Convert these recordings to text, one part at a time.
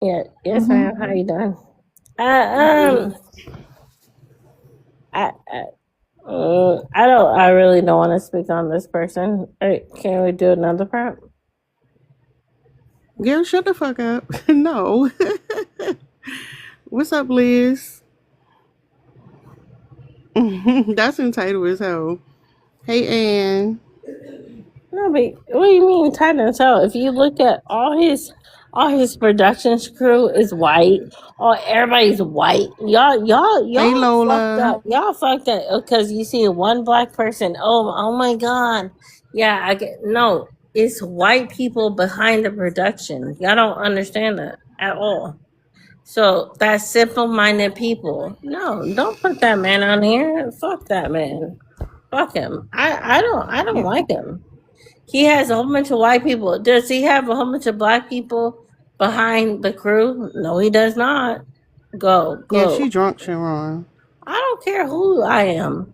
Yeah, yes, Mm-hmm. ma'am. How you doing? I'm I good. I, I, I don't. I really don't want to speak on this person. Can we do another part? Girl, shut the fuck up. No. What's up, Liz? That's entitled as hell. Hey, Ann. No, but what do you mean tight and tell? If you look at all his production crew is white. All everybody's white. Hey, Y'all fucked Lola. up. Y'all fucked up because you see one black person. Oh my god. Yeah, I get no. It's white people behind the production. Y'all don't understand that at all. So that's simple-minded people. No, don't put that man on here. Fuck that man. Fuck him. I don't Yeah, like him. He has a whole bunch of white people. Does he have a whole bunch of black people behind the crew? No, he does not. Go, yeah, go. she drunk, Sharon. I don't care who I am.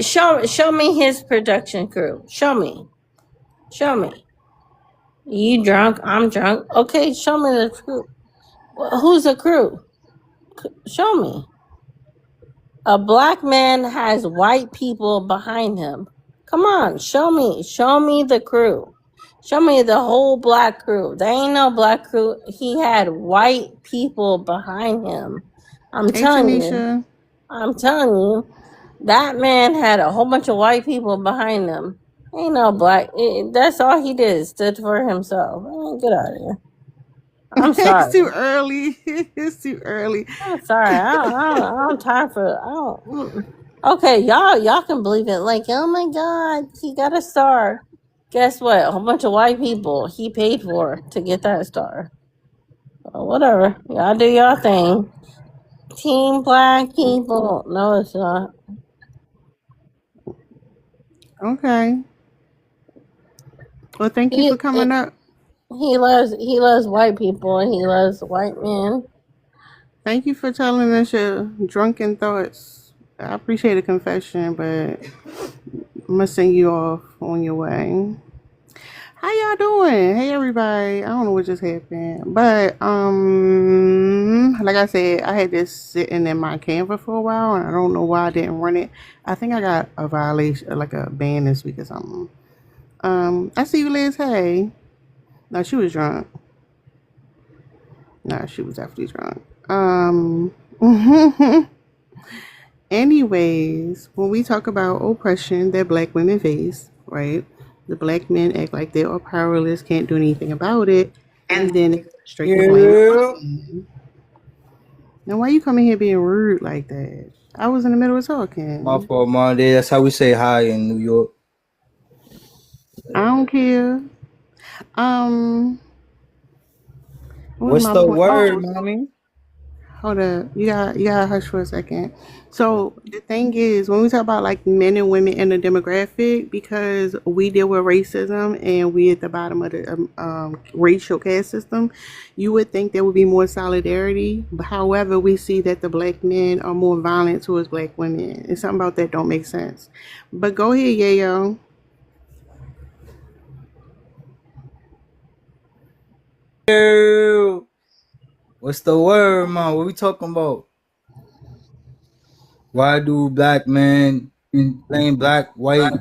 Show me his production crew. Show me. You drunk? I'm drunk. Okay, show me the crew. Who's the crew? Show me. A black man has white people behind him. Come on, show me. Show me the crew. Show me the whole black crew. There ain't no black crew. He had white people behind him. I'm Hey, telling you. Tanisha. I'm telling you. That man had a whole bunch of white people behind him. Ain't no black. That's all he did. Stood for himself. Get out of here. I'm It's sorry. too early. It's too early. I'm sorry. I don't time for. I don't. Okay, y'all can believe it. Like, oh my god, he got a star. Guess what? A whole bunch of white people he paid for to get that star. Well, whatever. Y'all do y'all thing. Team black people. No, it's not. Okay. Well, thank you He for coming up. he loves white people and he loves white men. Thank you for telling us your drunken thoughts. I appreciate a confession, but I'm gonna send you off on your way. How y'all doing? Hey everybody. I don't know what just happened. But like I said, I had this sitting in my Canva for a while and I don't know why I didn't run it. I think I got a violation like a ban this week or something. I see you Liz, hey. No, she was drunk. No, she was definitely drunk. Anyways, when we talk about oppression that black women face, right? The black men act like they are powerless, can't do anything about it, and then they go straight to blame the white Yeah. man. Now, why you coming here being rude like that? I was in the middle of My talking. fault, Monday. That's how we say hi in New York. I don't care. Um, what was What's my the point? word, Oh, mommy? hold up. You gotta hush for a second. So the thing is, when we talk about like men and women in the demographic, because we deal with racism and we at the bottom of the racial caste system, you would think there would be more solidarity. But however, we see that the black men are more violent towards black women. It's something about that don't make sense. But go ahead, Yayo. Yeah. What's the word, mom? What we talking about? Why do black men blame black white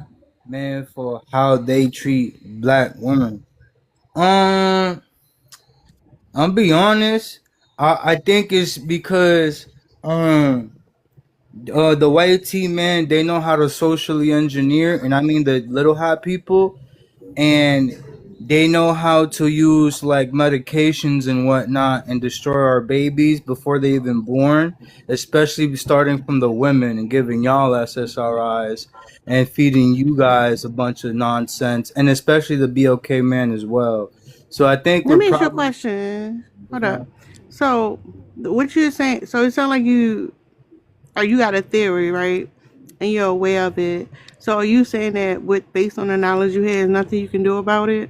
men for how they treat black women? Um, I'll be honest. I think it's because the white team man they know how to socially engineer, and I mean the little hot people, and they know how to use like medications and whatnot and destroy our babies before they even born, especially starting from the women and giving y'all SSRIs and feeding you guys a bunch of nonsense, and especially the BLK man as well. So I think Let we're me ask you a probably question. Hold up. So what you're saying? So it sounds like you or you got a theory, right? And you're aware of it. So are you saying that with based on the knowledge you have, there's nothing you can do about it?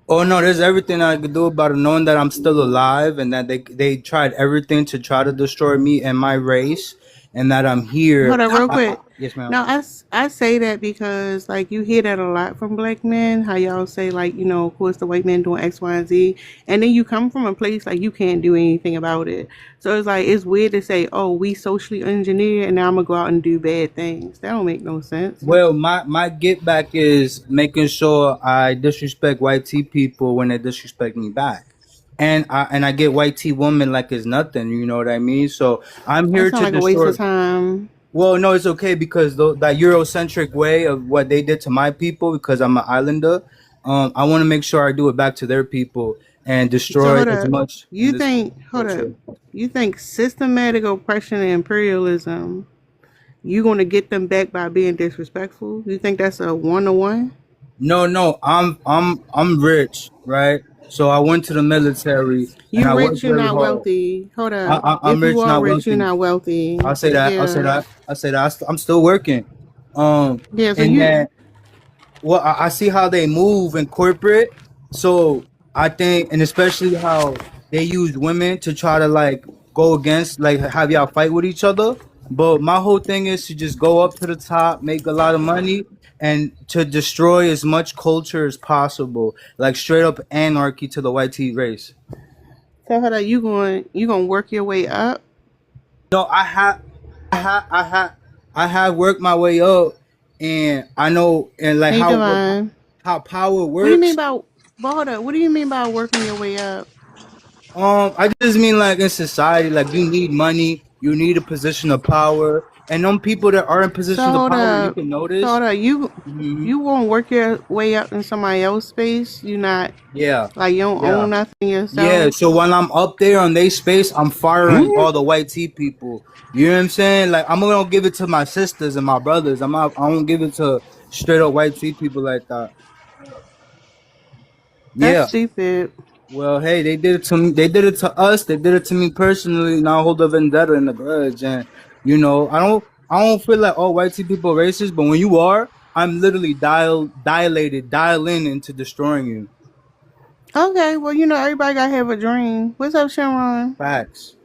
Oh no, there's everything I could do about it, knowing that I'm still alive and that they tried everything to try to destroy me and my race. and that I'm here. Hold on, real quick. Yes, ma'am. Now, I say that because, like, you hear that a lot from black men, how y'all say, like, you know, of course, the white man doing X, Y, and Z. And then you come from a place, like, you can't do anything about it. So it's like, it's weird to say, oh, we socially engineered, and now I'm going to go out and do bad things. That don't make no sense. Well, my get back is making sure I disrespect white tea people when they disrespect me back. And I get white tea women like it's nothing, you know what I mean? So I'm That here sound to like a waste destroy. of time. Well, no, it's okay because that Eurocentric way of what they did to my people, because I'm an islander, I want to make sure I do it back to their people and So destroy hold as up. much in You this think, hold up. culture. You think systematic oppression and imperialism, you going to get them back by being disrespectful? You think that's a one-to-one? No, I'm rich, right? So I went to the military and You I rich, worked you're very not hard. wealthy. Hold up. I'm If you rich, are not rich, you're wealthy. not wealthy. I'll say that. I'll say Yeah. that. I'll say that. I'm still working. Yeah, so And you then, well, I see how they move in corporate. So I think, and especially how they use women to try to like go against, like have y'all fight with each other. But my whole thing is to just go up to the top, make a lot of money, and to destroy as much culture as possible, like straight up anarchy to the white tea race. so hold up, you going to work your way up? No, I have worked my way up, and I know and like How you doing? how power What do you mean works. about but hold up, what do you mean by working your way up? I just mean like in society, like you need money, you need a position of power, and them people that are in So positions of hold power, you up. can So notice. hold up, you Hmm. you won't work your way up in somebody else's space. You not Yeah, like you don't yeah, own nothing yeah. yourself. So when I'm up there on their space, I'm firing Hmm? all the white tea people. You know what I'm saying? Like I'm gonna give it to my sisters and my brothers. I'm not. I won't give it to straight up white tea people like that. That's Yeah. stupid. Well, hey, they did it to me. They did it to us. They did it to me personally. Now I hold a vendetta and a grudge, and I don't feel like all white people are racist. But when you are, I'm literally dial in into destroying you. Okay, well, you know, everybody gotta have a dream. What's up, Sharon? Facts.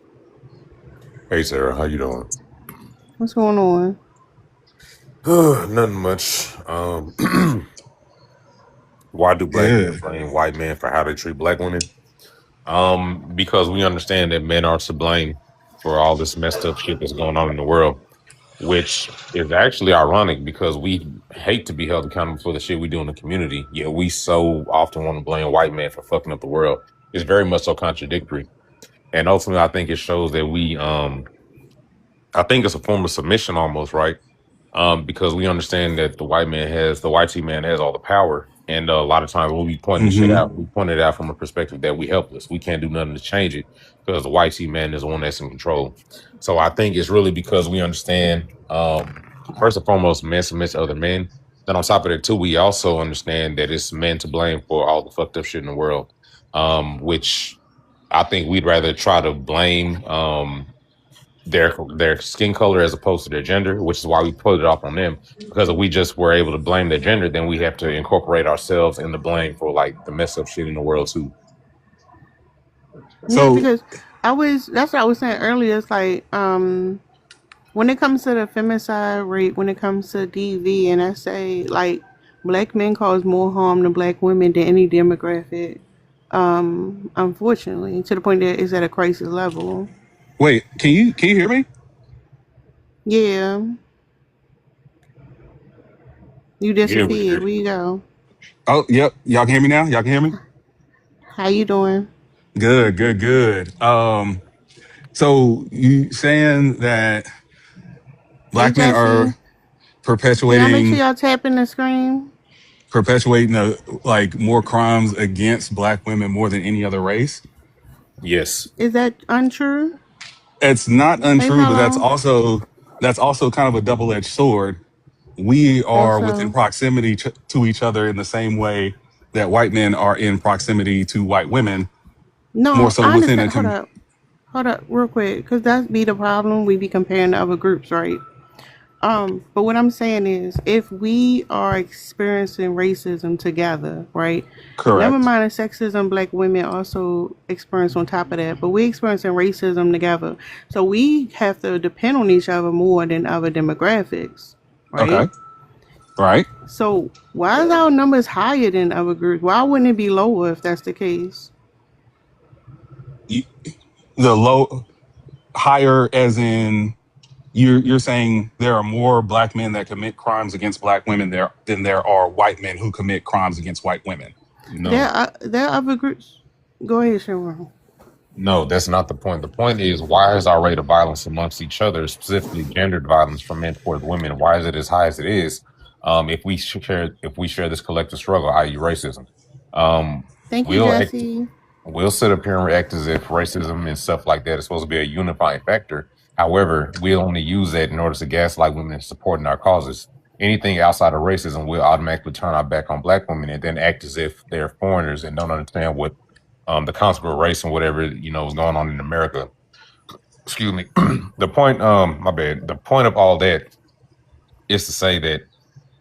Hey Sarah, how you doing? What's going on? Nothing much. Why do black men Good. blame white men for how they treat black women? Because we understand that men are to blame for all this messed up shit that's going on in the world, which is actually ironic because we hate to be held accountable for the shit we do in the community. Yet we so often want to blame white men for fucking up the world. It's very much so contradictory. And ultimately I think it shows that I think it's a form of submission almost, right? Because we understand that the white T man has all the power. And a lot of times when we point this shit Hmm. out, we point it out from a perspective that we helpless. We can't do nothing to change it because the white T man is the one that's in control. So I think it's really because we understand, first and foremost, men submit to other men. Then on top of that too, we also understand that it's men to blame for all the fucked up shit in the world. Which I think we'd rather try to blame their skin color as opposed to their gender, which is why we put it off on them. Because if we just were able to blame their gender, then we have to incorporate ourselves in the blame for like the mess up shit in the world too. Yeah, So because that's what I was saying earlier. It's like, when it comes to the femicide rate, when it comes to DV and SA, like black men cause more harm to black women than any demographic. Unfortunately, to the point that it's at a crisis level. wait, can you hear me? Yeah, you Yeah, we disappeared. agree. Where you go? Oh, yep. Y'all can hear me now? Y'all can hear me? How you doing? Good, good, good. So you saying that Hey, black men Jesse. are Can y'all make sure perpetuating y'all tap in the screen? perpetuating like more crimes against black women more than any other race? Yes. Is that untrue? It's not Hey, untrue, but Mello. that's also kind of a double-edged sword. We How are within so? proximity to each other in the same way that white men are in proximity to white women, more No, so I within understand. a Hold up, real quick, because that's be the problem. We be comparing to other groups, right? But what I'm saying is, if we are experiencing racism together, right? Never Correct. mind the sexism black women also experience on top of that, but we experiencing racism together. So we have to depend on each other more than other demographics, right? Okay. Right. So why is our numbers higher than other groups? Why wouldn't it be lower if that's the case? You, the low higher as in you're saying there are more black men that commit crimes against black women there than there are white men who commit crimes against white women. There No, are other groups. Go ahead, Sharon. no, that's not the point. The point is, why is our rate of violence amongst each other, specifically gendered violence from men towards women, why is it as high as it is? If we share this collective struggle, i.e., racism, um, Thank you, we'll act, Jesse. we'll sit up here and react as if racism and stuff like that is supposed to be a unifying factor. However, we'll only use that in order to gaslight women and supporting our causes. Anything outside of racism, we'll automatically turn our back on black women and then act as if they're foreigners and don't understand what the concept of race and whatever is going on in America. Excuse me. The point, my bad. The point of all that is to say that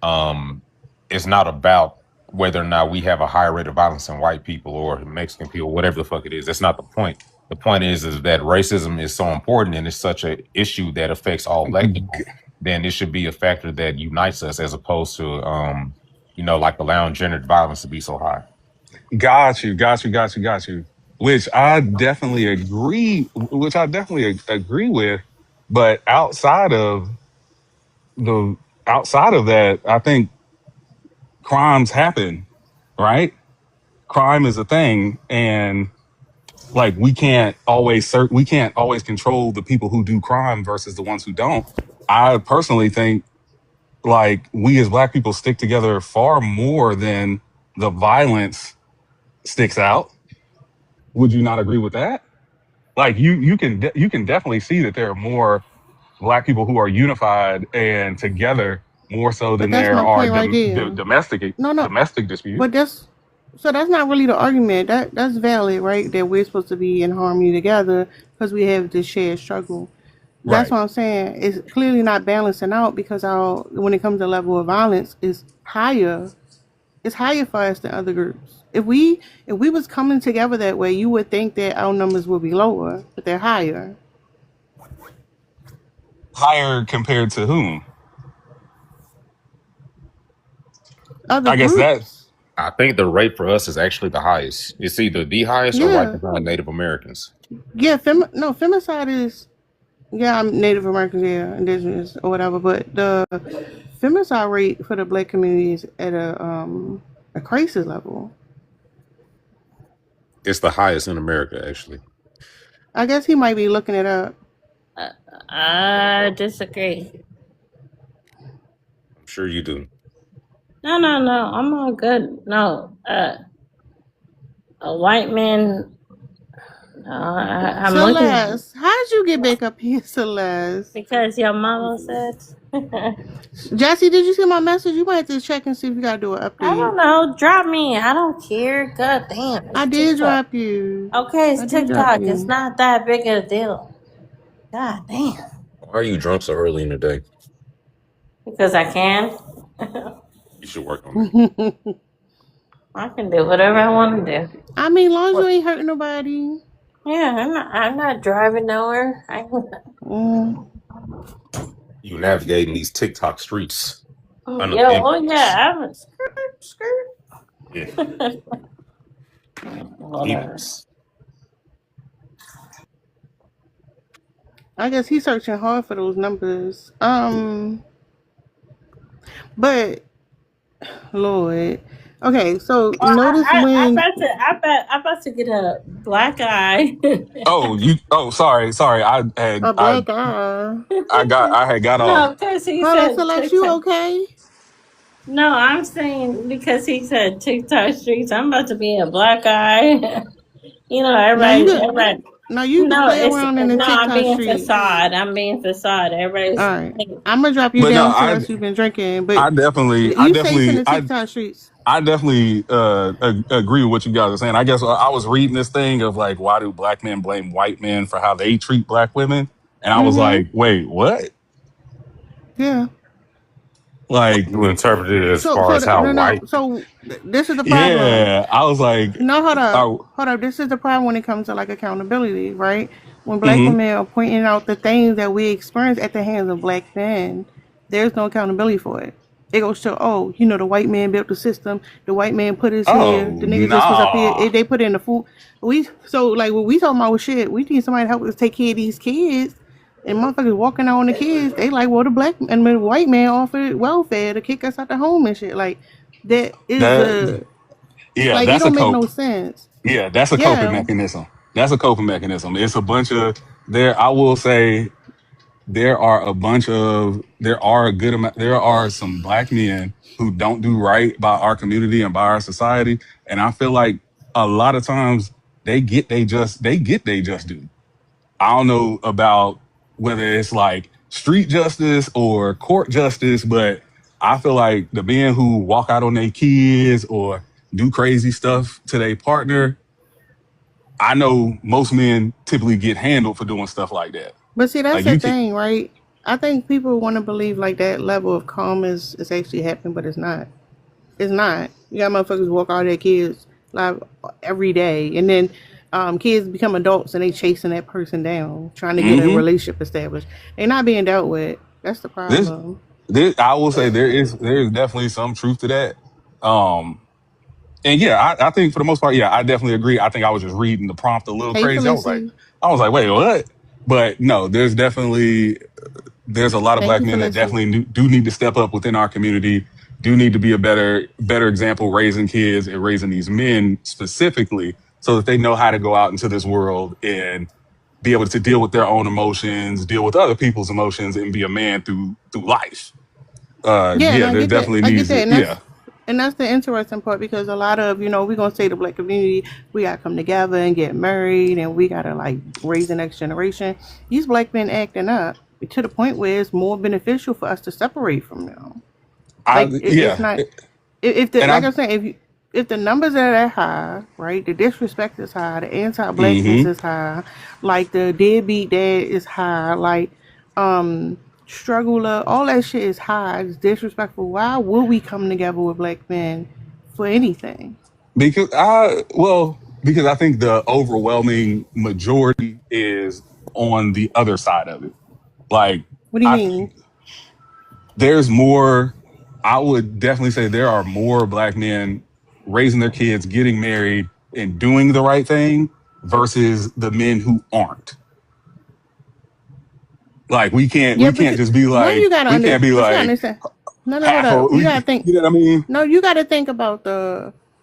um, it's not about whether or not we have a higher rate of violence than white people or Mexican people, whatever the fuck it is. That's not the point. The point is that racism is so important and it's such an issue that affects all black people. Then it should be a factor that unites us as opposed to, like allowing gendered violence to be so high. Got you. Which I definitely agree. Which I definitely agree with. But the outside of that, I think crimes happen, right? Crime is a thing, and like we can't always control the people who do crime versus the ones who don't. I personally think like we as black people stick together far more than the violence sticks out. Would you not agree with that? Like you can definitely see that there are more black people who are unified and together more so But than that's there my are point right there. No, no. domestic disputes. But that's not really the argument. That's valid, right? That we're supposed to be in harmony together because we have this shared struggle. That's Right. what I'm saying. It's clearly not balancing out because our when it comes to level of violence is higher. It's higher for us than other groups. If we was coming together that way, you would think that our numbers would be lower, but they're higher. Higher compared to whom? Other I guess that groups, I think the rate for us is actually the highest. It's either the highest or right yeah, behind Native Americans. yeah. No, femicide is yeah. I'm Native Americans, yeah, indigenous or whatever. But the femicide rate for the black community is at a crisis level. It's the highest in America, actually. I guess he might be looking it up. Uh, I disagree. I'm sure you do. No, no, no. I'm all good. No, a white man. No, I'm looking Celeste, how did you get back up here, Celeste? because your mama said. Jesse, did you see my message? You might have to check and see if you gotta do an I update. don't know. Drop me. I don't care. God damn. I It's did TikTok. drop you. Okay, it's I did drop TikTok. It's you. not that big of a deal. God damn. Why are you drunk so early in the day? Because I can. You should work on that. I can do whatever I want to do. I mean, long as you What? ain't hurting nobody. Yeah, I'm not driving nowhere. Mm. You navigating these TikTok streets Yeah, oh unambiguous. yeah, I'm skirt. Yeah, Whatever. heathens. I guess he's searching hard for those numbers. But Lord. Okay, so Well, notice I when about to I about to get a black eye. sorry. a black eye. I had got off. No, because he Hold on, said Celeste, you TikTok. okay? No, I'm saying because he said TikTok streets. I'm about to be a black eye. Now you could Everybody. now you could No, play it's around in the no. I'm TikTok being streets. facade. I'm being facade. Everybody's. Alright. I'm gonna drop you But no, down Celeste, you've been drinking. But I definitely, I you safe in definitely, the TikTok streets. I definitely agree with what you guys are saying. I guess I was reading this thing of like, why do black men blame white men for how they treat black women? And I was Mm-hmm. like, wait, what? Yeah. Like, You interpret it as So far so as how no. white. So this is the problem. yeah, I was like, No, hold up. oh, Hold up. This is the problem when it comes to like accountability, right? When black mm-hmm. women are pointing out the things that we experience at the hands of black men, there's no accountability for it. It goes to, oh, the white man built the system, the white man put us here, Oh, the niggas just was up here, nah. they put in the food. So like when we talking about shit, we need somebody to help us take care of these kids. And motherfuckers walking out on the kids, they like, well, the white man offered welfare to kick us out the home and shit. Like that is That, a yeah, like it that's a don't make no cope. sense. Yeah, that's a coping Yeah, mechanism. That's a coping mechanism. It's a bunch of there. I will say there are a bunch of there are a good amount. There are some black men who don't do right by our community and by our society, and I feel like a lot of times they get they just do. I don't know about whether it's like street justice or court justice, but I feel like the men who walk out on their kids or do crazy stuff to their partner, I know most men typically get handled for doing stuff like that. but see, that's Like the you can, thing, right? I think people want to believe like that level of calm is actually happening, but it's not. It's not. You got motherfuckers walk out their kids like every day, and then kids become adults and they chasing that person down, trying to get a mm-hmm. relationship established. They're not being dealt with. That's the This, problem. I will say there is definitely some truth to that. Um, and yeah, I think for the most part, yeah, I definitely agree. I think I was just reading the prompt a little Hey, crazy. Felicity. I was like, wait, what? But no, there's a lot of Thank black you, men that Felicity. definitely do need to step up within our community, do need to be a better example raising kids and raising these men specifically so that they know how to go out into this world and be able to deal with their own emotions, deal with other people's emotions, and be a man through life. Yeah, and Yeah, I there get that. definitely I get needs that, to, and yeah. that's the interesting part because a lot of we're gonna say the black community we gotta come together and get married and we gotta like raise the next generation. These black men acting up to the point where it's more beneficial for us to separate from them. Like it's Yeah, not if the and like I, I'm saying if the numbers are that high, right? The disrespect is high, the anti-blackness mm-hmm. is high, like the deadbeat dad is high, like um struggler, all that shit is high. It's disrespectful. Why would we come together with black men for anything? because I think the overwhelming majority is on the other side of it. Like What do you I mean? think there's more. I would definitely say there are more black men raising their kids, getting married, and doing the right thing versus the men who aren't. Like Yeah, we but can't just be one you like gotta we can't be but you gotta like understand. No, hold half up. of You gotta think. you know what I mean? No, you gotta think about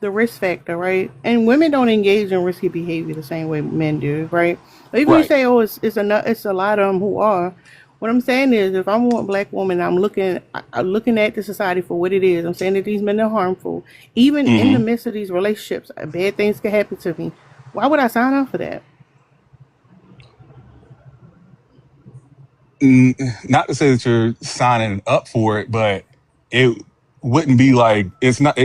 the risk factor, right? And women don't engage in risky behavior the same way men do, right? But even you Right. say, oh, it's a lot of them who are. What I'm saying is, if I'm a black woman, I'm looking at the society for what it is. I'm saying that these men are harmful. Even in the Mm-hmm. midst of these relationships, bad things can happen to me. Why would I sign up for that? Not to say that you're signing up for it, but it wouldn't be like it's not.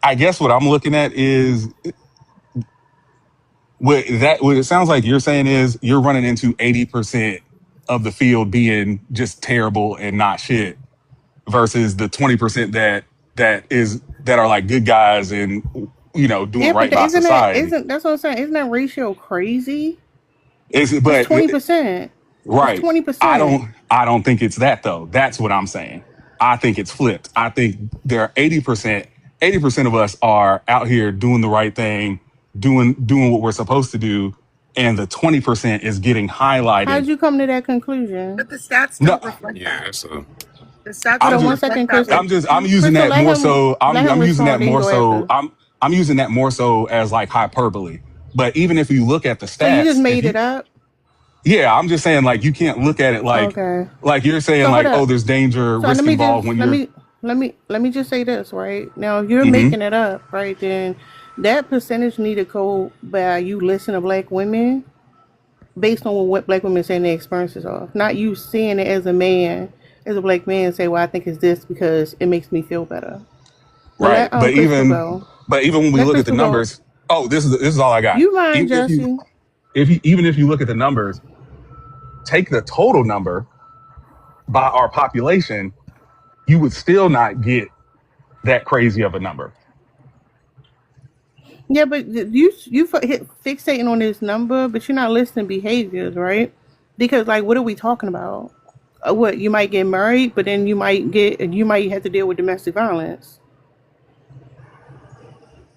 I guess what I'm looking at is what it sounds like you're saying is you're running into 80% of the field being just terrible and not shit versus the 20% that are like good guys and doing Yeah, but right by society. isn't that's what I'm saying? Isn't that ratio crazy? It's That's but 20%. That's Right. 20%. I don't think it's that though. That's what I'm saying. I think it's flipped. I think there are 80% of us are out here doing the right thing, doing what we're supposed to do, and the 20% is getting How highlighted. did you come to that conclusion? But the stats No, don't reflect Yeah, that. so The stats Hold I'm don't on one just reflect second, that Crystal. I'm using Crystal, that more so let him I'm using that respond, then you more go so after. I'm using that more so as like hyperbole. But even if you look at the So you just stats, if made it you up? yeah, I'm just saying like you can't look at it Okay. like you're saying So hold like, oh, up. there's danger, So let risk me involved just when you're let me just say this, right? Now if you're hmm making it up, right, then that percentage need to go by you listen to black women based on what black women saying their experiences are. Not you seeing it as a man, as a black man say, well, I think it's this because it makes me feel better. But right. let Crystal go. But even when we Let look at the Crystal go. numbers, oh, this is all I got. You mind, Even Jesse? if you look at the numbers, take the total number. by our population, you would still not get that crazy of a number. Yeah, but fixating on this number, but you're not listing behaviors, right? Because like, what are we talking about? What, you might get married, but then you might have to deal with domestic violence.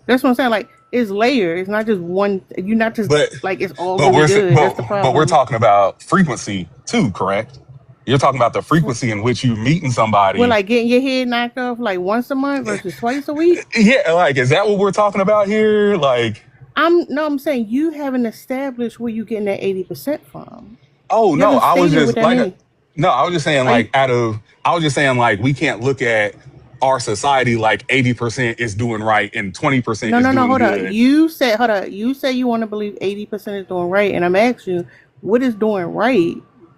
That's what I'm saying. Like, it's layered. It's not just one. You're not just But like it's all but gonna be we're good. That's the but we're problem. talking about frequency too, correct? You're talking about the frequency in which you meeting Well, somebody. like getting your head knocked off like once a month versus twice a week. Yeah, like is that what we're talking about here? Like, I'm saying you haven't established where you getting that 80% from. oh You no, haven't I was stated what just that like, means. no, I was just saying Are you? like I was just saying like we can't look at our society like 80% is doing right and 20% No, is no, no. doing Hold on. good. Hold on. You say you want to believe 80% is doing right, and I'm asking you, what is doing right?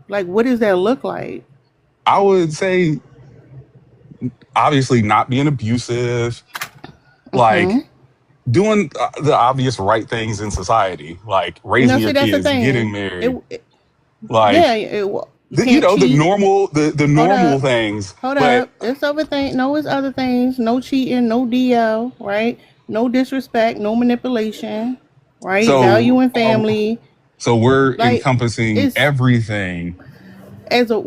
Like, what does that look like? I would say obviously not being abusive, like Mm-hmm. doing the obvious right things in society, like raising No, your see, that's the kids, thing. getting It, married, it yeah, like you can't the cheat. normal the Hold normal up. things. Hold But up. It's other thing. No, it's other things. No cheating. No DL. Right. No disrespect. No manipulation. Right. so Valuing family. so we're Like, encompassing it's everything. as a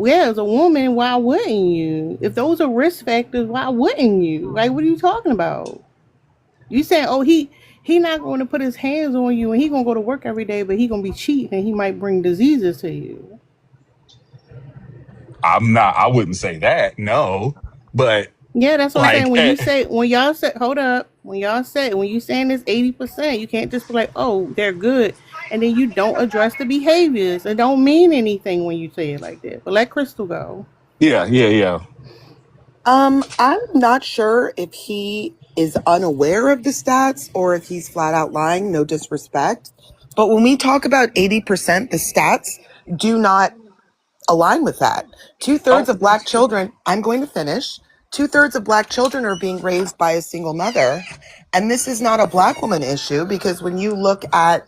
woman. Why wouldn't you? If those are risk factors, why wouldn't you? Like, what are you talking about? You saying, oh, he not going to put his hands on you, and he gonna go to work every day, but he gonna be cheating, and he might bring diseases to you. I wouldn't say that, no. But Yeah, that's what I'm saying. like When y'all say, hold up, when you saying this 80%, you can't just be like, oh, they're good, and then you don't address the behaviors. It don't mean anything when you say it like that. But let Crystal go. yeah. I'm not sure if he is unaware of the stats or if he's flat out lying, no disrespect. But when we talk about 80%, the stats do not align with that. Two-thirds Oh, of black children, I'm going to finish. Two-thirds of black children are being raised by a single mother. And this is not a black woman issue because when you look at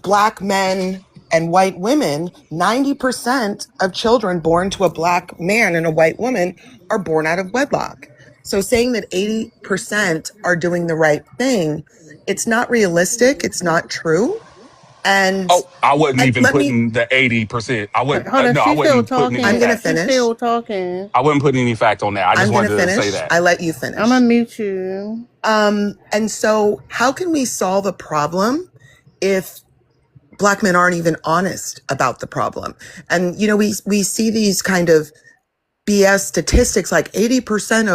black men and white women, 90% of children born to a black man and a white woman are born out of wedlock. So saying that 80% are doing the right thing, it's not realistic. It's not true. And oh, I wasn't even let me, putting the 80%. I wouldn't Hold on, no, I she's still wasn't putting any I'm talking. going to fact. She's finish. still talking. I wasn't putting any fact on that. I just I'm going to wanted to say finish. that. I let you I'm gonna finish. mute you. And so how can we solve a problem if black men aren't even honest about the problem? And, you know, we see these kind of BS statistics like 80%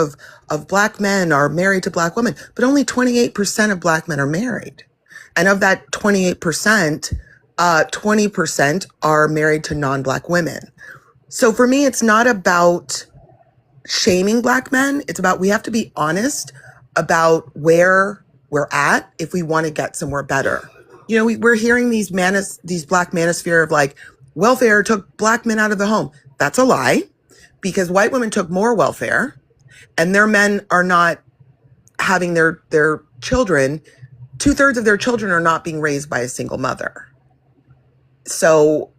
of black men are married to black women, but only 28% of black men are married. And of that 28%, 20% are married to non-black women. So for me, it's not about shaming black men. It's about, we have to be honest about where we're at if we want to get somewhere better. You know, we're hearing these black manosphere of like, welfare took black men out of the home. That's a lie, because white women took more welfare and their men are not having their children. 2/3 of their children are not being raised by a single mother. So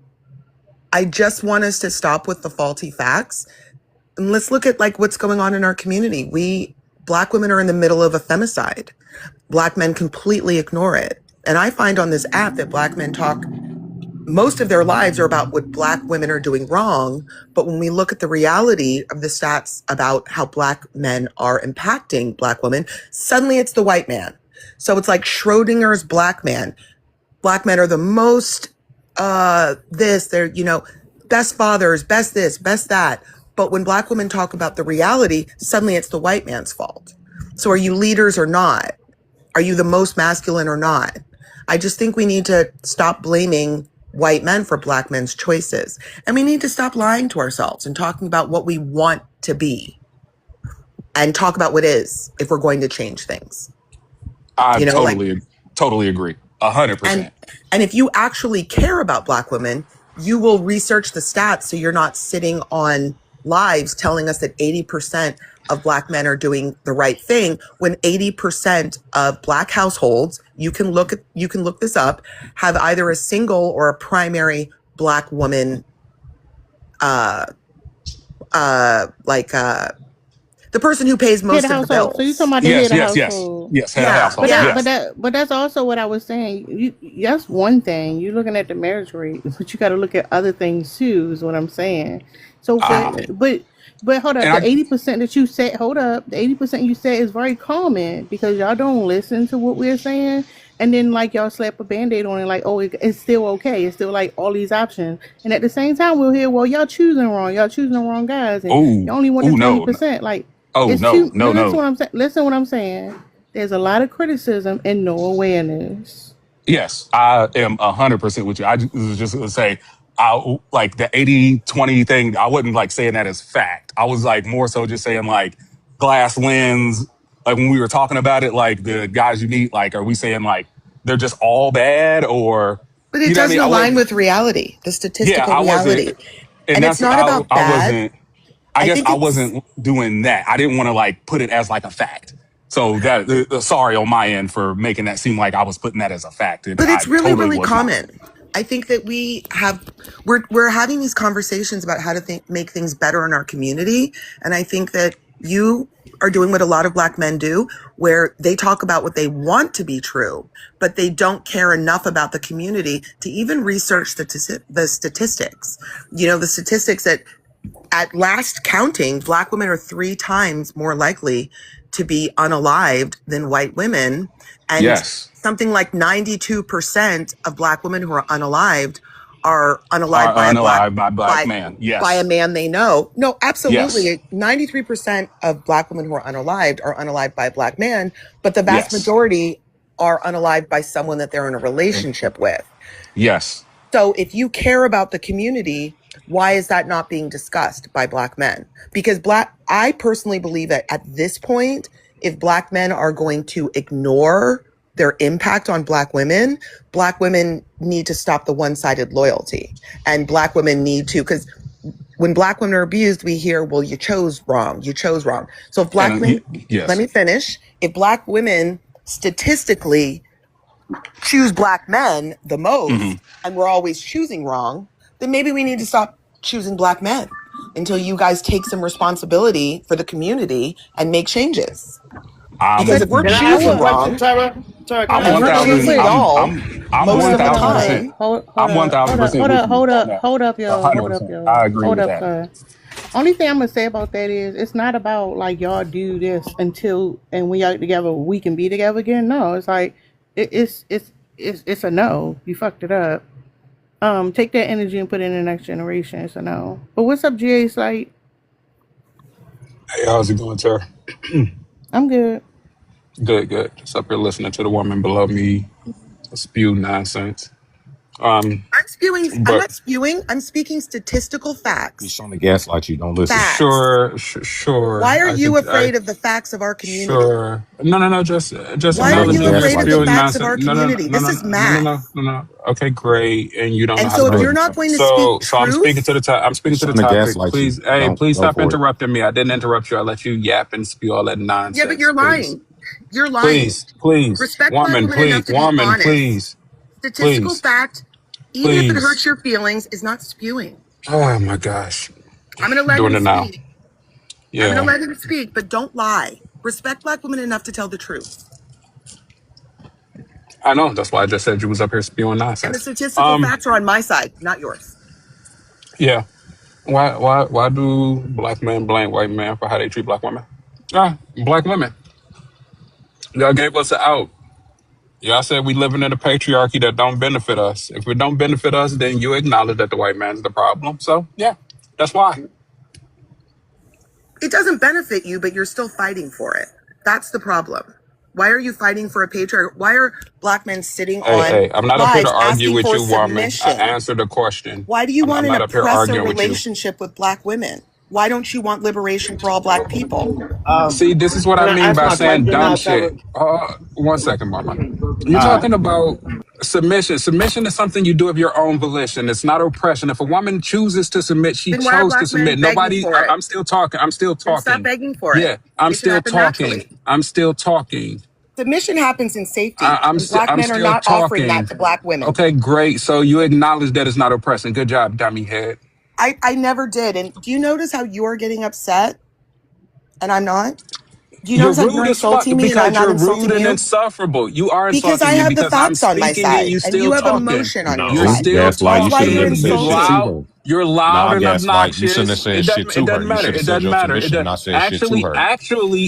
I just want us to stop with the faulty facts. And let's look at like what's going on in our community. Black women are in the middle of a femicide. Black men completely ignore it. And I find on this app that black men talk, most of their lives are about what black women are doing wrong. But when we look at the reality of the stats about how black men are impacting black women, suddenly it's the white man. So it's like Schrodinger's black man. Black men are the most, they're, you know, best fathers, best this, best that. But when black women talk about the reality, suddenly it's the white man's fault. So are you leaders or not? Are you the most masculine or not? I just think we need to stop blaming white men for black men's choices. And we need to stop lying to ourselves and talking about what we want to be and talk about what is if we're going to change things. I You know, like, totally agree. and 100%. and if you actually care about black women, you will research the stats so you're not sitting on lives telling us that 80% of black men are doing the right thing when 80% of black households, you can look this up, have either a single or a primary black woman the person who pays Head most of of the household. So you talking bills. about the Yes, head of yes, yes, household? yes. Head of Yeah, household. yeah. But that's also what I was saying. That's one thing. You're looking at the marriage rate, but you got to look at other things too. Is what I'm saying. So for Um, but hold up, and the I 80% that you said, hold up, the 80% you said is very common because y'all don't listen to what we're saying, and then like y'all slap a band-aid on it, like oh it's still okay, it's still like all these options, and at the same time we'll hear well y'all choosing the wrong guys, and oh you only want the oh twenty no percent. Like oh it's no too. no Listen no. what I'm saying. Listen what I'm saying. There's a lot of criticism and no awareness. Yes, I am 100% with you. I was just gonna say, I like the 80-20 thing. I wasn't like saying that as fact. I was like more so just saying like glass lens. Like when we were talking about it, like the guys you meet, like are we saying like they're just all bad or But it you know what I mean? doesn't I align wasn't. with reality, the Yeah, statistical I wasn't, reality. and And it's that's not about I bad. wasn't. I I guess think I it's, wasn't doing that. I didn't want to like put it as like a fact. So that sorry on my end for making that seem like I was putting that as a fact. but I it's really, totally really was not. common. I think that we're having these conversations about how to make things better in our community. And I think that you are doing what a lot of Black men do, where they talk about what they want to be true, but they don't care enough about the community to even research the statistics. You know, the statistics that at last counting, Black women are 3 times more likely to be unalived than white women. And Yes. something like 92% of Black women who are unalived are unalived Are by unalive by black by, man. by a Yes. man they know. No, Yes. absolutely. 93% of Black women who are unalived by a Black man, but the vast Yes. majority are unalived by someone that they're in a relationship with. Yes. So if you care about the community, why is that not being discussed by Black men? Because I personally believe that at this point, if Black men are going to ignore their impact on Black women need to stop the one-sided loyalty. And Black women need to, because when Black women are abused, we hear, well, you chose wrong. You chose wrong. So if Black men, let yes. me finish. If Black women statistically choose Black men the Hmm. most and we're always choosing wrong, then maybe we need to stop choosing Black men until you guys take some responsibility for the community and make changes. Because if we're But Can I I ask a choosing would. question, wrong Tara? Tara, can I'm I and ask one a we're Real question? thousand. choosing quick. y'all I'm most one of the thousand time, percent. Hold I'm one up, thousand hold up, percent hold with up, you hold on up, that. hold up, y'all, hold up, 100%. I y'all, agree hold with up, that. sir. Only thing I'm gonna say about that is it's not about like y'all do this until and when y'all together we can be together again. No, it's like it's a no. You fucked it up. Take that energy and put it in the next generation. It's a no. But what's up, GA site? Hey, how's it going, Tara? I'm good. Good, good. Just up here listening to the woman below me spew nonsense. Um, I'm but not spewing, I'm speaking statistical He's facts. trying to gaslight you. Don't listen. Facts. sure. Why are I you could. afraid of the facts of our community? Sure. No. Just Don't Why are let him acknowledge you that you're afraid of gaslight the spewing you. facts of nonsense. our community? This is math. No. Okay, great. And you don't know And how to so I if know do it. you're he's not trying. going to speak So I'm speaking to truth, the top. I'm speaking He's to the trying to topic. gaslight you. Please, hey, Don't please go stop for it. interrupting me. I didn't interrupt you. I let you yap and spew all that yeah, but nonsense. you're Please, lying. You're lying. Respect Black women enough to be woman, honest. please, Statistical please, fact, even if it please. hurts your feelings, is not spewing. Oh my gosh, I'm going to let doing him it now. speak. I'm going to Yeah, let him speak, but don't lie. Respect Black women enough to tell the truth. I know. That's why I just said you was up here spewing And the nonsense. statistical Um, facts are on my side, not yours. yeah. Why do black men blame white men for how they treat black women? Black women. Y'all gave us an out. Y'all said we living in a patriarchy that don't benefit us. If it don't benefit us, then you acknowledge that the white man's the problem. So yeah, that's why. It doesn't benefit you, but you're still fighting for it. That's the problem. Why are you fighting for a patriarch? Why are Black men sitting on Hey, I'm not up here to lives argue asking with for you, woman. I submission? answered the question. Why do you want I'm an not up here oppressor arguing with you. relationship with Black women? Why don't you want liberation for all Black people? See, this is what I Can I mean ask by my saying question dumb now, Tara? shit. 1 second, mama. You're Uh, talking about submission. Submission is something you do of your own volition. It's not oppression. If a woman chooses to submit, she Then why are chose to Black men submit. begging Nobody, for it? I'm still talking. I'm still Then stop talking. begging for it. Yeah, I'm It should still happen talking. naturally. I'm still talking. Submission happens in safety, and Black I'm men are still not offering that talking. to Black women. Okay, great. So you acknowledge that it's not oppressing. Good job, dummy head. I never did. And do you notice how you're getting upset and I'm not? Do you You're notice how you're rude as fuck insulting me and I'm because not you're rude insulting and you? insufferable. You are Because I insulting me have the because I'm facts on my speaking and side you and still you have talking. emotion on your You're No, side. still Gaslight, That's you why should have talking. you're never You said shit insulting. to loud. her. You're loud Nah, and Gaslight, you shouldn't have obnoxious. said shit It to her. doesn't You matter. should have It said doesn't your matter. submission, not said shit to her.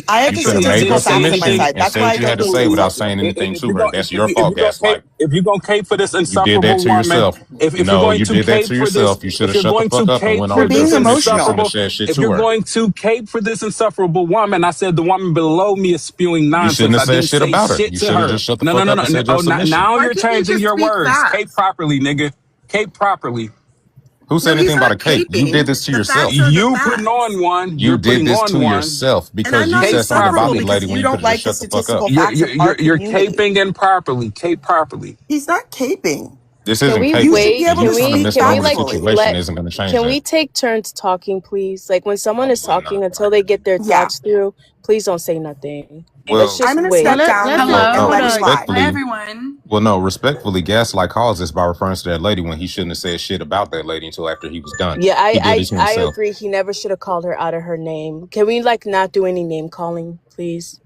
I have You the should have Actually, made statistical your facts on my if submission side. and That's said why what I you had don't to say believe. without saying anything to you're her. going That's your fault, Gaslight. if you're going to cape for this You did that insufferable to woman, yourself. if you're No, going you to did that cape to for this, yourself. You should if have you're shut the going fuck to up and cape went You're for on with your this being submission. You shouldn't have emotional. said shit if to you're her. going to cape for this insufferable woman, I said the woman below me is spewing You shouldn't nonsense. have I said didn't shit say about her. shit You to should have her. just shut the No, no, fuck no, up no. and said your Oh, submission. now Why you're can't you changing just your speak words. Cape facts? properly, nigga. Cape properly. Who No, said he's anything about a not cape? You did caping. this to The facts yourself. are the You putting facts. on one. You You're did putting this on to one. yourself And I'm because you not Cape said something about insufferable me, properly. because lady, when you you could don't have just like the shut the fuck up. statistical facts of our You're community. caping improperly. Cape properly. He's not caping. This Can isn't we You caping should be wait? because able you to trying to speak make it Can we more of a like factually. situation let? isn't going to change Can that. we take turns talking, please? Like when someone is talking until they get their Yeah. thoughts through, please don't say nothing. Let's Well, I'm just going to Now step wait. down let's Hello. and no, let him hold lie. Hi, respectfully. everyone. Well, no, respectfully, Gaslight caused this by referring to that lady when he shouldn't have said shit about that lady until after he was done. Yeah, He did it to I himself. agree. He never should have called her out of her name. Can we like not do any name calling, please?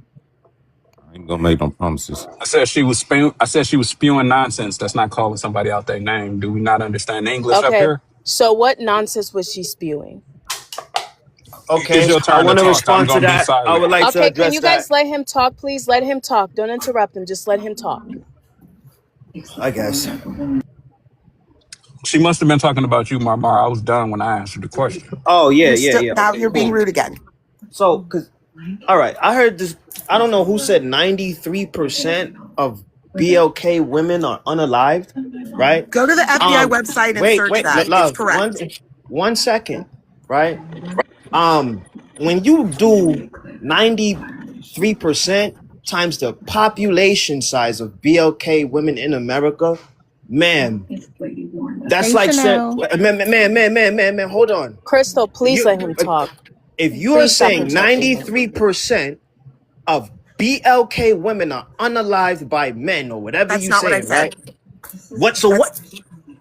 I ain't gonna make no promises. I said she was spewing nonsense. That's not calling somebody out their name. Do we not understand English up Okay. here? So what nonsense was she spewing? It's Okay, your I turn to want to talk. I'm respond to gonna be that. I silent. would like to Okay, can address you that. guys let him talk, please? Let him talk. Don't interrupt him. Just let him talk. I guess. She must have been talking about you, Marmar. I was done when I answered the question. Oh yeah, You're yeah, still yeah. now Okay, you're being cool. rude again. So, cause all right, I heard this. I don't know who said 93% of BLK women are unalived, right? Go to the FBI website and Wait, search wait, that. It's love, correct. 1 second, right? When you do 93% times the population size of BLK women in America, man, that's Hey like saying, Chanel. man, hold on. Crystal, please You, let him talk. if you are Please stop saying interrupting him. 93% of BLK women are unalived by men or whatever That's you not what I saying, said. right? What? So That's what?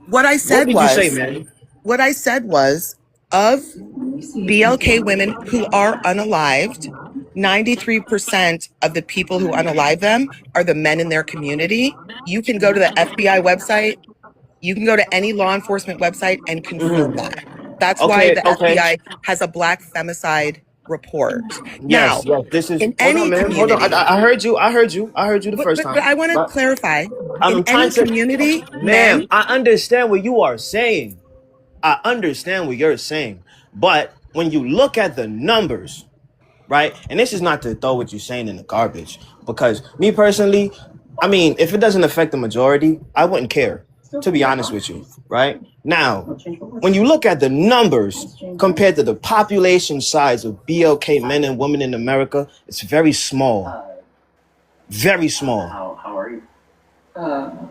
what I What said did you say, was man? what I said was of BLK women who are unalived, 93% of the people who unalive them are the men in their community. You can go to the FBI website. You can go to any law enforcement website and confirm that. That's why Okay, the okay. FBI has a black femicide report. Now, Yes, yes. This is. in Hold on, any man. Hold on. community, I heard you. I heard you the first but time. I want to But clarify, in I'm trying any to, community, ma'am. men, I understand what you are saying. I understand what you're saying. But when you look at the numbers, right? And this is not to throw what you're saying in the garbage, because me personally, I mean, if it doesn't affect the majority, I wouldn't care, to be honest with you, right? Now, when you look at the numbers compared to the population size of BLK men and women in America, it's very small, very small.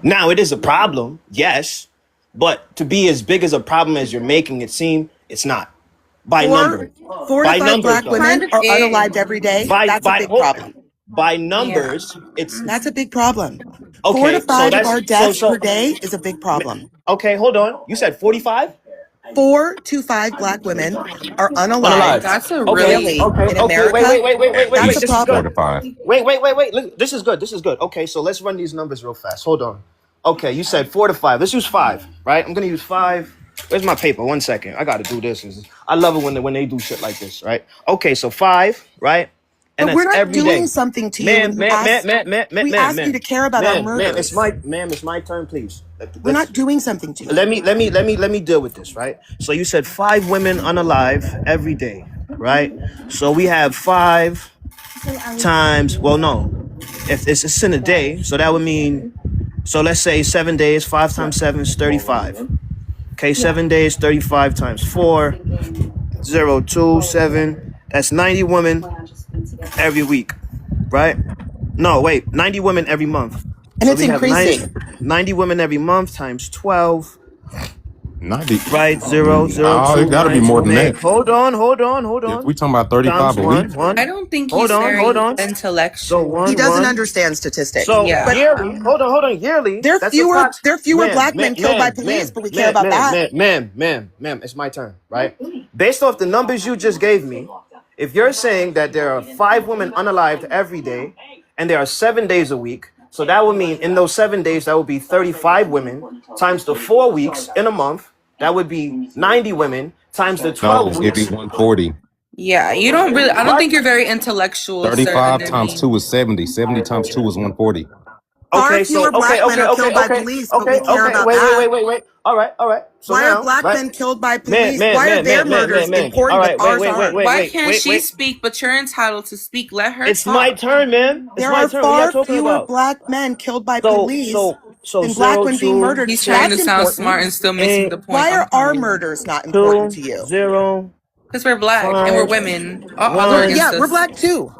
Now, it is a problem, yes, but to be as big as a problem as you're making it seem, it's not. By four, numbers, four to by five numbers, black though. women Kind of are is. unalived every day. By That's a by big oh, problem. by Yeah. numbers, it's That's a big problem. 4 to okay. So 5 of that's our deaths per day is a big problem. okay. Hold on. You said 45 4 to 5 black women are unalive. unalived That's a Okay, really. daily okay, in okay. America. At That's a least This is four good. to problem. five. Wait. Look, this is good. This is good. Okay, so let's run these numbers real fast. Hold on. Okay, you said 4 to 5. Let's use 5, right? I'm gonna use 5. Where's my paper? 1 second. I gotta do this. I love it when they do shit like this, right? Okay, so 5, right? And But we're that's not every doing day. something to you when Man, you man, man, ask man, man, man, we man, ask you to man, care about our man. murders. It's my turn, please. We're Let's not doing something to you. let me deal with this, right? So you said 5 women unalive every day, right? So we have 5 times. Well, no, if it's in a day, so that would mean. So let's say 7 days. 5 times 7 is 35. Okay, 7 days, 35 times 4, 0, 2, 7. That's 90 women every week, right? No, wait, 90 women every month. And So it's we have 90, increasing. 90 women every month times 12. 90. Right, 0, 0, Oh, 2, it got to be 9, more 2, than 8. that. Hold on. If we talking about Times 35 a week, 1. I don't think Hold he's on. very So intellectual. He 1, doesn't 1. understand statistics. So Yeah. But yearly, hold on. Yearly, there are that's fewer black men killed by police, but we care about that. ma'am. It's my turn, right? Based off the numbers you just gave me, if you're saying that there are 5 women unalived every day, and there are 7 days a week, so that would mean in those 7 days that would be 35 women times the 4 weeks in a month. That would be 90 women times the no, 12 it'd be weeks. 140. Yeah, you don't really. I don't What? think you're very intellectual, sir. 35 times 2 is 70. 70 times 2 is 140. Far Okay, so fewer black men are killed by police, but we care about that. wait. All right. So Why are now, black right? men killed by police? Why are their murders All important, but right, ours aren't? Why can't she wait. speak? But you're entitled to speak. Let her It's talk. my turn, man. It's There my are turn. What are y'all far talking fewer about? black men killed by So, police so than black 0, men being 2, murdered. He's trying to That's sound important. smart and still missing the 8, point. Why I'm are our telling you. murders not important to 2, you? 0, Because we're black and we're 5, women. All odds are 1, against Yeah, we're us. black too.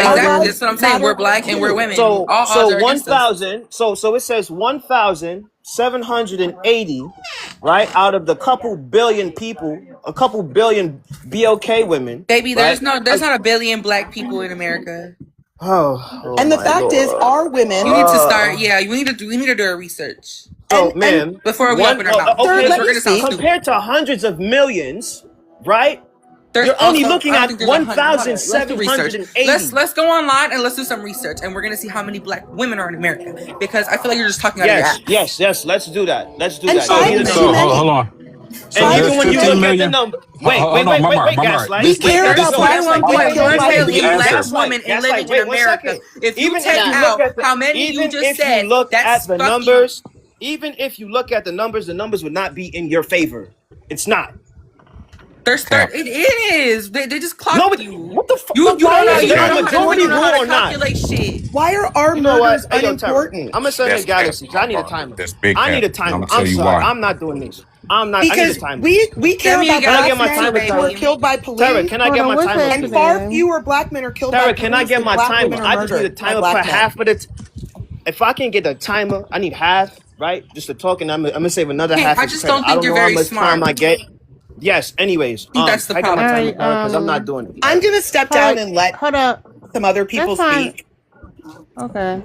Our 1,000. Exactly. That's lives what I'm saying. We're matter black and we're too. women. So All odds are against us. 1,000. So it says 1,780, right? Out of the couple billion people, a couple billion BLK women, Baby, right? there's not a billion black people in America. Oh And the my fact is, lord. our women. You need to start. Yeah, we need to do a research So, And ma'am, before we open our mouth. sir, okay, Because let we're me gonna sound speak. stupid. compared to hundreds of millions, right? There's You're only also looking I don't at think there's a hundred. Hold on, let's do research. 1,780. Let's go online and let's do some research, and we're gonna see how many black women are in America. Because I feel like you're just talking out of your ass. Yes. Let's do that. And And So five even is then, too So hold many. on. So and Five even there's is when too you 15 look many. at the million. number, wait, Hold on, Marmar. gaslight. We This care Wait, there's about so black men being 21.1 killed by is the million police. black answer. women and living in Wait 1 America. second. If you Even if take you out look at how many you even just if you said, look at that's the fucking. numbers, even if you look at the numbers would not be in your favor. It's not. There's Cap. It is. They just No, clocked but you. what the fuck? You But you why don't know is you it don't a know how to you majority don't know how rule to or not? calculate shit. Why are our You know what? murders Hey, yo, Terror. unimportant? I'm gonna send the That's cap, galaxy. I need a Marmar. timer. That's big I need cap. a And I'm timer. gonna I'm tell you sorry. why. I'm not doing this. I'm not. I need a Because timer. we Get care me a about Can I get black my galaxy too, men timer, who are Terror? baby. killed by Terror, police, can I Hold get on, my what's timer? and far happening? fewer black men are killed by Terror, can I police get than my black timer? women are I just need a murdered by timer for black men. half of it. If I can get a timer, I need half, right? Just to talk, and I'm gonna save another Hey, half I for just Terror. don't I think don't you're know how very much time smart. I get. Yes. Anyways, I think that's the can I get my All problem. timer, right, Terror? Because I'm not doing it. I'm Right? gonna step hold down up, and let hold up. some other That's people fine. speak. Okay,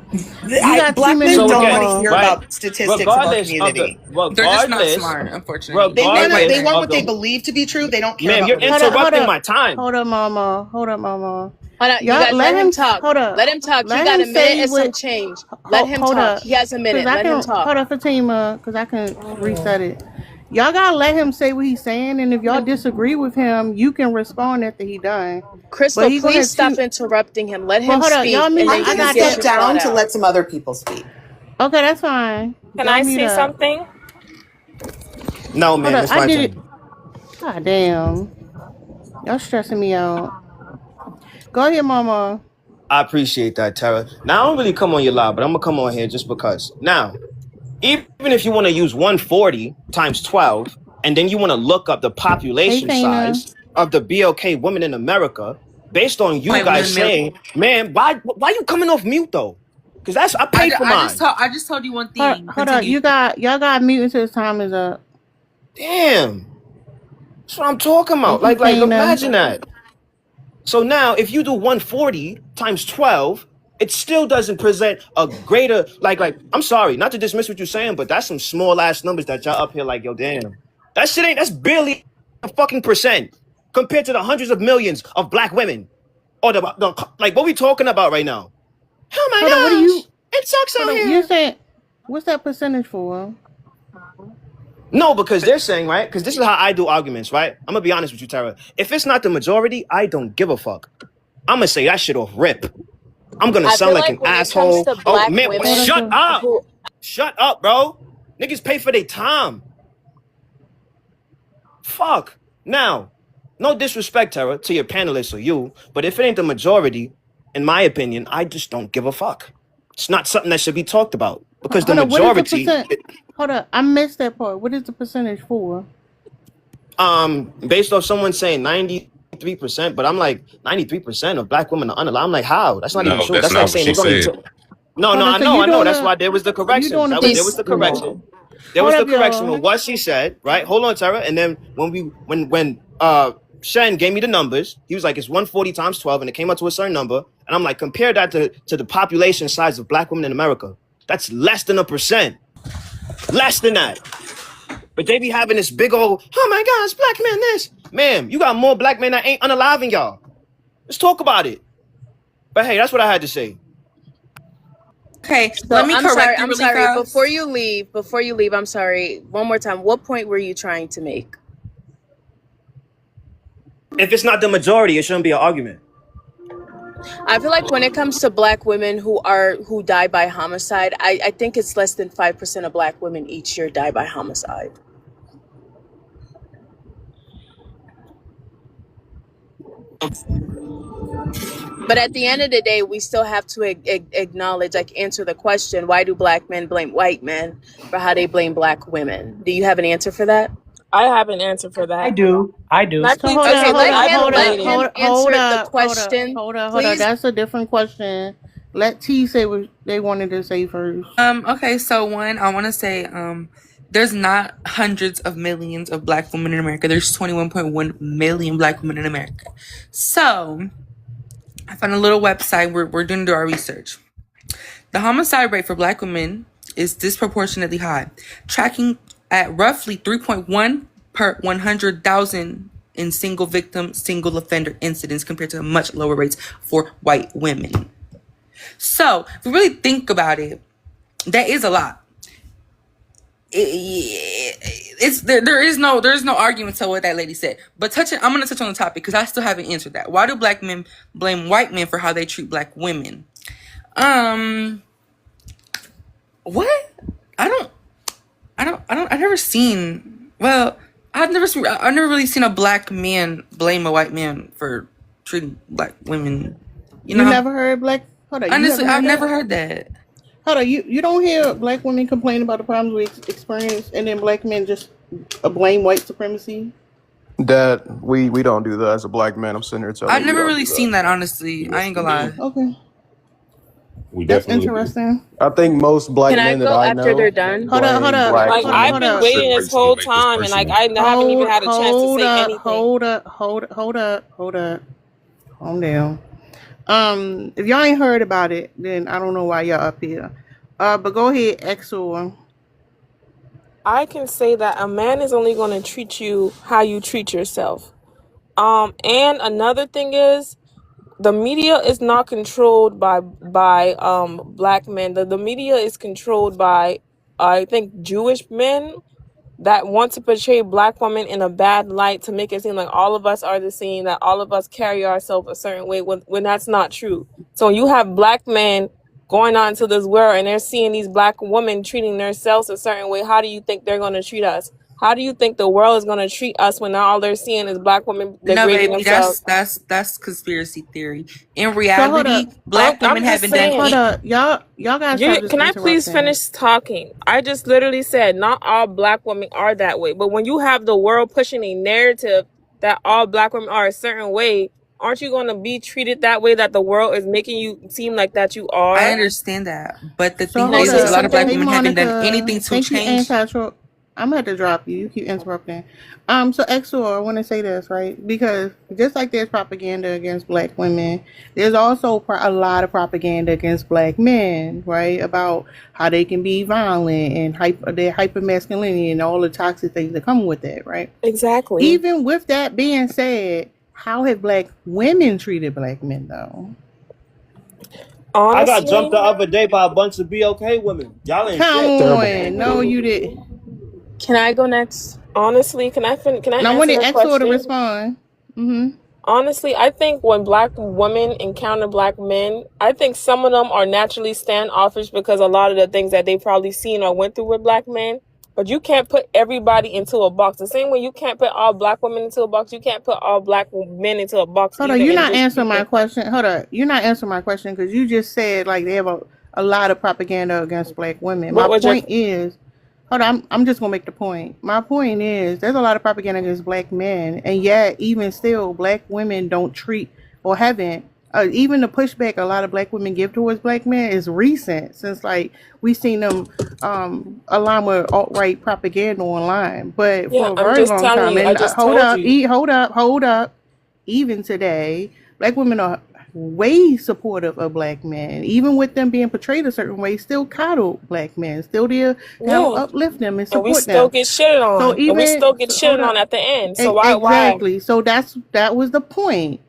you got Black 2 minutes, men So don't want to again, Mama. hear right? about statistics of our Regardless of the, community. They're just not regardless, smart, unfortunately. regardless They want of what they the, believe to be true. They don't care ma'am, about you're what is Hold up, true. hold interrupting my up, time. hold up, Mama. Hold up, Mama. Hold on, you Y'all got let let him him. talk. Hold up. Let him talk. He Let got him a minute say and some what. change. Let him Hold talk. up, He has a cause minute. I Let him can talk. hold up, Fatima, cause I can reset it. Y'all gotta let him say what he's saying, and if y'all disagree with him, you can respond after he done. But Crystal, he gonna please have stop 2. interrupting him. Let But him hold up, speak, y'all and mute. I'm then you I gonna can got get step that. your thought down to out. let some other people speak. Okay, that's fine. Can Y'all I mute say up. something? No, Hold ma'am, up, it's I my did it. turn. God damn, y'all stressing me out. Go ahead, Mama. I appreciate that, Tara. Now I don't really come on your live, but I'm gonna come on here just because. Now, even if you want to use 140 times 12, and then you want to look up the Hey, population Fana. size of the BLK women in America, based on you Point guys 1 million. saying, man, why you coming off mute though? Because I paid for mine. I just told you one Hold, thing. hold up. Continue. Y'all got mute until his time is up. Damn, that's what I'm talking about. Thank you, Like Fana. imagine that. So now, if you do 140 times 12, it still doesn't present a greater like. I'm sorry, not to dismiss what you're saying, but that's some small ass numbers that y'all up here like, yo, damn, that shit ain't. That's barely a fucking percent compared to the hundreds of millions of black women or the like. What we talking about right now? Oh Hold up. What are my you? gosh, it sucks Hold out up. You here. saying what's that percentage for? No, because they're saying, right? Because this is how I do arguments, right? I'm gonna be honest with you, Tara. If it's not the majority, I don't give a fuck. I'm gonna say that shit off rip. I'm gonna I sound feel like like an when it comes asshole. to Oh black man, Hold women up. shut up. who Shut up, bro. Niggas pay for their time. Fuck. Now, no disrespect, Tara, to your panelists or you, but if it ain't the majority, in my opinion, I just don't give a fuck. It's not something that should be talked about because the Hold up. What is the majority, percent? Hold up. I missed that part. What is the percentage for? based off someone saying 93%, but I'm like 93% of black women are unalive. I'm like, how? That's not even No, true. that's That's like not what saying she there's only said. two. No, Hold on. I So know, you I know. doing That's a why there was the you correction. doing a There was she's the percentage? correction. There Hold was the up, correction y'all. of what she said, right? Hold on, Tara. And then when Shen gave me the numbers, he was like, it's 140 times 12, and it came up to a certain number. And I'm like, compare that to the population size of black women in America. That's less than 1%. Less than that. But they be having this big old, oh my gosh, black men this. Ma'am, you got more black men that ain't unaliving y'all. Let's talk about it. But hey, that's what I had to say. Okay, So let me I'm correct sorry. you I'm really sorry. fast. Before you leave, I'm sorry. One more time. What point were you trying to make? If it's not the majority, it shouldn't be an argument. I feel like when it comes to black women who die by homicide, I think it's less than 5% of black women each year die by homicide. But at the end of the day, we still have to acknowledge, like, answer the question: why do black men blame white men for how they blame black women? Do you have an answer for that? I have an answer for that. I do. Can I So please hold say up, Okay, hold something? up, I've been hold up, waiting. hold answer the up, question, hold up. please. That's a different question. Let T say what they wanted to say first. Okay, so one, I want to say, there's not hundreds of millions of black women in America. There's 21.1 million black women in America. So I found a little website. We're doing our research. The homicide rate for black women is disproportionately high, tracking at roughly 3.1 per 100,000 in single victim, single offender incidents compared to much lower rates for white women. So if we really think about it, that is a lot. There's no argument to what that lady said. But I'm gonna touch on the topic because I still haven't answered that. Why do black men blame white men for how they treat black women? What? I've never seen. Well, I've never really seen a black man blame a white man for treating black women. You never heard black? Hold on. Honestly, I've never heard that. Hold on. You don't hear black women complain about the problems we experience, and then black men just blame white supremacy. That we don't do that as a black man. I'm sitting here telling you. I've never really seen that, honestly. Yes, I ain't gonna lie. Okay. We That's definitely interesting. I think most black Can I men that go I after know. they're done? Hold up. Like, I've been waiting this whole time, and like I haven't even had a chance to say anything. Hold up. Calm down. If y'all ain't heard about it, then I don't know why y'all up here. But go ahead, Exor. I can say that a man is only going to treat you how you treat yourself. And another thing is, the media is not controlled by black men. The media is controlled by, I think, Jewish men that want to portray black women in a bad light to make it seem like all of us are the same, that all of us carry ourselves a certain way when that's not true. So when you have black men going out into this world and they're seeing these black women treating themselves a certain way, how do you think they're going to treat us? How do you think the world is going to treat us when all they're seeing is black women degrading themselves? That's conspiracy theory. In reality, black women haven't done Hold up, y'all guys. Can I please finish talking? I just literally said not all black women are that way, but when you have the world pushing a narrative that all black women are a certain way, aren't you going to be treated that way that the world is making you seem like that you are? I understand that, but the thing is, a lot of black women haven't done anything to change. I'm gonna have to drop you. You keep interrupting. So Exor, I want to say this, right? Because just like there's propaganda against black women, there's also a lot of propaganda against black men, right? About how they can be violent and their hyper masculinity and all the toxic things that come with that, right? Exactly. Even with that being said, how have black women treated black men though? Honestly, I got jumped the other day by a bunch of BOK women. Y'all ain't Come shit. on, no, you didn't. Can I go next? Honestly, can I answer the question? Exor to respond. Honestly, I think when black women encounter black men, I think some of them are naturally standoffish because a lot of the things that they've probably seen or went through with black men. But you can't put everybody into a box. The same way you can't put all black women into a box, you can't put all black men into a box. Hold on, you're not answering my question. Hold on, you're not answering my question because you just said like they have a lot of propaganda against black women. My point is, hold on, I'm just gonna make the point. My point is, there's a lot of propaganda against black men, and yet even still, black women don't treat or haven't Even the pushback a lot of black women give towards black men is recent, since like we seen them align with alt-right propaganda online. But Yeah, for a I'm very just long telling time, you. I and just told you. hold up, even today, black women are way supportive of black men, even with them being portrayed a certain way. Still coddle black men, still there to help Yeah, uplift them and and we support still them. get shitted So on, and we even still get so, hold shitted on up. at the end. So why? Exactly. So that was the point.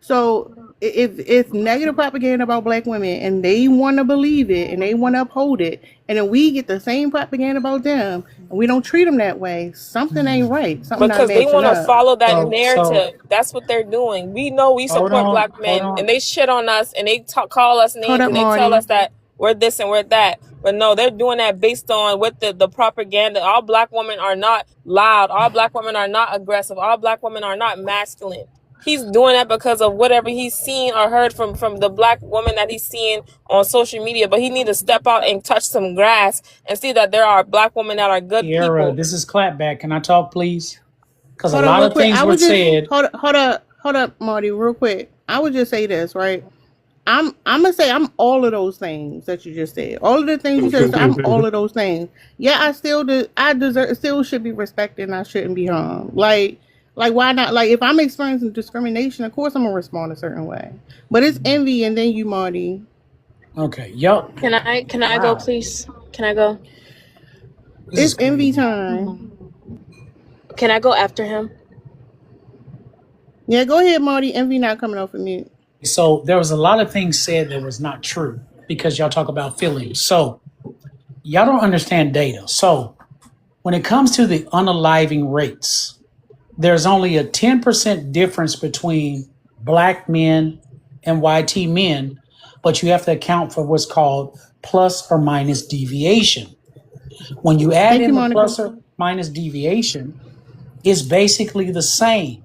So if it's negative propaganda about black women and they want to believe it and they want to uphold it, and then we get the same propaganda about them and we don't treat them that way, something ain't right. Something not Because they matching want to up. follow that So narrative. That's what they're doing. We know we hold support on, black hold men, and on. they shit on us, and they call us Hold names, up, and they tell Marty. us that we're this and we're that. But no, they're doing that based on what the propaganda. All black women are not loud. All black women are not aggressive. All black women are not masculine. He's doing that because of whatever he's seen or heard from the black woman that he's seeing on social media. But he need to step out and touch some grass and see that there are black women that are good Kiara, people. this is Clapback. Can I talk, please? Because a Hold up, lot real of quick. things I were would just said. hold up, Marty, real quick. I would just say this, right? I'm gonna say I'm all of those things that you just said. All of the things you just said, I'm all of those things. Yeah, I deserve, still should be respected and I shouldn't be harmed. Like why not? Like if I'm experiencing discrimination, of course I'm gonna respond a certain way. But it's envy and then you, Marty. Okay, yup. Can I go, Wow, please? Can I go? this is It's envy crazy. time. Can I go after him? Yeah, go ahead, Marty. Envy not coming off of mute. So there was a lot of things said that was not true because y'all talk about feelings. So y'all don't understand data. So when it comes to the unaliving rates, there's only a 10% difference between black men and YT men, but you have to account for what's called plus or minus deviation. When you add Thank you, in the Monica. plus or minus deviation, it's basically the same.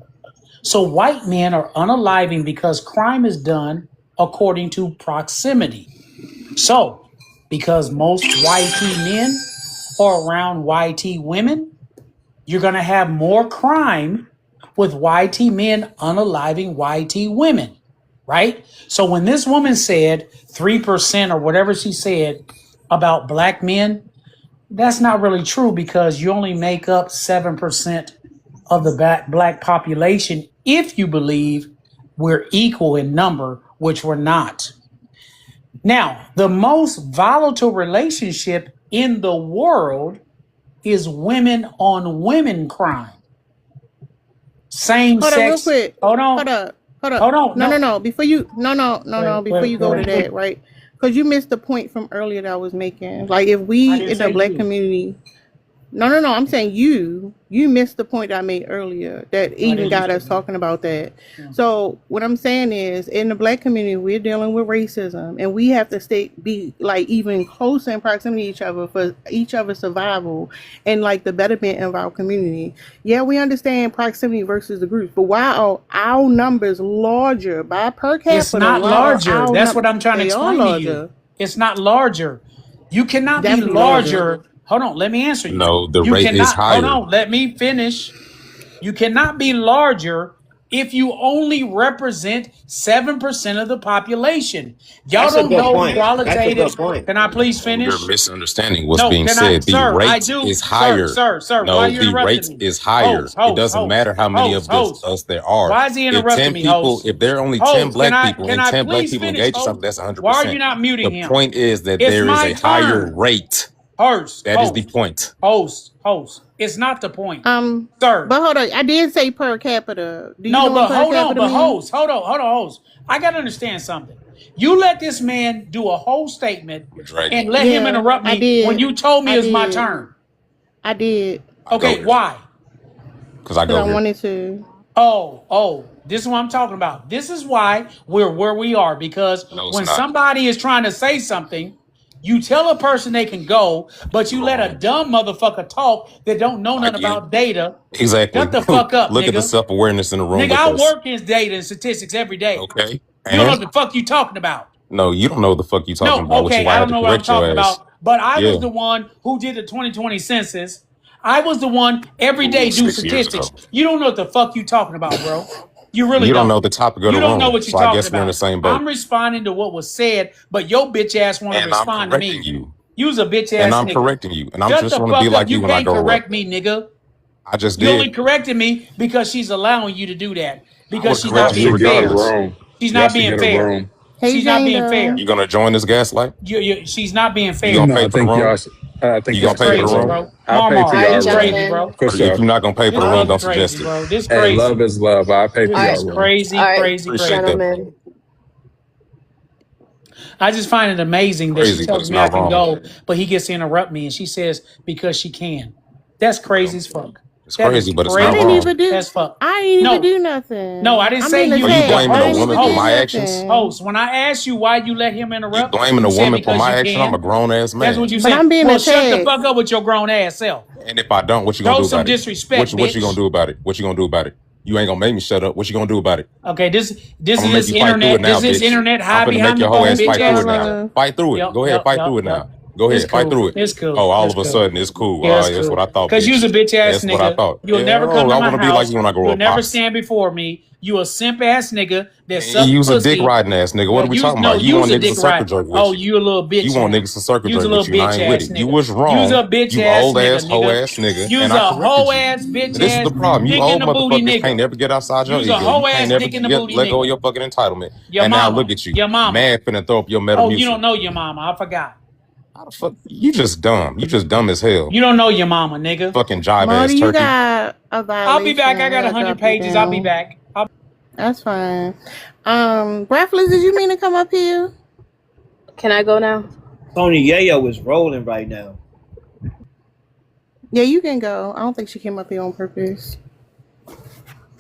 So white men are unaliving because crime is done according to proximity. So, because most YT men are around YT women, you're going to have more crime with YT men unaliving YT women, right? So when this woman said 3% or whatever she said about black men, that's not really true because you only make up 7% of the black population if you believe we're equal in number, which we're not. Now, the most volatile relationship in the world is women on women crime. Same Hold up, real sex. quick. Hold Hold on. up. Hold up. Hold on. No, no, No. no. Before you, no, no, no, no. Before you go to Wait. that, right? Because you missed the point from earlier that I was making. Like, if I we didn't in the say black you. community, no, no, no. I'm saying you missed the point I made earlier that I even didn't got say us you. talking about that. Yeah. So what I'm saying is, in the black community, we're dealing with racism, and we have to be like even closer in proximity to each other for each other's survival and like the betterment of our community. Yeah, we understand proximity versus the groups, but why are our numbers larger by per It's capita? not Why are larger. our That's numbers? what I'm trying to They are explain to you. larger, It's not larger. You cannot be definitely larger. larger. Hold on. Let me answer you. No, the You rate is cannot. Hold higher. on. Let me finish. You cannot be larger if you only represent 7% of the population. Y'all That's a don't good know point. That's a qualitative. good point. Can I please And you're finish? misunderstanding what's No, being can I, said. The sir? I rate do, is sir, higher. sir, sir. Why are No, you the interrupting rate me? is higher. Host, It host, doesn't host, matter how many host, of this host. us there are. Why is he If interrupting 10 me, people, host? if there are only 10 Host, black people can and I 10 black please people finish, engage in host? something, that's Why are 100%. you not muting The him? point is that It's there is my a higher turn. rate. Host, That is the host, point. host. It's not the point, Um, sir. but hold on. I did say per capita. Do you No, know what but per hold on, capita but mean? host. I gotta understand something. You let this man do a whole statement Dragon. and let him Yeah, interrupt I me when did. you told me I it was my did. turn. I did. I go Okay, here why? because I Because I go here. wanted to. This is what I'm talking about. This is why we're where we are because No, it's when not. somebody is trying to say something, you tell a person they can go, but you let a Wrong. dumb motherfucker talk that don't know nothing Again. about data. Exactly. Shut the fuck up, Look at the nigga. self awareness in the room Nigga, with I us. work in data and statistics every day. Okay. You don't know And what the fuck you talking about. no, you don't know what the fuck you talking No, about, which is okay, why I I had don't to know what I'm correct your talking ass. about, but I Yeah. was the one who did the 2020 census. I was the one every Ooh, day do 6 years ago. statistics. You don't know what the fuck you talking about, bro. You really You don't know don't. the topic of You the don't know room, what you're so I talking guess we're in the about. same I'm boat. responding to what was said, but your bitch ass want to And I'm respond to correcting me. you. You's a bitch And ass I'm nigga. correcting you. And I'm Shut just the want to be fuck up. like you You when I can't grow up. correct me, nigga. I just You only did. corrected me because she's allowing you to do that I because would she's Y'all not correct you being should get a fair. regardless. room. She's Y'all not should being get a fair. room. Hey, She's not being Jada. fair. You gonna join this gaslight? She's not being You gonna fair. No, pay I for the think room? I think You This y'all gonna should pay get for a the crazy, room. room? bro. I'll pay for All Mama, right, y'all this room. crazy, gentlemen. bro. For Or if sure. you're not gonna pay for This the room, love is don't crazy, suggest it. bro. This Hey, crazy. love is love. I'll pay for All right, y'all This room. crazy, all right, crazy, Appreciate crazy. that. gentlemen. I just find it amazing that she Crazy, but tells it's me I not can wrong. go, but he gets to interrupt me, and she says because she can. That's crazy Well, as fuck. it's That is crazy, but it's I not didn't crazy wrong. even do. as fuck. I didn't even No, do no, I nothing. didn't I say mean to you. Are you The say I blaming a didn't host, woman even for do my host, actions? nothing. host. When I asked you why you let him You interrupt, blaming you a said woman for because my you action? I'm a can. grown ass That's what man. you But said. I'm being Well, shut the attacked. fuck up with your grown ass self. And if I don't, what you gonna Show do some about it? disrespect, What you gonna bitch. do about it? What you gonna do about it? You ain't gonna make me shut up. What you gonna do about it? Okay, this I'm is gonna make this you fight through it internet. This now, is bitch. internet I'm hide finna make behind the your whole phone, ass Thank you, bitch fight through ass it now. nigga. Bella. Fight through it. Yep, Go ahead, yep, fight yep, through it yep. now. Go It's ahead, fight cool. through it. It's cool. Oh, all It's of a cool. sudden it's cool. Yeah, it's That's what cool. I thought, Cause you's bitch. a bitch ass That's what I nigga. thought. You'll Yeah, never come oh, to I my wanna be like house. you when I grow You'll up, never Pops. stand before me. You a simp ass nigga that And suck you's a dick pussy. riding ass nigga. What are we You talking no, about? You you's want a niggas dick to circle ride. jerk Oh, with you. you a little You bitch want now. niggas to circle You's a jerk little with you, and I bitch ain't with ass it. You nigga. was You's wrong. a bitch You ass old ass, nigga, hoe nigga. ass nigga, You's and I a corrected hoe you. ass bitch And this is the ass problem. You dick in old the booty motherfuckers can't nigga. never get outside your You's a ego. You hoe can't ass never dick in the booty let go of nigga. your fucking entitlement. Your And now look mama. at you, Your mama. mad finna throw up your Oh, you don't Metamucil. know your mama. I forgot. How the fuck? You just dumb. You just dumb as hell. You don't know your mama, nigga. Fucking jive ass Marty, you turkey. got a I'll be violation. back. I I got gotta 100 drop you pages. I'll be down. back. That's fine. Breathless, did you mean to come up here? Can I go now? Tony Yayo is rolling right now. Yeah, you can go. I don't think she came up here on purpose.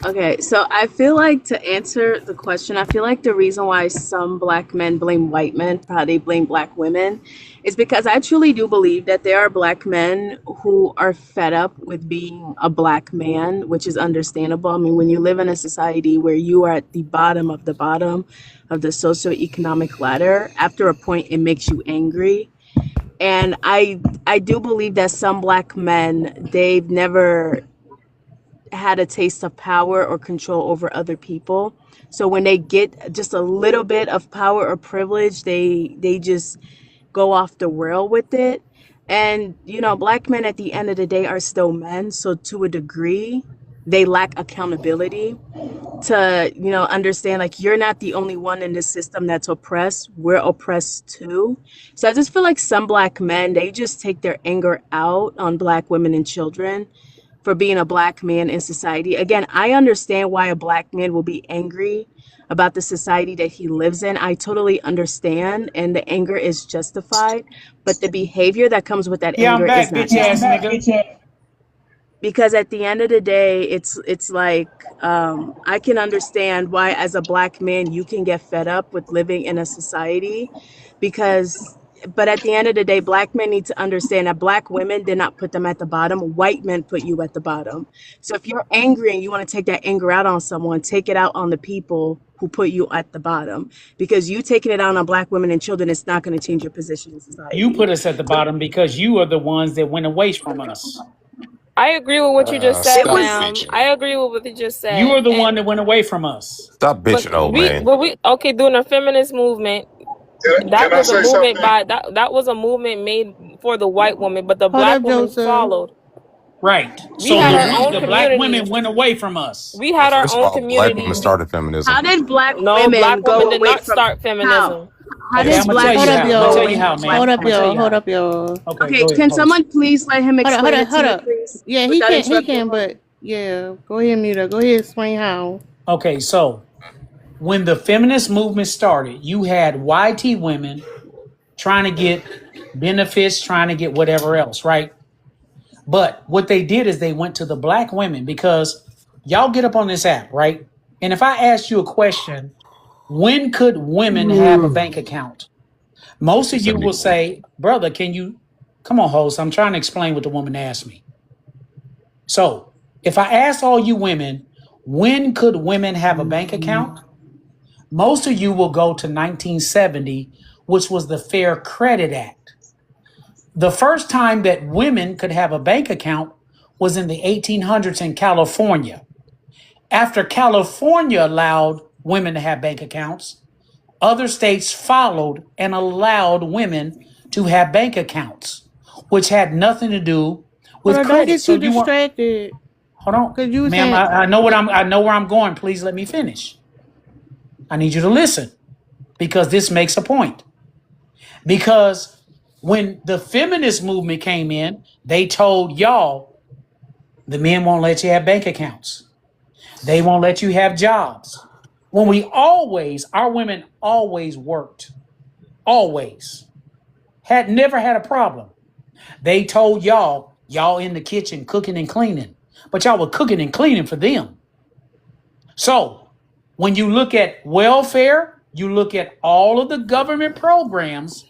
Okay, so I feel like to answer the question, I feel like the reason why some black men blame white men for how they blame black women is because I truly do believe that there are black men who are fed up with being a black man, which is understandable. I mean, when you live in a society where you are at the bottom of the socioeconomic ladder, after a point it makes you angry. And I do believe that some black men, they've never had a taste of power or control over other people. So when they get just a little bit of power or privilege, they just go off the rail with it. And you know, black men at the end of the day are still men, so to a degree, they lack accountability to, you know, understand like you're not the only one in this system that's oppressed. We're oppressed too. So I just feel like some black men, they just take their anger out on black women and children for being a black man in society. Again, I understand why a black man will be angry about the society that he lives in. I totally understand, and the anger is justified, but the behavior that comes with that Yeah, I'm anger is back, not bitch ass justified. nigga. Because at the end of the day, it's like I can understand why as a black man you can get fed up with living in a society, because but at the end of the day, black men need to understand that black women did not put them at the bottom. White men put you at the bottom. So if you're angry and you want to take that anger out on someone, take it out on the people who put you at the bottom, because you taking it out on black women and children is not going to change your position in You society. put us at the So bottom because you are the ones that went away from us. I agree with what you just it said, Stop was ma'am. bitching. I agree with what you just You said. are the one And that went away from us. Stop but bitching, old man. we okay doing a feminist movement. That Can I was a say movement something? by that was a movement made for the white woman, but the Hold black up, woman Joseph. followed. Right. We So had our mhm. own the black women community. went away from us. We Well, had our first of own all, black women community. started How feminism. did black No, black women women go did away not from start how? feminism. How Okay, did I'm Yes, gonna we tell black you Hold did. up, how. women I'm gonna go tell y'all. you away how, from black Hold man. up, I'm gonna women? tell y'all. you Hold how. up, y'all. Okay, Okay, go ahead, can host. someone please let him Hold explain up, it to hold me, up. please, Yeah, he without can, interrupting him? but yeah, go ahead, Muta. Go ahead, explain how. Okay, so when the feminist movement started, you had YT women trying to get benefits, trying to get whatever else, right? But what they did is they went to the black women because y'all get up on this app, right? And if I asked you a question, when could women have a bank account? Most of you will 1971. say, brother, can you come on, host? I'm trying to explain what the woman asked me. So if I ask all you women, when could women have a bank account? Most of you will go to 1970, which was the Fair Credit Act. The first time that women could have a bank account was in the 1800s in California. After California allowed women to have bank accounts, other states followed and allowed women to have bank accounts, which had nothing to do with Hold on, don't credit. get So too you want distracted. hold on, Cause you were ma'am. saying, I know where I'm going. Please let me finish. I need you to listen because this makes a point. Because when the feminist movement came in, they told y'all the men won't let you have bank accounts. They won't let you have jobs. When our women always worked, always, had never had a problem. They told y'all in the kitchen cooking and cleaning, but y'all were cooking and cleaning for them. So when you look at welfare, you look at all of the government programs,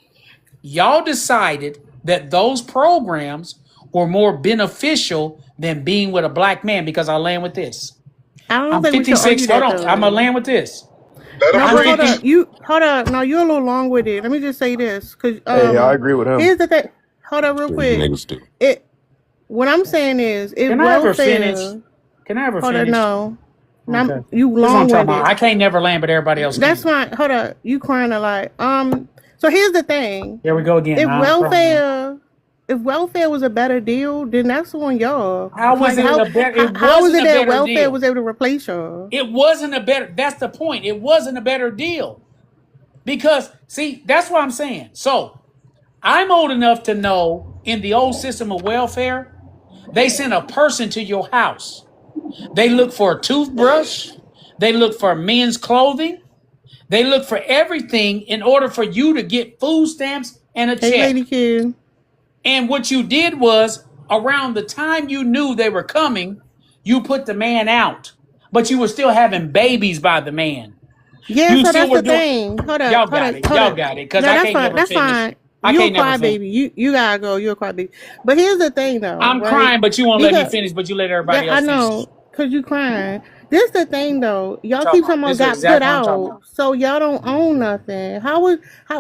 y'all decided that those programs were more beneficial than being with a black man because I land with this. I don't I'm think we should 56. argue Hold that on. I'm going to though. land with this. Let him No, I'm but hold preach. up. 50. No, you're a little long with it. Let me just say this, cause Hey, I agree with him. here's the thing. Hold up, real Sure, you quick. niggas do. It. What I'm saying is, if Can I ever finish? welfare. Can I ever Hold up, finish? no. Now Okay. you This is what I'm long talking with about. it. I can't never land, but everybody else That's can. fine. Hold up, you crying a lot. So here's the thing. Here we go again. If Now I'm crying. welfare was a better deal, then that's on y'all. How was Like it a better? It how is wasn't it a that better welfare deal. was able to replace y'all? It wasn't a better. That's the point. It wasn't a better deal because see, that's what I'm saying. So I'm old enough to know in the old system of welfare, they sent a person to your house. They look for a toothbrush. They look for men's clothing. They look for everything in order for you to get food stamps and a Hey, check. Lady Q. And what you did was around the time you knew they were coming, you put the man out, but you were still having babies by the man. Yeah, You so still that's were the doing, thing. Hold up, y'all hold got up, it. hold Y'all up. got it. Cause No, I that's can't fine. never That's finish. fine. I You a can't never finish. crybaby. You gotta go. You're a crybaby. But here's the thing, though, I'm right? crying, but you won't let me Because finish, but you let everybody yeah, I else finish. know, cause you crying. This the thing, though. Y'all Talking keep about. talking about This is got put exactly what I'm talking out, about. so y'all don't own nothing.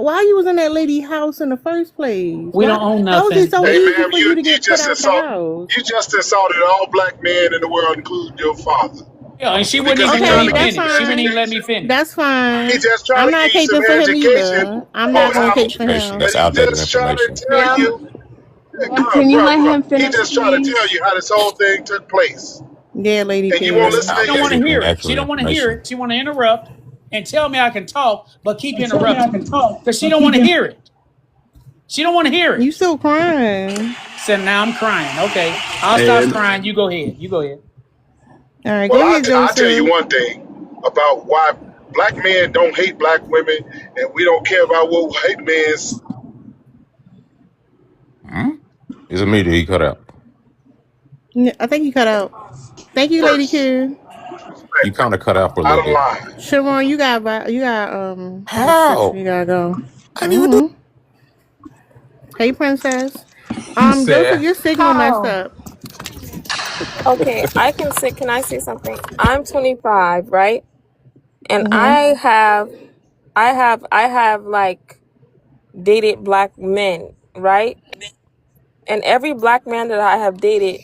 Why you was in that lady house in the first place? We don't Why? own How is it nothing. so Hey, easy ma'am, for you to you get put just out the house? insulted all black men in the world, including your father, Yeah, and she wouldn't because he even let trying me Okay, to get that's some finish. She wouldn't fine. even let me education. finish. That's He fine. just trying I'm to give not you some caping for him education either. I'm on not gonna how. cape for Education. him. That's He outdated just trying to information. tell Ma'am, you, ma'am, can you let him He finish, just trying to tell please? you how this whole thing took place, Yeah, Lady and you won't Q. That's listen She to don't want to outdated, anything. hear it. She inaccurate don't want to hear information. it. She want to interrupt and tell me I can talk, but keep And tell me I interrupting can me talk, because she but don't want keep to it. hear it. She don't want to hear You it. still crying. So now I'm crying. Okay, I'll stop And crying. You go ahead. You go ahead. All right, Well, go ahead, I'll tell you Joseph. one thing about why black men don't hate black women, and we don't care about what white men's. Hmm? Is it me that he cut out? I think you cut out. Thank you, Lady First, Q. You kind of cut out for a I little don't bit. lie. Sharon, you got restriction. How? You gotta go. I didn't even do. Hey, princess. He Joseph, said, your signal messed "How?" up. Okay, can I say something? I'm 25, right? And Mm-hmm. I have like dated black men, right? And every black man that I have dated,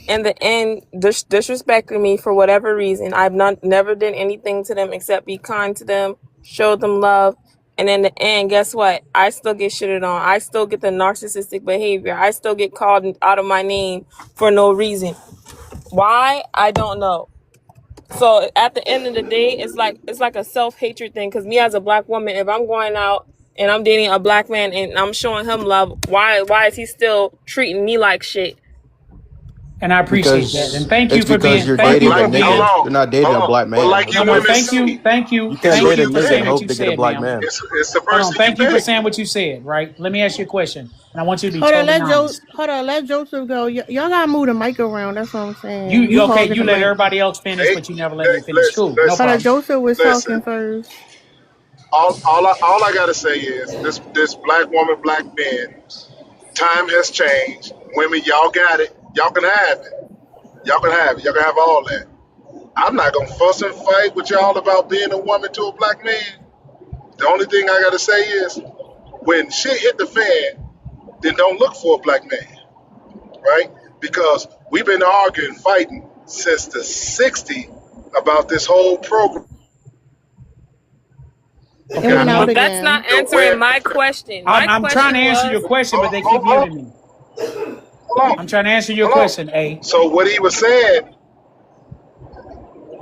in the end, disrespected me for whatever reason. I've never did anything to them except be kind to them, show them love. And in the end, guess what? I still get shitted on. I still get the narcissistic behavior. I still get called out of my name for no reason. Why? I don't know. So at the end of the day, it's like a self-hatred thing. Because me as a black woman, if I'm going out and I'm dating a black man and I'm showing him love, why is he still treating me like shit? And I appreciate that. And because thank you it's for because being. you're Thank you dating a for Hold being. nigga. You're on, not dating hold a on. black But man. like That's No, you the no. women Thank difference. you. say, Thank you. You can't it's Thank what date a you you for nigga and saying think. what you hope to get a said, black ma'am. man. It's the Hold first on. thing you Thank you for think. saying what you said. Right. Let me ask you a question, and I want you to be totally honest. Let Joseph go. Y'all gotta move the mic around. That's what I'm saying. You You okay? hogging You the let mic. everybody else finish, Hey, but you never let me finish. listen, Cool. No listen, problem. Joseph was talking listen. first. All I gotta say is this black woman, black men. Time has changed. Women, y'all got it. Y'all can have it. Y'all can have it. Y'all can have all that. I'm not gonna fuss and fight with y'all about being a woman to a black man. The only thing I gotta say is when shit hit the fan, then don't look for a black man, right? Because we've been arguing, fighting since the '60s about this whole program. It went out But that's again. not answering my question. My I'm trying to question answer was, your question, but they keep Hold on, muting me. hold I'm on, trying to answer your hold question, on. A. So what he was saying,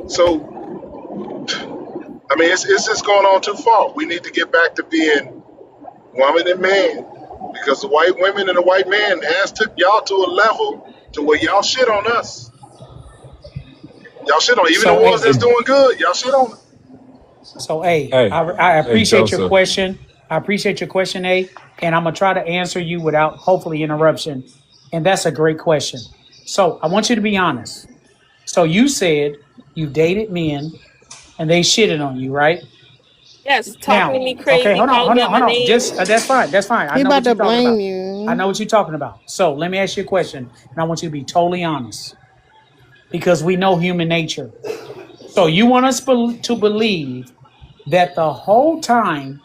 so I mean, it's just going on too far. We need to get back to being woman and man, because the white women and the white man has took y'all to a level to where y'all shit on us. Y'all shit on even the So ones A. that's Hey, doing good. Y'all shit on them. So A. hey, I hey, appreciate your Joseph. question. I appreciate your question, A. And I'm gonna try to answer you without hopefully interruption. And that's a great question. So I want you to be honest. So you said you've dated men and they shitted on you, right? yes, talking to Now, me okay, crazy, calling me out my hold on. name. Just that's fine. That's fine. I He know about what to you're talking blame about. I you. know what you're talking about. So let me ask you a question, and I want you to be totally honest because we know human nature. So you want us to believe that the whole time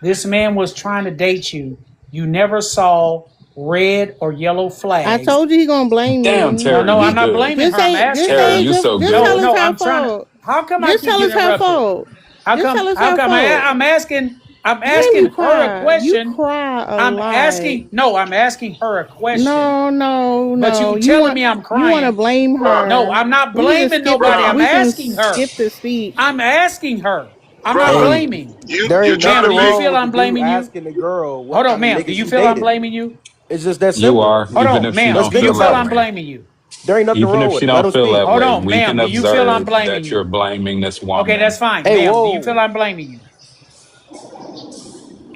this man was trying to date you, you never saw red or yellow I flags. told you he gonna blame Damn, you. No, Terry, no, you I'm not good. blaming her. I'm Just asking Terry, her. say, you so just No, tell good. it's no, her I'm trying to. fault. How come I Just keep tell it's getting her interrupted? fault. How Just come? tell it's How her come? fault. I'm asking. I'm Damn, asking you her a cry. You question. cry a I'm lot. asking. No, I'm asking her a question. No, no, But no. you telling me I'm You want to crying. blame Bruh, No, her. I'm not We can just blaming skip nobody. it. I'm bruh, We can asking her. skip the speech. I'm asking her. I'm not bruh. Hey, blaming. there You ain't trying Ma'am, to nothing do you make wrong feel with the I'm dude blaming you? asking the girl what Hold on, kind of ma'am. Do niggas you she feel I'm dated. blaming you? It's just that You simple. are, Hold even on, if she ma'am. Let's don't Do think you feel feel that about I'm it. way. blaming you? There ain't nothing Even wrong if with she it. Let don't him feel speak. that Hold way, on, we ma'am. can Do you feel I'm observe blaming that you're you? blaming this Okay, woman. that's fine. Hey, Ma'am, do you feel whoa. I'm blaming you?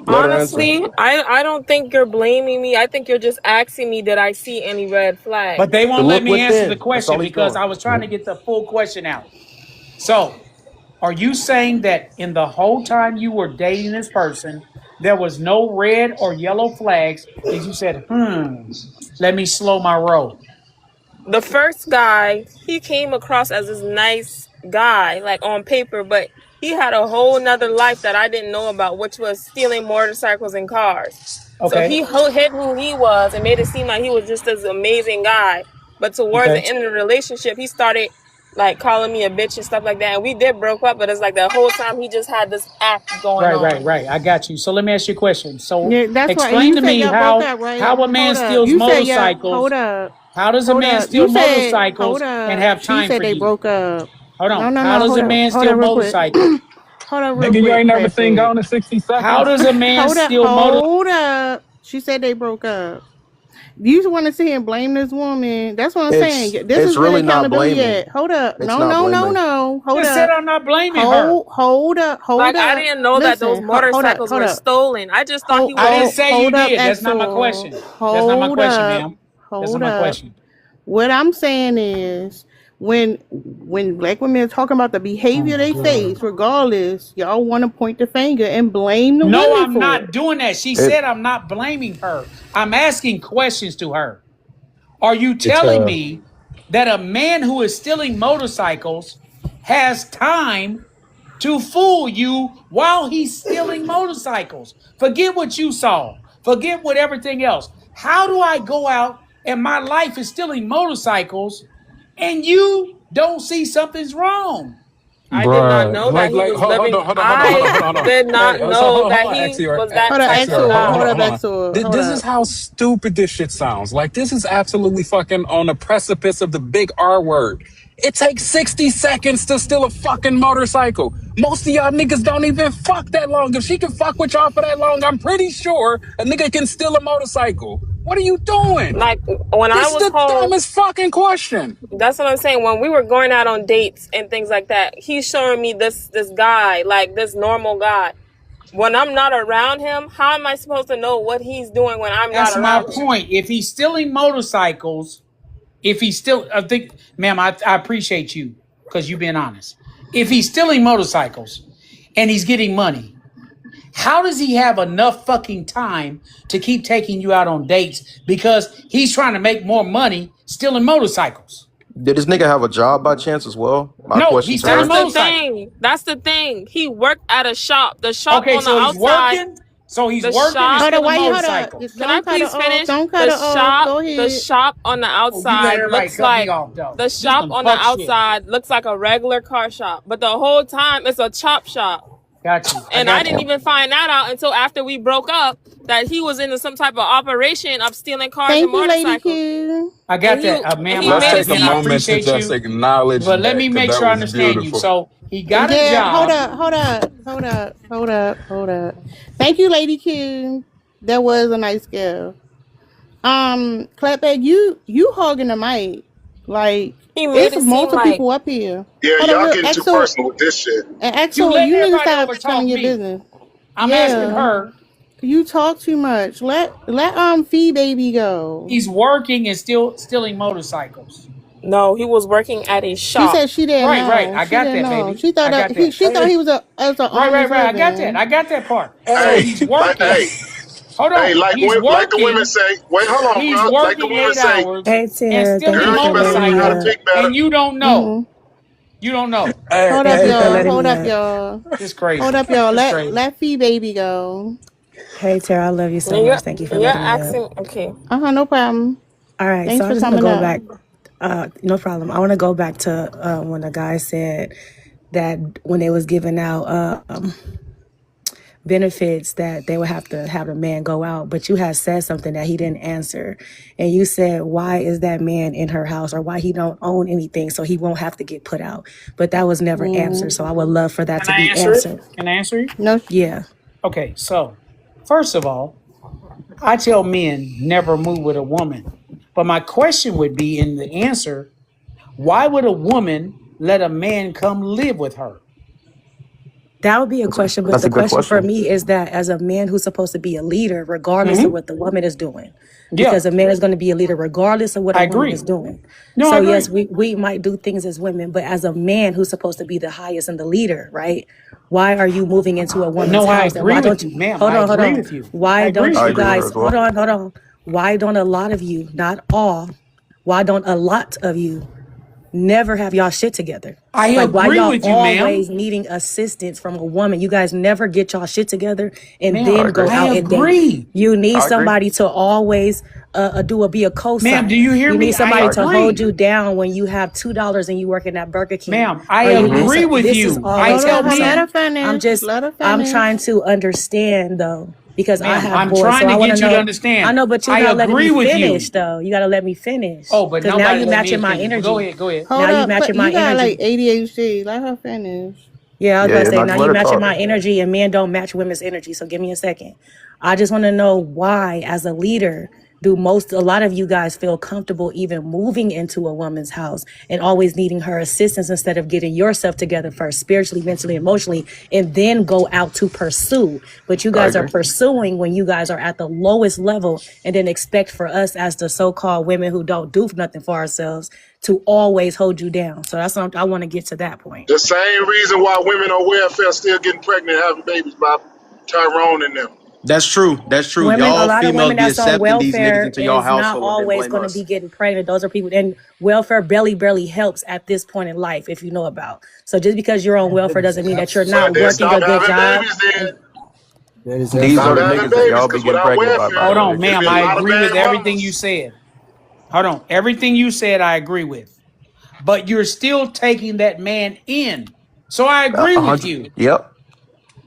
Let her answer. Honestly, I don't think you're blaming me. I think you're just asking me, did I see any red But flags? they To won't let look me answer the within. That's all question he's because doing. I was trying to get the full question out. So, are you saying that in the whole time you were dating this person, there was no red or yellow flags? And you said, let me slow my roll. The first guy, he came across as this nice guy, like on paper, but he had a whole nother life that I didn't know about, which was stealing motorcycles and cars. So Okay. he hid who he was and made it seem like he was just this amazing guy. But towards the Okay. end of the relationship, he started like calling me a bitch and stuff like that. And we did broke up, but it's like the whole time he just had this act going Right, right, on. right. I got you. So let me ask you a question. So Yeah, that's why. And explain you to said me y'all broke up, how right? a man Hold up. steals You said yeah. motorcycles. Hold up. How does a Hold man up. steal You said hold motorcycles and up. have She time said for they you? broke up. Hold No, on. no, How no. does Hold a up. man Hold steal up, real quick. motorcycles? Hold up, real Nigga, you quick, ain't never seen Craig. Gone in 60 How Seconds? does a man Hold up. steal motorcycles? Hold up. She said they broke up. You want to sit here and blame this woman? That's what I'm saying. This It's is where the really not accountability blaming. at. Hold up. It's No, not no, no, blaming. no. Hold Just said up. I'm not blaming her. Hold up. Hold Like I up. didn't know that those Listen. Hold up. motorcycles Hold were up. stolen. I just thought he I didn't was say you Hold up, did. That's not my Axel. question. That's not my Hold question, up. ma'am. That's not Hold my up. question. What I'm saying is when black women are talking about the Oh behavior my they God. face, regardless, y'all want to point the finger and blame the No, women I'm for not it. doing that. She It said I'm not blaming her. I'm asking questions to her. Are you It's telling me that a man who is stealing motorcycles has time to fool you while he's stealing motorcycles? Forget what you saw. Forget what everything else. How do I go out and my life is stealing motorcycles and you don't see something's wrong? I did not bruh. know that he was Hold living. on, hold on, hold on, hold I on, hold on, hold on. did Hey, not so know hold that on, he Axior, was that Hold up, type of Axior, Axel. Hold guy. up, hold on. Axel. Hold This is up. how stupid this shit sounds. Like this is absolutely fucking on the precipice of the big R word. It takes 60 seconds to steal a fucking motorcycle. Most of y'all niggas don't even fuck that long. If she can fuck with y'all for that long, I'm pretty sure a nigga can steal a motorcycle. What are you doing? Like when I This is was the home, dumbest fucking question. that's what I'm saying. When we were going out on dates and things like that, he's showing me this guy, like this normal guy. When I'm not around him, how am I supposed to know what he's doing when I'm not That's my around him? point. If he's stealing motorcycles, if he's still, I think, ma'am, I appreciate you because you've been honest. If he's stealing motorcycles and he's getting money, how does he have enough fucking time to keep taking you out on dates because he's trying to make more money stealing motorcycles? did this nigga have a job by chance as well? My No, question he's to stealing That's her. the motorcycles. thing. That's the thing. He worked at a shop. The shop Okay, on the so he's outside. working. So he's The working and shop. Hold on, stealing why you hold up? motorcycles. Can I Don't cut her please off. finish? Don't cut her off. Go The ahead. shop on the Oh, you let outside everybody looks cut me like off, though. the This shop some on the fuck shit. outside looks like a regular car shop, but the whole time it's a chop shop. Got you. And I didn't even find that out until after we broke up that he was into some type of operation of stealing cars and Thank you, Lady motorcycles. Q. I And got that, ma'am. he Let's made it take a Again, I seem moment to appreciate just you, acknowledge but let that me because make that sure I was understand you. beautiful. So he got a Yeah, hold job. up, hold up, hold up, hold up, hold up. Thank you, Lady Q. That was a nice gift. Clapback, you hogging the mic. Like, he made it's it seem multiple like people up here. Yeah, Hold on, y'all real getting too Axel personal with this shit. and You Axel, let you need to everybody stop telling overtalk your me. business. I'm asking Yeah. her. You talk too much. Let Fee Baby go. He's working and still stealing motorcycles. no, he was working at a She shop. said she didn't Right. know. I She got didn't that, know. baby. She thought I got that. she thought he was as an honest Right. I got that. living. I got that part. So Hey, he's like, working. hey, Hold hey, on. He's like the women working. say. Wait, hold on, He's bro. Like the working women 8 say, hours Hey and Tara, thank stealing you girl, you for better letting learn me how to motorcycles, up. pick better. and you don't know. Mm-hmm. You don't know. Hey, Hold up, Thank you for hey, y'all. letting Hold me up, up. y'all. It's crazy. Hold up, y'all. It's crazy. Let Fee Baby go. Hey Tara, I love you so And much. Thank you for you're letting me up. asking, okay. No problem. All right, so Thanks I for just want to coming go up. back. No problem. I want to go back to when the guy said that when they was giving out benefits that they would have to have a man go out, but you had said something that he didn't answer, and you said why is that man in her house or why he don't own anything so he won't have to get put out, but that was never answered. So I would love for that Can to I be answer it? answered. Can I answer you? No, Yeah. Okay, so first of all, I tell men never move with a woman. But my question would be in the answer, why would a woman let a man come live with her? That would be a question, but That's the a good question for question. me is that as a man who's supposed to be a leader, regardless of Hmm. what the woman is doing, Yeah, because a man is going to be a leader regardless of what a I woman is agree. doing. No, I So yes, agree. we might do things as women, but as a man who's supposed to be the highest and the leader, right? Why are you moving into a woman's No, I house? And agree why with don't you, you ma'am. hold I on, hold agree on. with you. I Why agree don't with I you agree you. with her guys as hold well. on, hold on. Why don't a lot of you, not all, why don't a lot of you never have y'all shit together? I Like, why agree y'all with you, ma'am. always needing assistance from a woman? You guys never get y'all shit together and Ma'am, I then go agree. I out and date. agree. You need I agree. somebody to always be a Ma'am, do co-signer. you hear You need me? I somebody I to agree. hold agree. you down when you have $2 and you working at Burger King, Ma'am, I or you Mm-hmm. need agree some. with This is you. I always hold tell on. happened. Let So her men, finish. Let her I'm trying finish. to understand though, because I ma'am, have I'm boys, so trying to I want to get you to know. I understand. know, but you're I not letting me agree with finish you. though. You got to let me finish, Oh, but because now nobody you let me matching my finish. But go energy. ahead, go ahead. Now Hold you up. matching You my got like energy. ADHD. Let her finish. Yeah, I was Yeah, about to yeah. say, Now now just let you her matching talk. my energy and men don't match women's energy. So give me a second. I just want to know why, as a leader, a lot of you guys feel comfortable even moving into a woman's house and always needing her assistance instead of getting yourself together first, spiritually, mentally, emotionally, and then go out to pursue. But you I guys are agree. pursuing when you guys are at the lowest level and then expect for us as the so-called women who don't do nothing for ourselves to always hold you down. So that's what I want to get to that point. The same reason why women on welfare still getting pregnant and having babies by Tyrone and them. That's true. That's true. Women, a Y'all lot of females women be that's on accepting these niggas welfare into y'all is not household and then always blame going to be us. getting pregnant. Those are people, and welfare barely helps at this point in life, if you know about. So just because you're on welfare That is doesn't mean that you're Well, not absolutely then working stop a correct. good having job. babies then. And That is These are Stop the absolutely having niggas that correct. babies y'all be because getting without pregnant by, by Hold the welfare, way. on, it'd ma'am. be a I lot of agree with bad everything you mothers. said. Hold on. Everything you said, I agree with. But you're still taking that man in. So I agree with 100. you. Yep,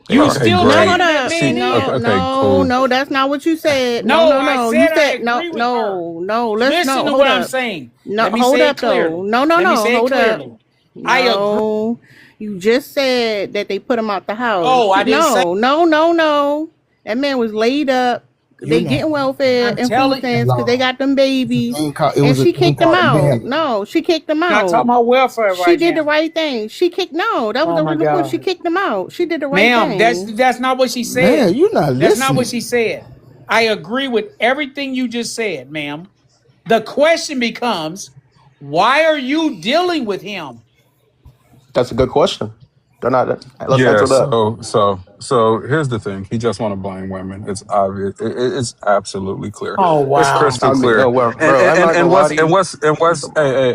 they You are. Okay, still No, great. hold taking that up. man See, okay, No, in. okay, no, cool. no. That's not what you said. No, No, no, I no. You said I said no, agree with her. no, no. Let's Listen no. to Hold what I'm up. saying. No, Let me hold say it up though. clearly. No, no, Let me no. say it Hold up. clearly. I agree. No. You just said that they put him out the house. Oh, I didn't say. No, no, no, no. That man was laid up. You're They not. getting welfare I'm and food telling. The stamps because they law. got them It's a babies. thing called. It And was a she thing kicked him called out. marriage. No, she kicked him Not talking out. about welfare She right did the now. right thing. No, that was Oh the my original point. She God, kicked him out. She did the right ma'am, thing. that's not what she Man, said. you're not That's not what listening. she said. I agree with everything you just said, ma'am. The question becomes, why are you dealing with him? That's a good question. They're not. Let's Yeah, answer that. so here's the thing. He just want to blame women. It's obvious. It's absolutely clear. Oh It's wow. crystal I mean, clear. oh well, And bro. I'm and not and gonna lie what's to and you. what's and what's Come on. hey,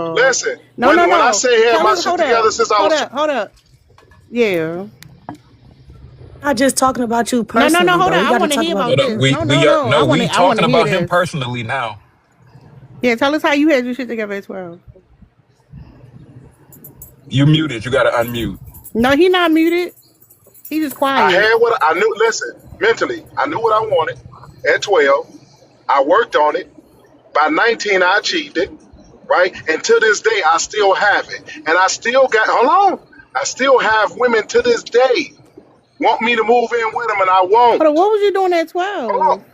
dog. Listen, No, no, when I no. say had Tell my us, shit hold together up. since I Hold was up. Hold up. Yeah. Not just talking about you No, no, no. personally Hold though. up. We I got to want to talk hear about about Hold up. this. No, no, We no. no, we I want talking to hear about him this. personally now. Yeah, tell us how you had your shit together at 12. You muted. You got to unmute. No, he not muted. He just I quiet. had what I knew. Listen, mentally, I knew what I wanted at 12. I worked on it. By 19, I achieved it, right? And to this day, I still have it. And I still got, hold on, I still have women to this day want me to move in with them, and I Hold on, won't. what was you doing at Hold 12? on.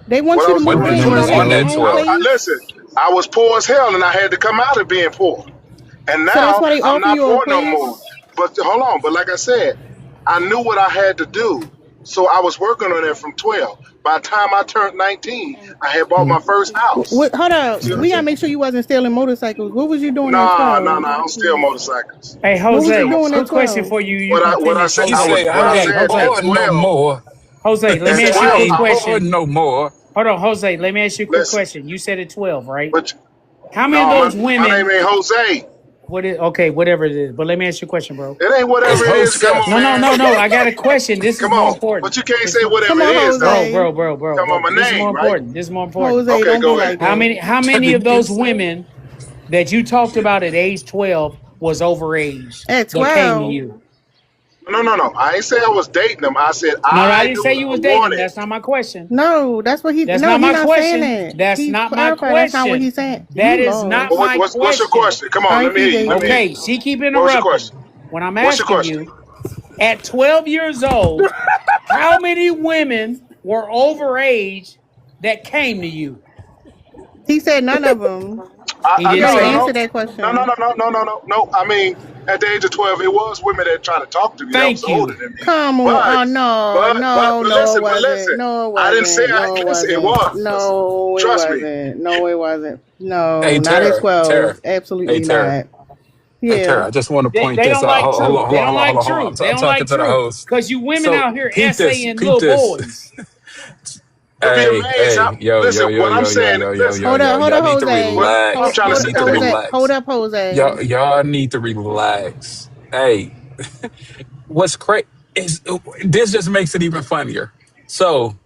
They want What I you to was What move doing you at in doing and you 12, at on your that own 12? place? listen, I was poor as hell, and I had to come out of being poor. And So that's now why they I'm offer not you a poor no more. place? But hold on, but like I said, I knew what I had to do. So I was working on it from 12. By the time I turned 19, I had bought my first house. What, hold up. See what I'm We gotta saying? make sure you wasn't stealing motorcycles. What was you doing at Nah, nah, 12? nah. I don't steal motorcycles. Hey, I don't steal Jose, Doing at quick motorcycles. question 12? for you. You can What I finish, said, He I was Jose. said, what I I Jose, ain't said Jose, at poor no 12. more. Jose. Let He me At said, ask you a I 12, quick ain't I poor question. no more. Hold on, Jose. Let me ask you a quick listen. question. You said at 12, right? But How many of no, those my name women? ain't Jose. What is okay? Whatever it is, but let me ask you a question, bro. It ain't It's whatever it is. Come Joseph. on, No, no, no, man. no. I got a question. This is Come more on. important. But you can't This, say whatever Come it on, is though. bro, Jose. bro, bro, bro, Come on, bro. my This is more name, right? important. This is more important. Jose, Okay, don't be go like ahead. How that. many? How What many of did you those say? women that you talked about at age 12 was overage At that came to 12? you? No, no, no. I ain't say I was dating them. I said No, no, I I didn't knew say what you I was dating them. wanted. That's not my question. No, that's what he, That's no, not he my not saying question. that. That's He not my clarified that's not what question. he's saying. That You is not lost. But my what's your question. question? Come on, let me RP hear you. Let me hear baby. Okay, you. she keep What was your interrupting. question? When I'm What's your asking question? you, at 12 years old, how many women were overage that came to you? He said none of them. He He didn't No, already say no, that. no. answered that No, no, question. no, no, no, no, no, no. I mean, at the age of 12, it was women that tried to talk to me that was Thank older you. than me. Come on. But, Oh, no, no, no, it but wasn't. listen. No, it I didn't say wasn't. I, No, it listen, it wasn't. was. No, it Trust me. wasn't. No, it wasn't. No, Hey, not at Tara, 12. Tara. Hey, Absolutely Tara. not. Hey, Yeah. Tara, I just want to point They this don't out. like truth. They don't like Hold on. truth. They I'm don't talking like to the truth. host. Because you women So out here peep this, essaying peep little this. boys. You'll be Hey, amazed how, hey, yo, yo, listen, yo, what I'm yo, yo, saying, yo, yo, listen, yo, yo. Hold Y'all up, need to what Jose. I'm relax. trying to Y'all say need to today. Hold relax. up, Jose. Y'all need to relax. Hey, what's crazy is this just makes it even funnier. So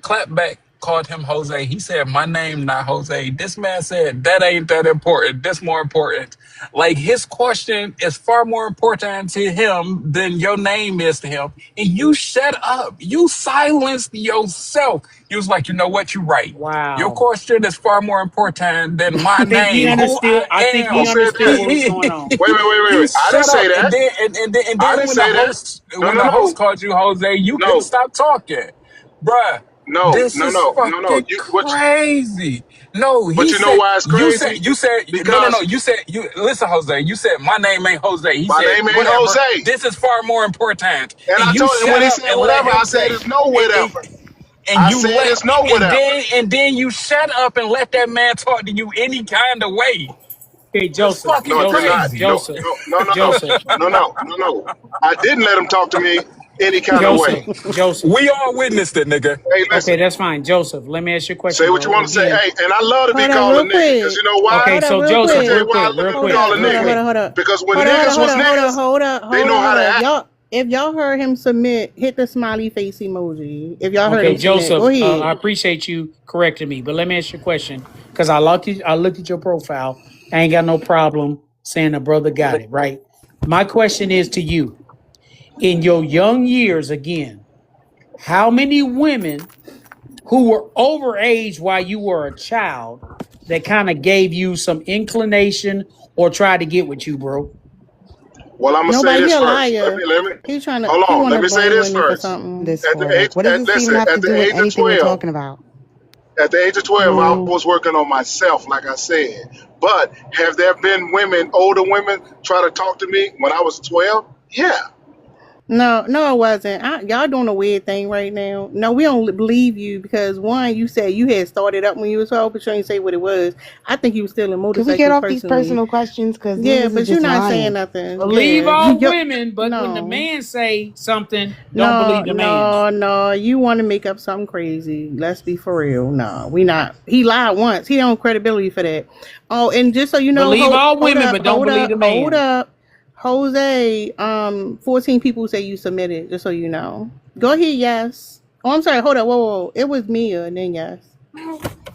Clapback called him Jose. He said, "My name not Jose." This man said, "That ain't that important. This more important." Like his question is far more important to him than your name is to him. And you shut up. You silenced yourself. You was like, you know what? You're right. Your Wow. question is far more important than my I think he name, who understood. I I think Who he am. said understood that? what was going on. You I didn't shut say up, that. and I then didn't say that. No, when no, the host no. called you Jose, you couldn't No, stop talking, bruh. no, This no, is no, no, no. fucking You, crazy. No, but he you know said, why it's crazy? no. Because You said, listen, Jose, you said, my name ain't Jose. He my said, name ain't whatever. Jose. This is far more important. And And I you told him when shut he up said and let whatever, him I said say, it's no and, whatever. and I you said let, it's no whatever. and then you shut up and let that man talk to you any kind of way. Okay, That's Joseph, fucking No, I did Joseph, not. crazy. No, Joseph, no, no, no, no, Joseph, no, no, no, no. I didn't let him talk to me any kind of way. Joseph, Joseph. We all witnessed it, nigga. Hey, Okay, listen. that's fine. Joseph, let me ask you a Say question, what you bro. want to say. Again. Hey, and I love to be Hold up, called a real nigga because quick. you know why? Okay, Hold up, so real Joseph, I'm tell quick. you real why I quick, love real to be Hold quick, called a up, hold real up, nigga. hold quick. up, hold up. Because when Hold up, hold up, niggas hold was up, hold up, niggas, hold up, they hold know up, how hold to up. act. If y'all heard him submit, hit the smiley face emoji. If y'all heard Okay, him submit, go Joseph, I ahead. appreciate you correcting me, but let me ask you a question because I looked at your profile. I ain't got no problem saying the brother got it right. My question is to you: in your young years, again, how many women who were overage while you were a child that kind of gave you some inclination or tried to get with you, bro? Well, I'm gonna say Nobody, he this a first. liar. Let me hold He on. want Let to me say blame this women for first. something. This for? What does this even Listen, have to do with anything we're talking about? at the age of 12, I was working on myself, like I said. But have there been women, older women, try to talk to me when I was 12? Yeah. No, no, it wasn't. Y'all doing a weird thing right now. No, we don't believe you because one, you said you had started up when you was 12, but you ain't say what it was. I think you was stealing Can we get motorcycles off these personally. personal questions? Because Yeah, niggas is but you're just not saying lying. nothing. Believe Yeah, all women, but when the no. man say something, don't No, believe the man. no, no. You want to make up something crazy. Let's be for real. No, we not. He lied once. He don't credibility for that. Oh, and just so you know, Believe all hold women, up, but don't believe the hold man. up. Jose, 14 people say you submitted, just so you know. Go ahead, yes. Oh, I'm sorry, hold up, whoa. It was Mia and then yes.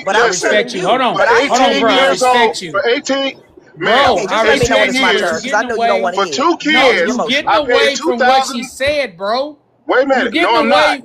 But I I'm listen, telling respect you. Hold you, on. but for I Hold on, 18 bro. told I years you. respect old, you. for 18, ma'am, Bro, Okay, for I just let me know when 18 respect it's you, my but turn you years, because I getting know you don't away. want to for hear it. two You No, getting you kids, getting emotional. I paid away from what she 2,000. said, bro. Wait a You minute. getting No, I'm not. away.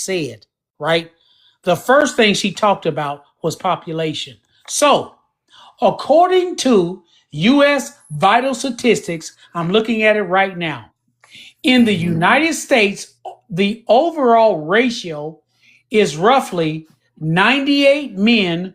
said, right? The first thing she talked about was population. So, according to US vital statistics, I'm looking at it right now. In the United States, the overall ratio is roughly 98 men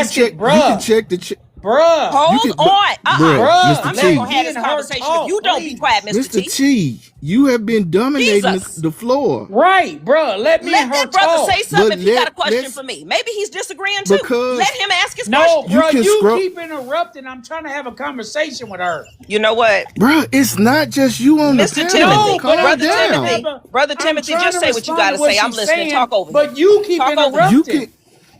asking, You can bruh, check bruh, you Hold can, but on. bruh, bruh. I'm Mr. not Let gonna T, have me this and her conversation if talk, you don't be please. quiet, Mr. Mr. T. T, you have been dominating Jesus. the floor. Right, bruh. Let me Let and her that brother say talk. something But if he got a question let's for me. Maybe he's disagreeing too. Let because him ask his No, question. you bruh, can you scroll, keep interrupting. I'm trying to have a conversation with her. You know what? bruh. It's not just you on the Mr. panel. No, Timothy, but I'm Calm Brother trying to have down. Timothy, a. Brother I'm Timothy, trying just to say what you respond got to to what say. I'm she's listening. saying, Talk over him. but you keep Talk over him. You can interrupting.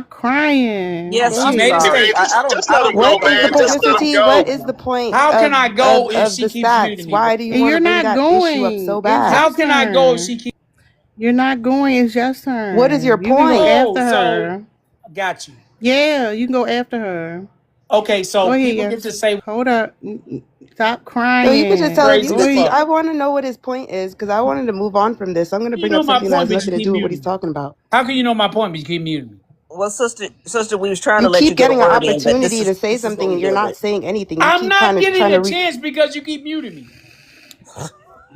Stop crying. Yes, Go She I'm made a ahead. sorry. statement. Man, I just don't. I let don't them go, know What is what the to man. point, tell Just let Mr. them you. T? go. What is the point How can I go if of she the keeps stats? muting me? Why do you And want you're to bring not that issue up going. so It's bad? How his can I go if turn. she keeps? You're not going. It's your What is your turn. You can go point? Oh, after so her. got you. Yeah, you can go after her. Okay, Go so ahead, people get to yes. say Hold up. Stop No, you could just crying. tell him. crazy You Go as could see. ahead. fuck. I want to know what his point is because I wanted to move on from this. I'm going to You bring know up my something that point, has but you nothing to keep do with what muting he's me. talking about. How can you know my point, but you keep muting me? Well, sister, we was trying You to let you keep get a getting an word in, but opportunity to say this is what something we and you're doing not right. saying anything. You I'm keep kind not of getting trying a to chance because you keep muting me.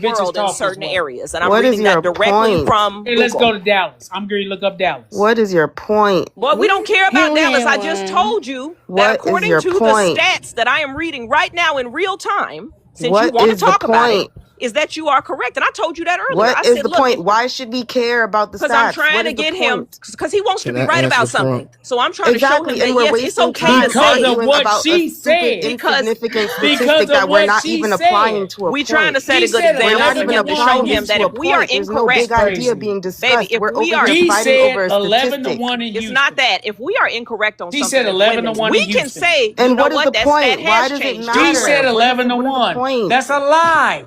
bitches world in talk this certain way. areas. And I'm What is reading your that directly point? from Hey, let's Google. go to Dallas. I'm going to look up Dallas. What is your point? Well, we don't care about We Dallas. had I just one. told you that What is according your to the point? stats that I am reading right now in real time, since you What want to is the talk about it, point? is that you are correct. And I told you that earlier. What I is said, the look, point? Why should we care about the because I'm stats? trying What to is the get him, point? because he wants to Can be I right about answer from? something. So I'm trying to show him Exactly, that, and we're yes, it's wasting okay to time Because say, of arguing what about a she stupid, said. insignificant Because statistic of that we're what not she even applying said. to a we trying to point. set She a good said We're example not for 11 even to him to 1 show applying him this against that to you. a if we are point. There's no That's big incorrect, idea crazy. being baby, discussed. if We're over we here are, She fighting said over a 11 to statistic. 1 in it's not Houston. that. If we are incorrect on She something said as 11 to women, 1 in we can Houston. say, you And know what is what, the that stat point? Why has does it changed. She matter? said Demographics. 11 to What is the 1. point? That's a lie.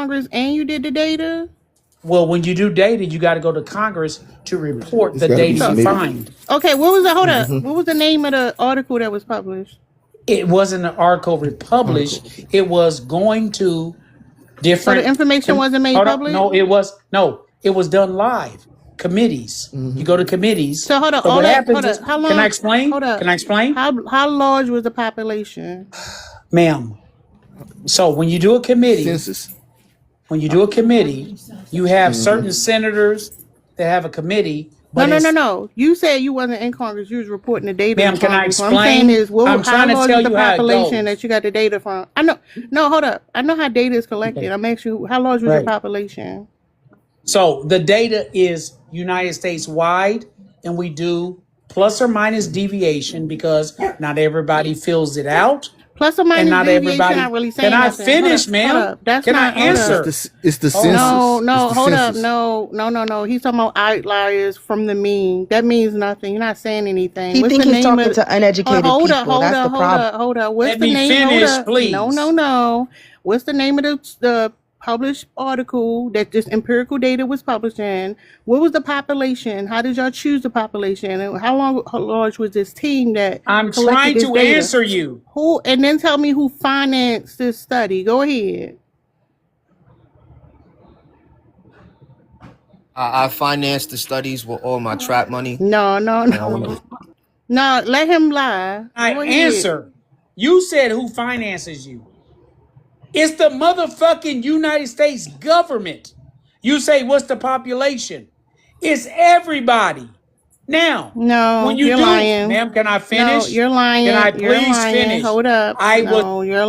Congress and you did the data? Well, when you do data, you got to go to Congress to report It's the got to be data you submitted. find. Okay, what was the hold up? Mm-hmm. What was the name of the article that was published? It wasn't an article Article. republished. It was going to So the different. information wasn't made Hold up. public? It was done live. Committees. You go to committees. So hold up, So all what that happens is, how can I long explain? hold up. Can I explain? How large was the population? Ma'am. So when you do a committee, Census. you have certain senators that have a committee But it's, No. You said you wasn't in Congress. You was reporting the data in ma'am, can I Congress. What I'm saying explain? is, well, I'm how trying to large tell is the you how it population goes. that you got the data from? I know. No, hold up. I know how data is collected. Okay. I'm asking you, how large was your Right. population? So the data is United States wide, and we do plus or minus deviation because not everybody fills it out, Plus or and minus not deviation, everybody. not really Can saying I nothing. finish, Hold ma'am? up. That's Can I not. Hold up. answer? It's the Oh my. No, census. It's no, the hold up. census. No. He's talking about outliers from the mean. That means nothing. You're not saying anything. He What's think the he's name talking of? to uneducated Hold up, people. hold That's the up, hold problem. up, hold up. What's Let the me name? Hold finish, up. please. No. What's the name of the published article that this empirical data was published in? What was the population? How did y'all choose the population? And how large was this team that I'm collected trying this to data? answer you. Who? And then tell me who financed this study. Go ahead. I financed the studies with all my trap money. No, no, And I went no. No, let him lie. I Go ahead. answer. You said who finances you. It's the motherfucking United States government. You say, what's the population? It's everybody. Now, when No, you you're do, lying. ma'am, can I No, finish? you're Can lying. I You're please lying. finish? Hold up. I was No, you're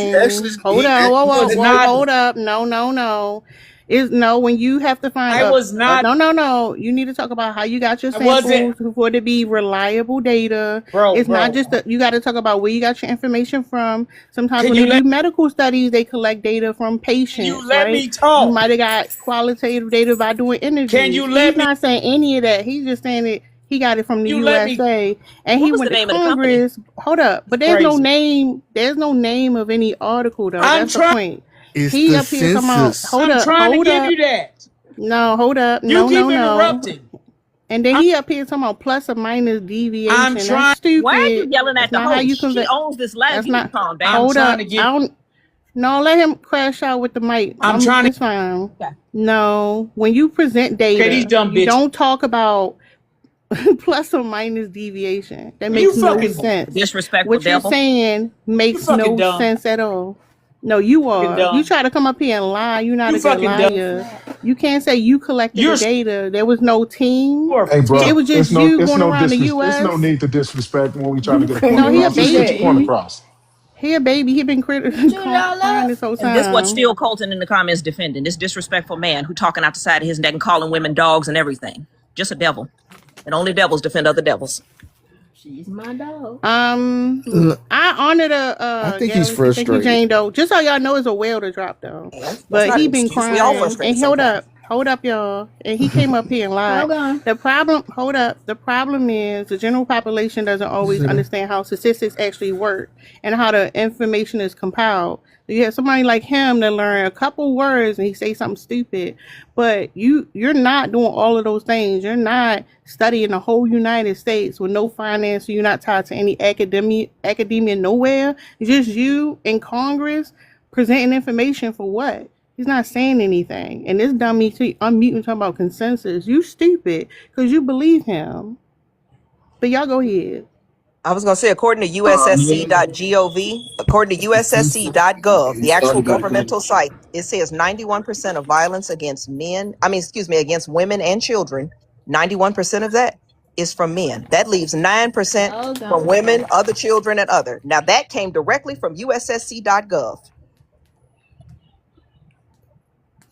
He lying. actually Hold up. Whoa, whoa, was whoa. not, Hold up. No. Is no when you have to find I a. was not, No. You need to talk about how you got your I wasn't, samples for it to be reliable data. It's not just bro. that you got to talk about where you got your information from. Sometimes Can when they you let, do medical studies, they collect data from can you patients, let right? me You talk? might have got qualitative data by doing Can interviews. you He's let me, not saying any of that. He's just saying it. He got it from the you let me, USA, and What he was the went to name of the company? Congress. Hold up, but there's no crazy. name. There's no name of any article though. I'm That's the trying, point. It's He the up here talking about. census. Hold I'm up, trying to hold give up. you that. No, hold up. You keep No. interrupting. And then he up here talking about plus or minus I'm deviation. That's trying, Why are you stupid. yelling at That's the not how you host? She convey. owns this live. That's You need to not. calm I'm down. Hold trying to up. give, I don't. No, let him crash out with the mic. I'm trying to, It's fine. Okay. No, when you present okay, these data, dumb you bitches. don't talk about plus or minus deviation. That You makes no fucking, sense. Disrespectful What you're devil. saying you makes fucking no dumb. sense at all. No, you Fucking are. You dumb. try to come up here and lie. You're not You a good fucking dumb. liar. You can't say you collected the You're, data. There was no you team. are Hey, It bro, was just you it's going no around the it's no U.S. need to disrespect when we trying to You get a point couldn't No, he a across. answer Just get your point baby. that. across. He a baby. He been crying this whole And this what time. Steel Colton in the comments defending. This disrespectful man who talking out the side of his neck and calling women dogs and everything. Just a devil. And only devils defend other devils. She's my dog. I honor the I think he's Galaxy. Thank you, frustrated. Jane Doe. Just so y'all know, it's a whale to drop though. That's But not he an been excuse. We all crying and frustrated sometimes. hold up, y'all. And he came up here and lied. Hold on. The problem, hold up. The problem is the general population doesn't always understand how statistics actually work and how the information is compiled. So you have somebody like him that learn a couple words and he say something stupid, but you're not doing all of those things. You're not studying the whole United States with no finance. You're not tied to any academia nowhere. It's just you in Congress presenting information for what? He's not saying anything. And this dummy unmute and talking about consensus. You stupid because you believe him. But y'all go ahead. I was going to say, according to Yeah, ussc.gov, according to Consensus. ussc.gov, he the actual started back then. governmental site, it says 91% of violence against men, against women and children, 91% of that is from men. That leaves 9% Hold from on. women, other children, and other. Now, that came directly from ussc.gov.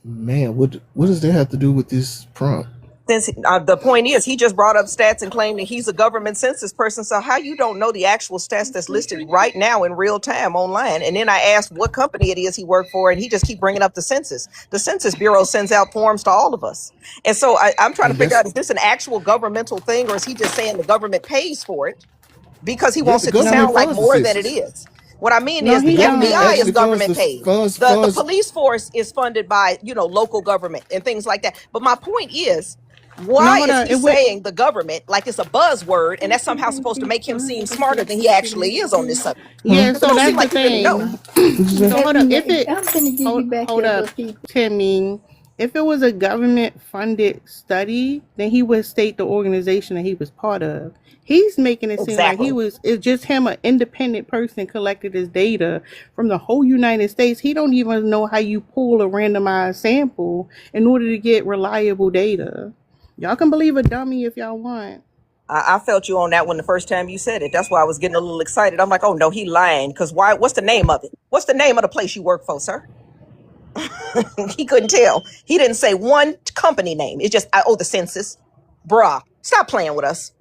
Man, what does that have to do with this prompt? Since the point is, he just brought up stats and claimed that he's a government census person. So how you don't know the actual stats that's listed right now in real time online? And then I asked what company it is he worked for, and he just keep bringing up the census. The Census Bureau sends out forms to all of us, and so I'm trying to And figure out, that's is this an actual governmental thing, or is he just saying the government pays for it because he yeah, wants the it to No, government sound like funds the more than it census. is? What I mean no, is The the he government don't. FBI is actually funds government the paid. The funds police force is funded by local government and things like that. But my point is, No, why hold is on. he It went. saying the government like it's a buzzword and that's somehow supposed to make him seem smarter than he actually is on this subject? Yeah, It so don't seem that's the like he really know. thing. What'd you say? So hold up. If it I'm gonna give you back hold your up, little people. Timmy. If it was a government funded study, then he would state the organization that he was part of. He's making it seem like Exactly. it's just him, an independent person collected his data from the whole United States. He don't even know how you pull a randomized sample in order to get reliable data. Y'all can believe a dummy if y'all want. I felt you on that one the first time you said it. That's why I was getting a little excited. I'm like, oh no, he lying. Because why? What's the name of it? What's the name of the place you work for, sir? He couldn't tell. He didn't say one company name. It's just, the census. Bruh, stop playing with us.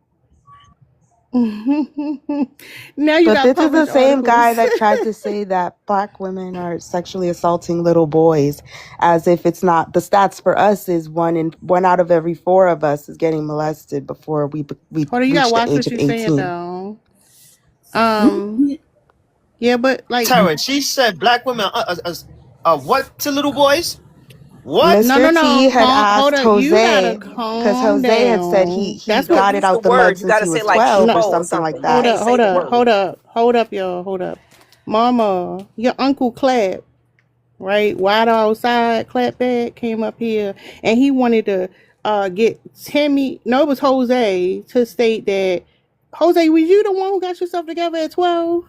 Now you But got this is the published same guy articles. that tried to say that Black women are sexually assaulting little boys, as if it's not. The stats for us is one out of every 4 of us is getting molested before we Hold on, you gotta reach the watch age what of you're saying 18. though. Yeah, but like, Tara, she said black women are what to little boys? What? no, Mr. T had hold asked on. You gotta Jose, because calm Jose had said down. he That's You what. got don't it use the out the mud word. You since got to he say was like 12 or No, people or something like something. You hold that. can't up, say hold the up, word. hold up, hold up, y'all, hold up. Mama, your uncle Clap, right? Wild outside, Clapback came up here, and he wanted to get Timmy. No, it was Jose to state that. Jose, was you the one who got yourself together at 12?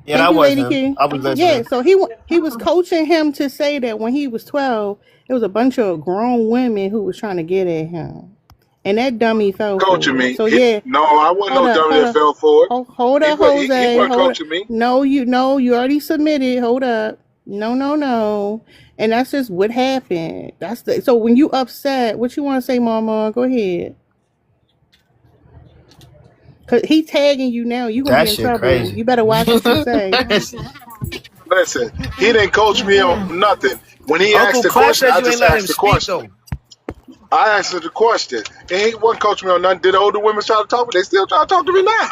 Yeah, Thank that you, was Lady him. King. I was Yeah, listening. so he was coaching him to say that when he was 12, it was a bunch of grown women who was trying to get at him, and that dummy fell Coaching for it. me. So yeah, No, I wasn't hold no up, dummy hold that up, fell for it. hold up, He Jose, wasn't hold up. coaching me. No, you already submitted. Hold up. No, no, no. And that's just what happened. So when you upset, what you want to say, Mama? Go ahead. Cause he tagging you now. You gonna be That in shit trouble. crazy. You better watch what you say. Listen, he didn't coach me on nothing. When he asked Uncle the Clap question, said I you ain't just let him asked the speak question. though. I asked the question. And he wasn't coaching me on nothing. Did older women try to talk to me? They still try to talk to me now.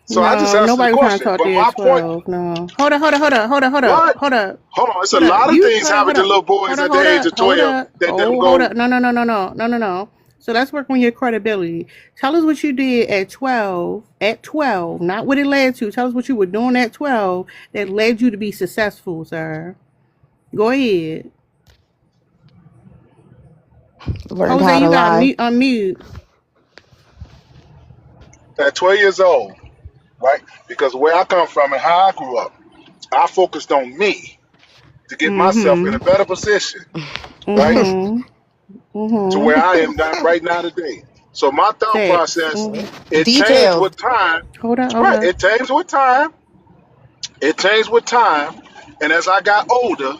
So I just No, answered the nobody was trying to question. talk But to you at my point, 12. No. Hold up, hold up, hold up, hold up, hold up, what? hold up. Hold on. It's a Hold up. lot of You things hold up, happen hold to up. little Hold boys up, at the hold age up, of hold 12 up. that don't Oh, hold go. up. No, no, no, no, no, no, no, no. So let's work on your credibility. Tell us what you did at 12. At 12, not what it led to. Tell us what you were doing at 12 that led you to be successful, sir. Go ahead. Learned Jose, how to you got lie. mute unmute. At 12 years old, right? Because where I come from and how I grew up, I focused on me to get myself in Mm-hmm. a better position, right? Mm-hmm. To where Mm-hmm. I am right now today. So my thought Facts. process, Mm-hmm. it changed Detailed. with time. Hold up, hold Right. up. It changed with time. It changed with time. And as I got older,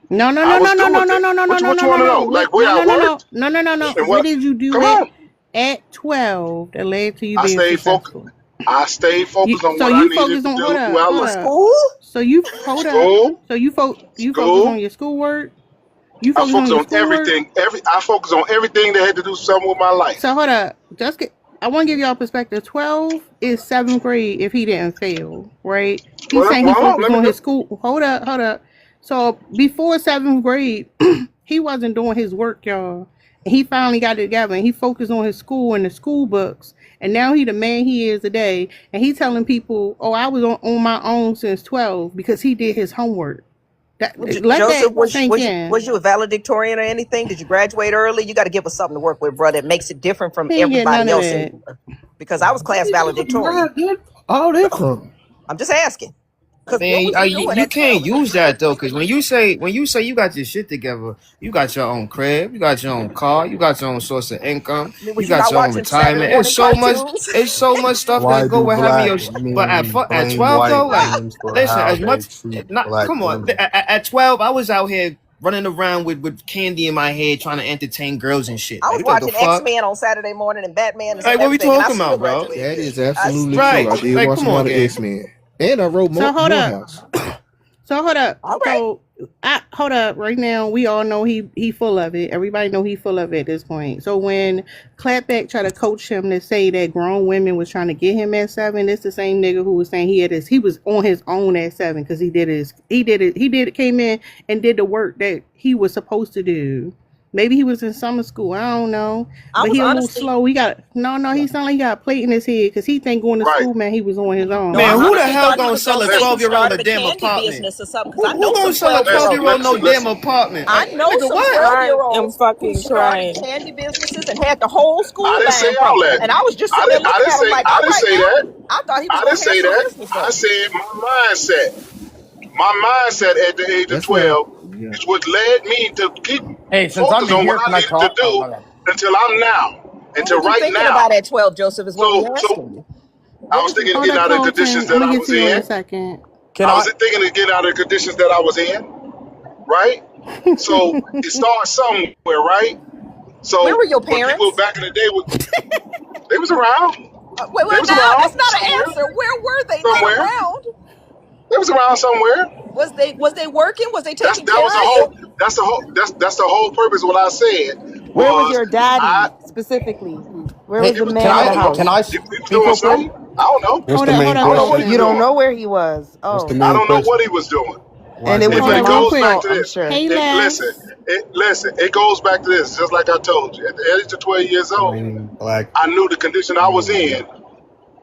No, no, I no, was no, no, doing no, no, things. no, no, no, no, What no, you no, want to no. know? What? Like where No, I no, no, no, worked no, no, no, no. and What what? did you do Come on. at 12 that led to you I being stayed focused. successful? I stayed focused on So what I you needed focus to on do throughout hold life. up. School? So you hold up. School, So you focus on school. your schoolwork. You I focus on focused your on schoolwork. everything. I focused on everything that had to do something with my So life. hold up. I want to give y'all perspective. 12 is seventh grade if he didn't fail, right? He's Well, saying he well, hold on. focused Let me on do. his school. Hold up, hold up. So before seventh grade, he wasn't doing his work, y'all. He finally got it together and he focused on his school and the school books. And now he the man he is today. And he telling people, oh, I was on my own since 12 because he did his homework. Let Joseph, that sink in. was you a valedictorian or anything? Did you graduate early? You got to give us something to work with, bro. That makes it different from He ain't get none everybody of else in that. here. Because I was class Where I valedictorian. get all that from? I'm just asking. I Because what mean, was you doing you at can't 12 in the use that school? though, because when you say you got your shit together, you got your own crib, you got your own car, you got your own source of income, I mean, you was you got not your own watching Saturday retirement. morning cartoons? It's so much stuff Why that go do with having black your. But men at blame 12 though, white like men for listen, how as they much treat not black come on. women? At 12, I was out here running around with candy in my head trying to entertain girls and shit. I was Like what the watching fuck? X-Men on Saturday morning and Batman and Like what we everything, and I talking still about, bro? graduated That good. is I absolutely still true. I Right. did Like watch come a lot on, of gang. X Men, and I wrote So hold up. Morehouse. So hold up. All right. So I hold up. Right now, we all know he full of it. Everybody know he full of it at this point. So when Clapback tried to coach him to say that grown women was trying to get him at 7, it's the same nigga who was saying he was on his own at 7 because came in and did the work that he was supposed to do. Maybe he was in summer school. I don't know, I but was he a little honestly, slow. He got no. He sound like he got a plate in his head because he think going to Right. school, man. He was on his no, I Man, own. who the honestly hell thought he gonna was going sell to a say Listen, he 12-year-old a started a damn candy apartment? business or something, because I Who know gonna some sell a 12 year listen, 12-year-old olds. no listen, damn listen. apartment? I Like, know nigga, some what? 12 year I am olds who fucking started crying. candy businesses and had the whole I school didn't say buying all from them. that. And I was just sitting there I looking didn't at him say like, I all didn't right say now. that. I thought he was I going didn't to have say some that. business I though. said my mindset. My mindset at the age of That's not. 12 Yeah. is what led me to keep Hey, since I'm focus on what here, I can I needed to talk? Oh, do my bad. until I'm now, What until were you right thinking about now. at 12, Joseph, is what we So asking you. I What was was you thinking of Hold getting up, out of the Colton. conditions I'm that gonna I get was to you in a in. second. Can I I? was thinking of getting out of the conditions that I was in, right? So it starts somewhere, right? Where So were your when people parents? back in the day, they was around. Wait, They well, was now that's around not an somewhere, answer. Where were they? Not somewhere. around. They was around somewhere. Was they working? Was they That's taking that care was the of you? whole. That's the whole purpose. Of what I said Where was was your I daddy specifically? Where was Hey, the he was can man of I the I? don't know. Can house? I He was speak doing real quick? something. I don't know. What's the Hold main I up, don't know what he question? was You don't Colton. know doing. where he was. What's the Oh. I main don't know what question? he was doing. Why And it do was Hold But your it up, black real mom's goes back quick. fault, to I'm this. sure. Hey, Les. Listen. It goes back to this. Just like I told you, at the age of 12 years old, blame black I knew the condition I was men? in.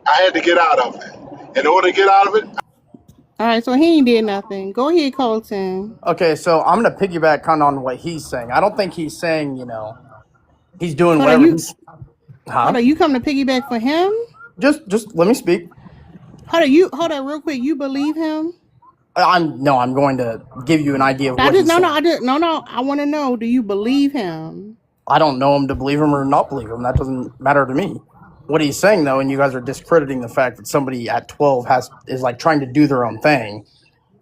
I had to get out of it. In order to get out of it, All right, so he ain't did nothing. Go ahead, Colton. Okay, so I'm gonna piggyback kind of on what he's saying. I don't think he's saying, he's doing Hold on, whatever he's. hold Huh? on. You come to piggyback for him? Just let me speak. Hold on, real quick. You believe him? I'm going to give you an idea of I what just he's no, no. saying. I just no. I want to know. Do you believe him? I don't know him to believe him or not believe him. That doesn't matter to me. What he's saying though, and you guys are discrediting the fact that somebody at 12 is like trying to do their own thing.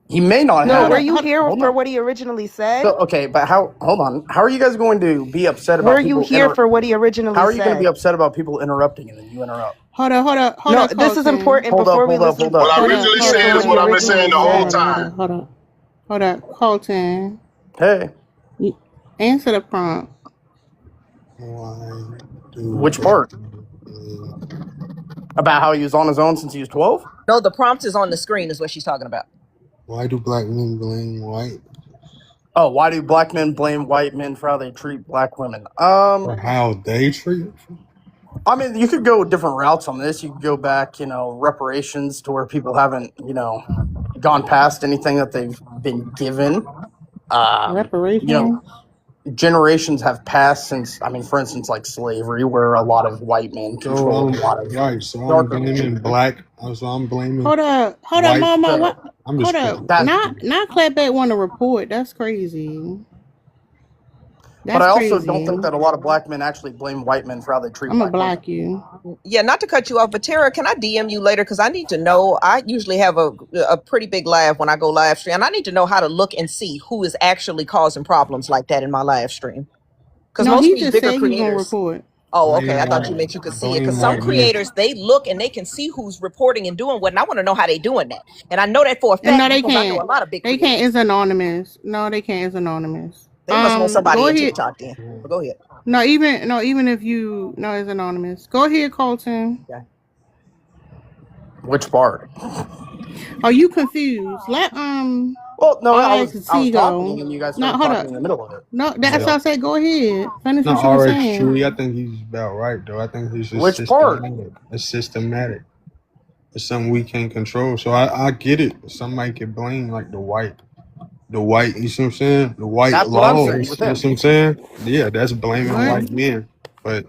He may not No, Hold were have. on. you Hold, here Hold for on. what he originally said? So okay, but how? Hold on. How are you guys going to be upset Were about you people here for what he How originally are you going to be said? upset about people interrupting and then you interrupt? hold No, up, this is Colton. important before we listen. what I Hold Were you up, originally hold here up, for said hold what is up, he what hold I've been up, hold saying originally up, the hold whole up, said? hold up, time. hold up, hold up, Colton. Hey, You answer the prompt. Why do which black part? men? About how he was on his own since he was 12? No, the prompt is on the screen, is what she's talking about. Why do black men blame white Oh, why do black men blame white men for how they treat black women? for how they treat? I mean, you could go different routes on this. You could go back, reparations to where people haven't, gone past anything that they've been given. You know, Reparations. generations have passed since, I mean, for instance, like slavery, where a lot of white men So controlled a lot of right. So I'm darker blaming people. black. So I'm blaming Hold up, white. Mama. So What? I'm Hold just up. playing. that, Not clapback want to report. That's crazy. but That's I also don't crazy. think that a lot of black men actually blame white men for how they treat I'm gonna black women. block you. Yeah, not to cut you off, but Tara, can I DM you later? Because I need to know. I usually have a pretty big live when I go live stream. And I need to know how to look and see who is actually causing problems like that in my live stream. Because No, most of he these just bigger said he was gonna creators, report. oh, okay. I Blame thought you white. meant you could see it. Because Blame some white men. creators, they look and they can see who's reporting and doing what. And I want to know how they doing that. And I know that for a And no, fact they because I know can't. a lot of big They can't. creators. It's anonymous. No, they can't. It's anonymous. They must know Go somebody in ahead. TikTok then. But go ahead. Even if you no, it's anonymous. Go ahead, Colton. Yeah. Which part? Are you confused? Let Well, no, I was RXC talking and go. then you guys No, started hold talking up. in the middle of it. No, that's Yeah. what I said. Go ahead. Finish Not what you were RX saying. truly. I think he's about right though. I think he's just Which part? systematic. It's systematic. It's something we can't control. So I get it. Somebody could blame like the white, you see what I'm saying? The white That's what I'm saying laws, with you know what him. I'm saying? Yeah, that's blaming What? white men. But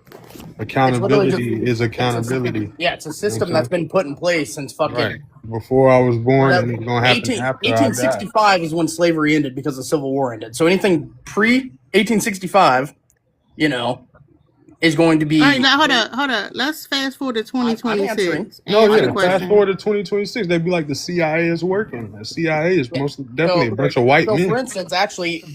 It's literally just accountability is it's accountability. yeah, it's a You know what system I'm that's saying? been put in place since fucking Right. Before I was born, that and it's gonna happen after I die. 1865 is when slavery ended because the Civil War ended. So anything pre 1865, is going to All right, be. now hold up. Let's fast forward to I'm answering. 2026 and No, answer the yeah. I'm Fast question. forward to 2026, they'd be like the CIA is working. The CIA is yeah. most definitely a So bunch of white so for men. instance, actually,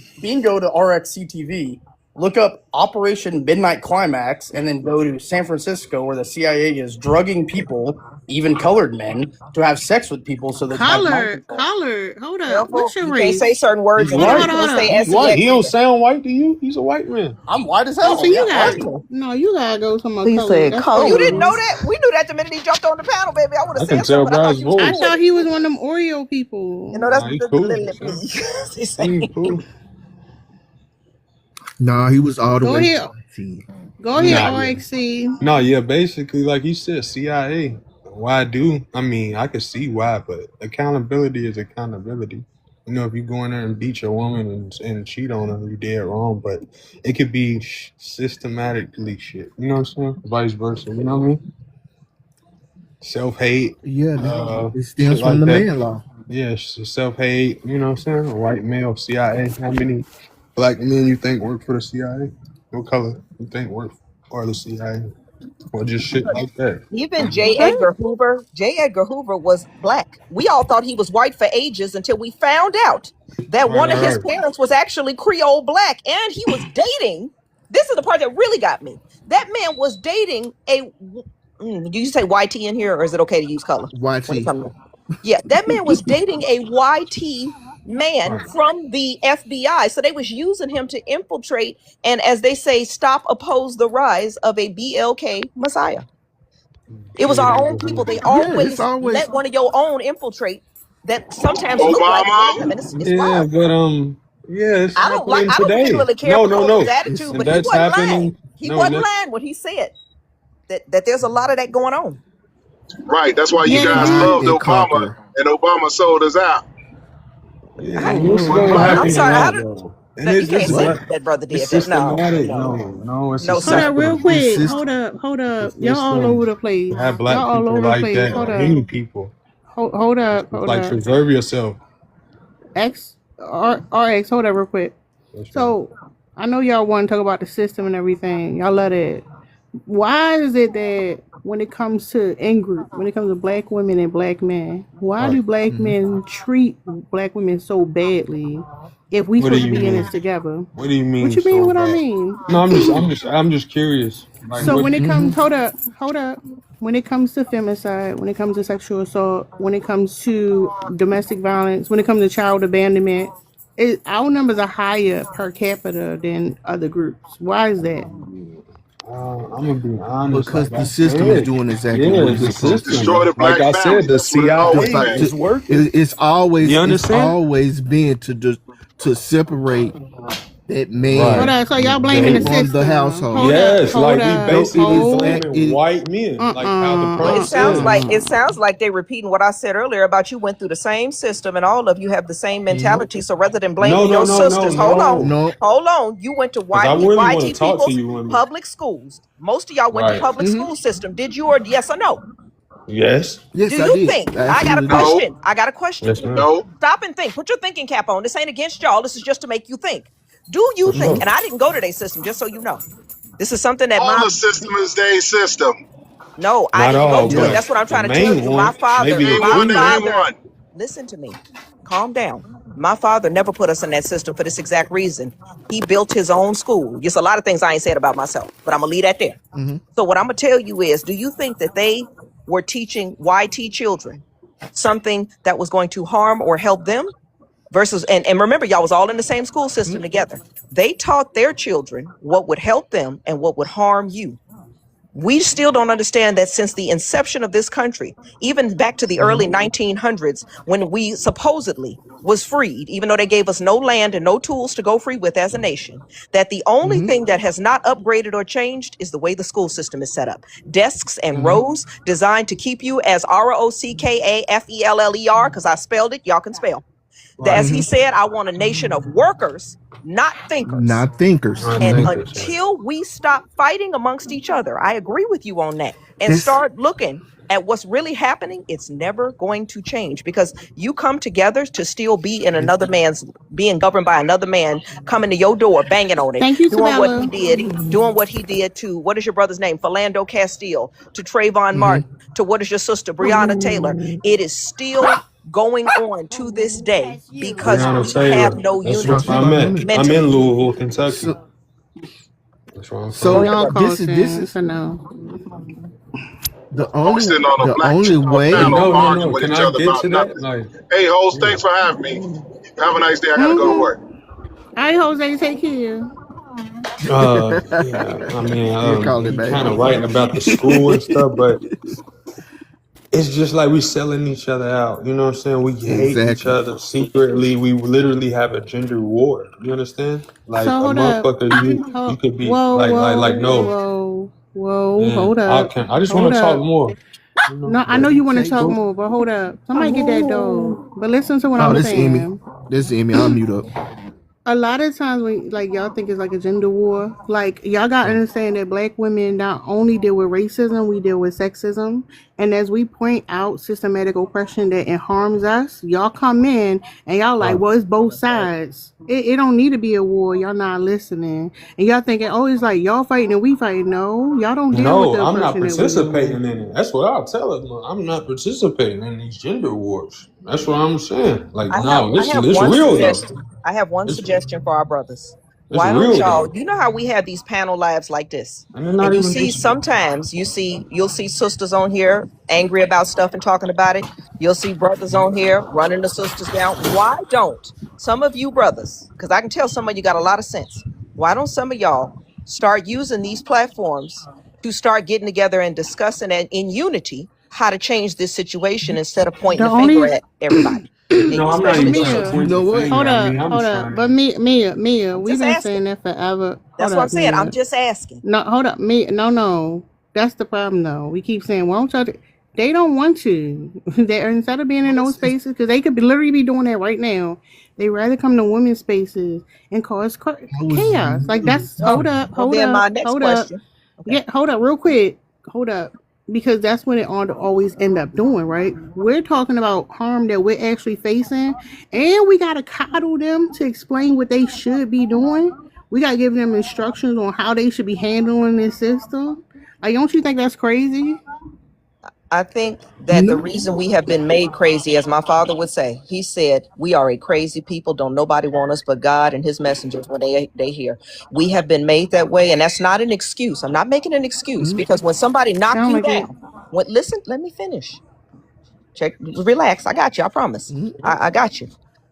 go to RxCTV, look up Operation Midnight Climax, and then go to San Francisco where the CIA is drugging people, even colored men, to have sex with people so they can have mind control. Color. Hold up. What's Careful. your You can't say race? certain words He's in Hold up, here. hold white. You up, can't hold say up. He's white. He SEX don't either. sound white to you. He's a white man. I'm white as Oh, so hell. you Yeah, got right. Wonderful. no, you gotta go some more He color. said That's Oh, you didn't colors. know crazy. that? We knew that the minute he jumped on the panel, baby. I would have I can said tell something, but I by thought his you was I voice. cool with thought it. he was one of them Oreo You people. know, that's Nah, he the cool. little me. He said, He cool. Nah, he was all the Go way. ahead. Go ahead, Nah, yeah. RXC. No, yeah, basically, like he said, CIA. Why do? I mean, I can see why, but accountability is accountability. You know, if you go in there and beat your woman and cheat on her, you dead wrong. But it could be systematically shit. You know what I'm saying? Vice versa. You know what I mean? Self hate, Yeah, it shit stems from like the that. man law. Yeah, self hate. You know what I'm saying? A white male, CIA. How many? black men you think work for the CIA? What color you think work for the CIA? Or just shit like that? Even J. What? Edgar Hoover was black. We all thought he was white for ages until we found out that Right, one of his right, right. parents was actually Creole black, and he was dating. This is the part that really got me. That man was dating a. Do you say YT in here, or is it okay to use color when it YT. comes to? Yeah, that man was dating a YT man Right. from the FBI. So they was using him to infiltrate and, as they say, stop, oppose the rise of a BLK Messiah. It was J. our own Edgar people. They Hoover. Yeah, it's always always let one of your own infiltrate that sometimes look like black Obama. women. It's Yeah, wild. but yeah, it's happening I don't today. particularly care No, for no, Kobe's no. attitude, And but he that's wasn't lying. happening. He No, and wasn't that's lying when he said that there's a lot of that going on. Right. That's why you it's Yeah, guys he. divide loved and Obama, conquer. and Obama sold us out. yeah. How, What's going to well, I'm happen a sorry. How lot did though? And no, you this can't is say What? like that that brother it's did that. No, systematic. no, No, it's a no, Hold sir. up, real system. It's quick. system. Hold It's a up. Y'all all over system the to place. have Y'all black all people over the like place. that Hold or up. any people. Hold up. It's Hold like up. preserve yourself. RX, hold up real quick. That's right. So I know y'all want to talk about the system and everything. Y'all love that. Why is it that when it comes to in group, when it comes to black women and black men, why Right. do black Mhm. men treat black women so badly if we What do supposed to you be in mean? this together? What do you What mean you mean so what I bad? mean? No, I'm just curious. Like So what? when it comes, Mhm. hold up. When it comes to femicide, when it comes to sexual assault, when it comes to domestic violence, when it comes to child abandonment, our numbers are higher per capita than other groups. Why is that? I'm gonna be honest. Because Like the I system is said, doing exactly what yeah, it's the supposed to system. do. Destroy the Like black I family. said, the That's what it's always CIA been. is working. You understand? It's always been to separate that Hold Right. man up. So y'all blaming They the from the system. household. Hold up. yes, Hold like we up. basically It's Hold. blaming it. white men, like how the Well, prompt says. it sounds like they're repeating what I said earlier about you went through the same system and all of you have the same Mhm. mentality. So rather than No, blaming no, your no, no, sisters, no. No. hold on, you went to Because I really want to YT talk to people's you women. public schools. Most of y'all went to Right. public Mhm. school system. Did you, or yes or no? Yes. Do Yes, I you did. think? I I got a absolutely did. No, question. I got a question. Yes, ma'am. no. Stop and think. Put your thinking cap on. This ain't against y'all. This is just to make you think. Do you For think? sure. Mhm. And I didn't go to their system, just so you know. This is something that All the system is their system. no, I Not didn't go all, to it. Yeah. but That's what I'm the trying to tell main you. one, maybe the Name My one. key one. Name father, one. listen to me. Calm down. My father never put us in that system for this exact reason. He built his own school. Just a lot of things I ain't said about myself, but I'm gonna leave that there. Mhm. So what I'm gonna tell you is, do you think that they were teaching YT children something that was going to harm or help them? Versus, and remember, y'all was all in the same school system Mhm. together. They taught their children what would help them and what would harm you. We still don't understand that since the inception of this country, even back to the early Mhm. 1900s, when we supposedly was freed, even though they gave us no land and no tools to go free with as a nation, that the only Mhm. thing that has not upgraded or changed is the way the school system is set up. Desks and Mhm. rows designed to keep you as ROCKAFELLER, because I spelled it, y'all can spell. Right. As he Mhm. said, I want a nation of workers, not thinkers. Not thinkers. I And think Mhm. that's right. until we stop fighting amongst each other, I agree with you on that, and This. start looking at what's really happening, it's never going to change, because you come together to still be in This. another man's, being governed by another man, coming to your door, banging on it, Thank you, Sabella. doing what he did to, what is your brother's name? Philando Castile, to Trayvon Mhm. Martin, to what is your sister, Breonna Taylor. It is still going on to this day because Breonna we have Taylor. no That's Brought where to you unity by I'm at. women. I'm in mentally. Louisville, Kentucky. So That's where I'm Go So from. ahead, y'all brother. this culture. is It's a no. Always sitting on a the black only But way. panel no, no, arguing no. with Can each I other get about to that? nothing. Like, Hey, host, yeah. thanks for having me. Have a nice day. I gotta go to Mm-hmm. work. All right, Jose, take care. Yeah. I mean, He'll call it you back. kind of Don't right worry. about the school and stuff, but it's just like we selling each other out. You know what I'm saying? We hate each Exactly. other secretly. We literally have a gender war. You understand? Like So a hold up. motherfucker, you could be Whoa, like whoa, no, whoa, whoa. and Hold up. I just Hold want to talk up. more. You know, No, I but know It you want to talk takes. cool. more, but hold up. Somebody get that dog. But listen to what Oh, I'm this is Emmy. saying. This is Emmy. I'll mute up. a lot of times when like y'all think it's like a gender war, like y'all got to understand that black women not only deal with racism, we deal with sexism, and as we point out systematic oppression that it harms us, y'all come in and y'all like, well, it's both sides. It don't need to be a war. Y'all not listening, and y'all thinking, oh, it's like y'all fighting and we fighting. No, y'all don't deal with No, the I'm not oppression that we deal with. participating in it. That's what I'll tell them. I'm not participating in these gender wars. That's what I'm saying. Like, no, I have it's one real though. suggestion. I have one It's suggestion for our brothers. it's Why don't real y'all, though. you know how we have these panel lives like this? And they're And not you even see just sometimes you'll see sisters on here angry about stuff and talking about it. You'll see brothers on here running the sisters down. Why don't some of you brothers, because I can tell some of you got a lot of sense, why don't some of y'all start using these platforms to start getting together and discussing it in unity how to change this situation instead of pointing The the finger only at everybody, no, I'm not but especially even the trying to Mia, sisters. point You the know what? finger. I mean, I'm hold trying up. to But Mia, I'm we've just been asking. saying that forever. Hold That's what I'm up, saying. I'm Mia. just asking. No, hold up, Mia. No. That's the problem, though. We keep saying, "Why don't y'all?" They don't want to. They instead of being in those spaces, because they could literally be doing that right now. They rather come to women's spaces and cause I was chaos. Like that's Well, well, then my next hold up. question. Okay. Yeah, hold up, real quick. Hold up. Because that's what it always end up doing, right? We're talking about harm that we're actually facing, and we gotta coddle them to explain what they should be doing. We gotta give them instructions on how they should be handling this system. Like, don't you think that's crazy? I think that the no. reason we have been made crazy, as my father would say, he said, we are a crazy people. Don't nobody want us but God and his messengers when they hear. We have been made that way. And that's not an excuse. I'm not making an excuse because when somebody knock Sound you like it. down, listen, let me finish. Check, relax. I got you. I promise. I got you.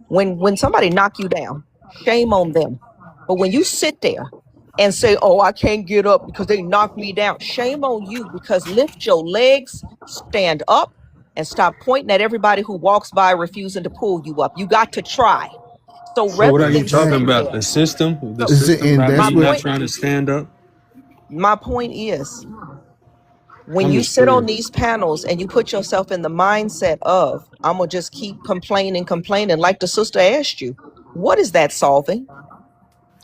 When somebody knock you down, shame on them. But when you sit there and say, "Oh, I can't get up because they knocked me down," shame on you because lift your legs, stand up, and stop pointing at everybody who walks by refusing to pull you up. You got to try. So So what rather are you than talking sit Exactly. about? there, The system? The so system And by that's my me what not point, trying to stand up? my point is when I'm you just sit on curious. these panels and you put yourself in the mindset of I'm gonna just keep complaining like the sister asked you, what is that solving?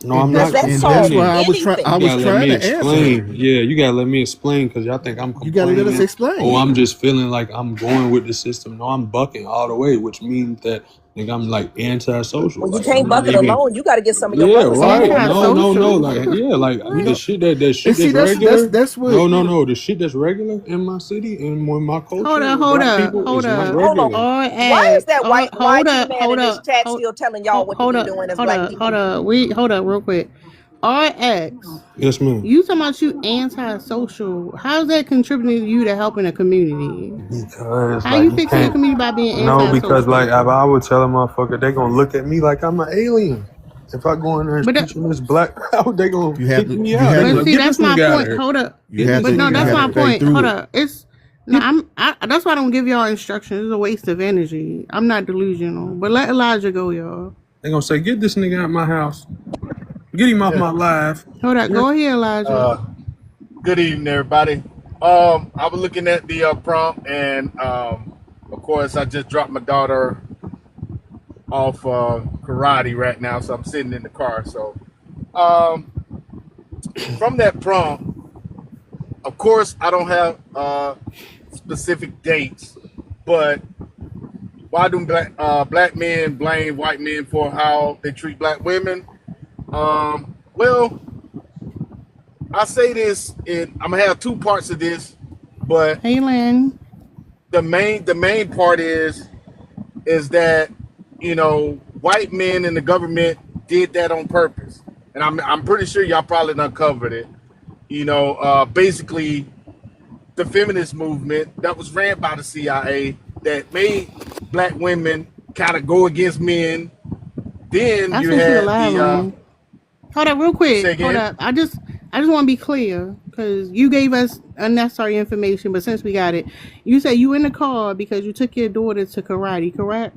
No, I'm Does not that and that's solve why complaining. anything? I You was gotta let trying me to answer her. explain. Yeah, you gotta let me explain because y'all think I'm You gotta let us complaining. Oh, explain. I'm just feeling like I'm going with the system. No, I'm bucking all the way, which means that like I'm like antisocial. Well, you Like I'm can't not bucket even. alone. You got to get some of your Yeah, brothers on right. board. No. Antisocial. Like yeah, like the What? shit that And shit see, that's regular. that's what. No. The shit that's regular in my city and in my culture with black people Hold is not up. Hold on. regular. All Why is X. that white YG man Hold in this up. chat still telling y'all what to Hold be up. doing as black Hold people? up. Hold up real quick. RX. Yes, ma'am. You talking about you antisocial. How's that contributing to you to helping a community? Because How like you you fixing your can't. community by being No, because like if antisocial? I would tell a motherfucker, they gonna look at me like I'm an alien. If I go in there and But teach them this black crowd, they gonna You have kick to. me You out. They have gonna but be to. like, see get that's this my nigga out of point. here. Hold up. You Get have this But to. no, nigga You that's out have of my to here. pay point. Hold through it. up. That's why I don't give y'all instructions. It's a waste of energy. I'm not delusional. But let Elijah go, y'all. They gonna say, get this nigga out my house. Get him off Yeah. my live. Hold up. Yeah. Go ahead, Elijah. Good evening, everybody. I was looking at the prompt, and of course, I just dropped my daughter off karate right now, so I'm sitting in the car. So, um, from that prompt, of course, I don't have specific dates, but why do black men blame white men for how they treat black women? Well, I say this, and I'm gonna have two parts of this, but Hey, Lynn. the main part is that white men in the government did that on purpose, and I'm pretty sure y'all probably done covered it. Basically, the feminist movement that was ran by the CIA that made black women kind of go against men. Then I you sent you the had live the link. Hold up, real say quick. Hold again. up. I just want to be clear because you gave us unnecessary information, but since we got it, you said you in the car because you took your daughter to karate, correct?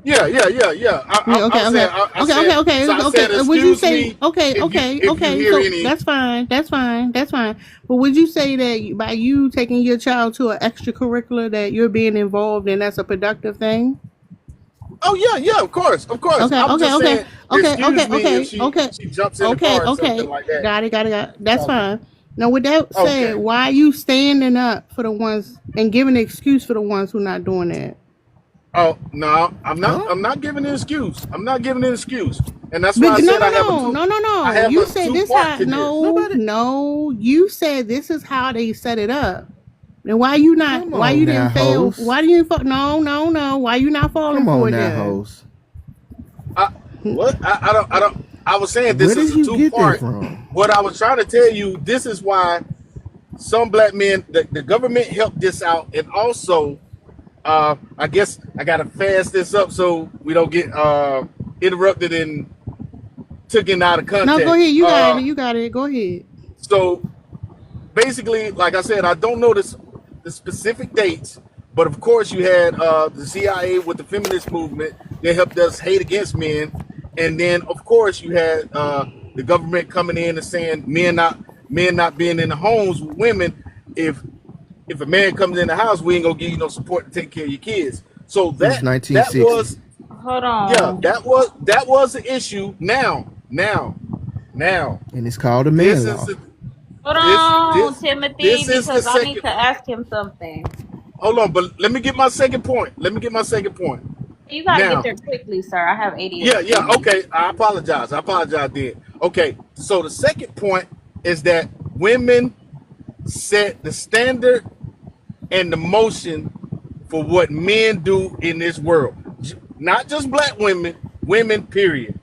Yeah. Yeah. I'm saying so. I said, Would you excuse say me okay? if you hear So any. that's fine. That's fine. But would you say that by you taking your child to an extracurricular that you're being involved in, that's a productive thing? Oh yeah, of course. Okay, I'm okay, just okay, saying, okay, excuse okay, me if okay, she okay, jumps in the okay, car or something okay. like that. Got it, got it, got it. That's Okay. fine. Now, with that said, Okay. why are you standing up for the ones and giving an excuse for the ones who not doing that? Oh no, Huh? I'm not giving an excuse. I'm not giving an excuse, and that's why I No, said no, I have a no, two. no, no, I no. have You a said two this part how? to this. No, Nobody. no. You said this is how they set it up. Then why you not? Come Why on you now, didn't fail? host. Why do you? No, no, no. Why you not falling Come for on it now, then? host. What? I don't. I was saying Where this is did Mm. a you two get that part. from? What I was trying to tell you, this is why some black men, the government helped this out, and also, I guess I gotta fast this up so we don't get interrupted and taken out of No, go context. ahead. You got it. You got it. Go ahead. So basically, like I said, I don't know the specific dates, but of course you had the CIA with the feminist movement. They helped us hate against men, and then of course you had the government coming in and saying men not being in the homes with women. If a man comes in the house, we ain't gonna give you no support to take care of your kids. So It was that 1960. was Hold yeah, on. that was the issue. Now, And it's called a this man is law. the, Hold on, this Timothy, this is the because I need second. to ask him something. Hold on, but let me get my second point. Let me get my second point. You got to get Now, there quickly, sir. I have yeah, ADHD. okay. I apologize. Then. Okay, so the second point is that women set the standard and the motion for what men do in this world. Not just black women, women, period.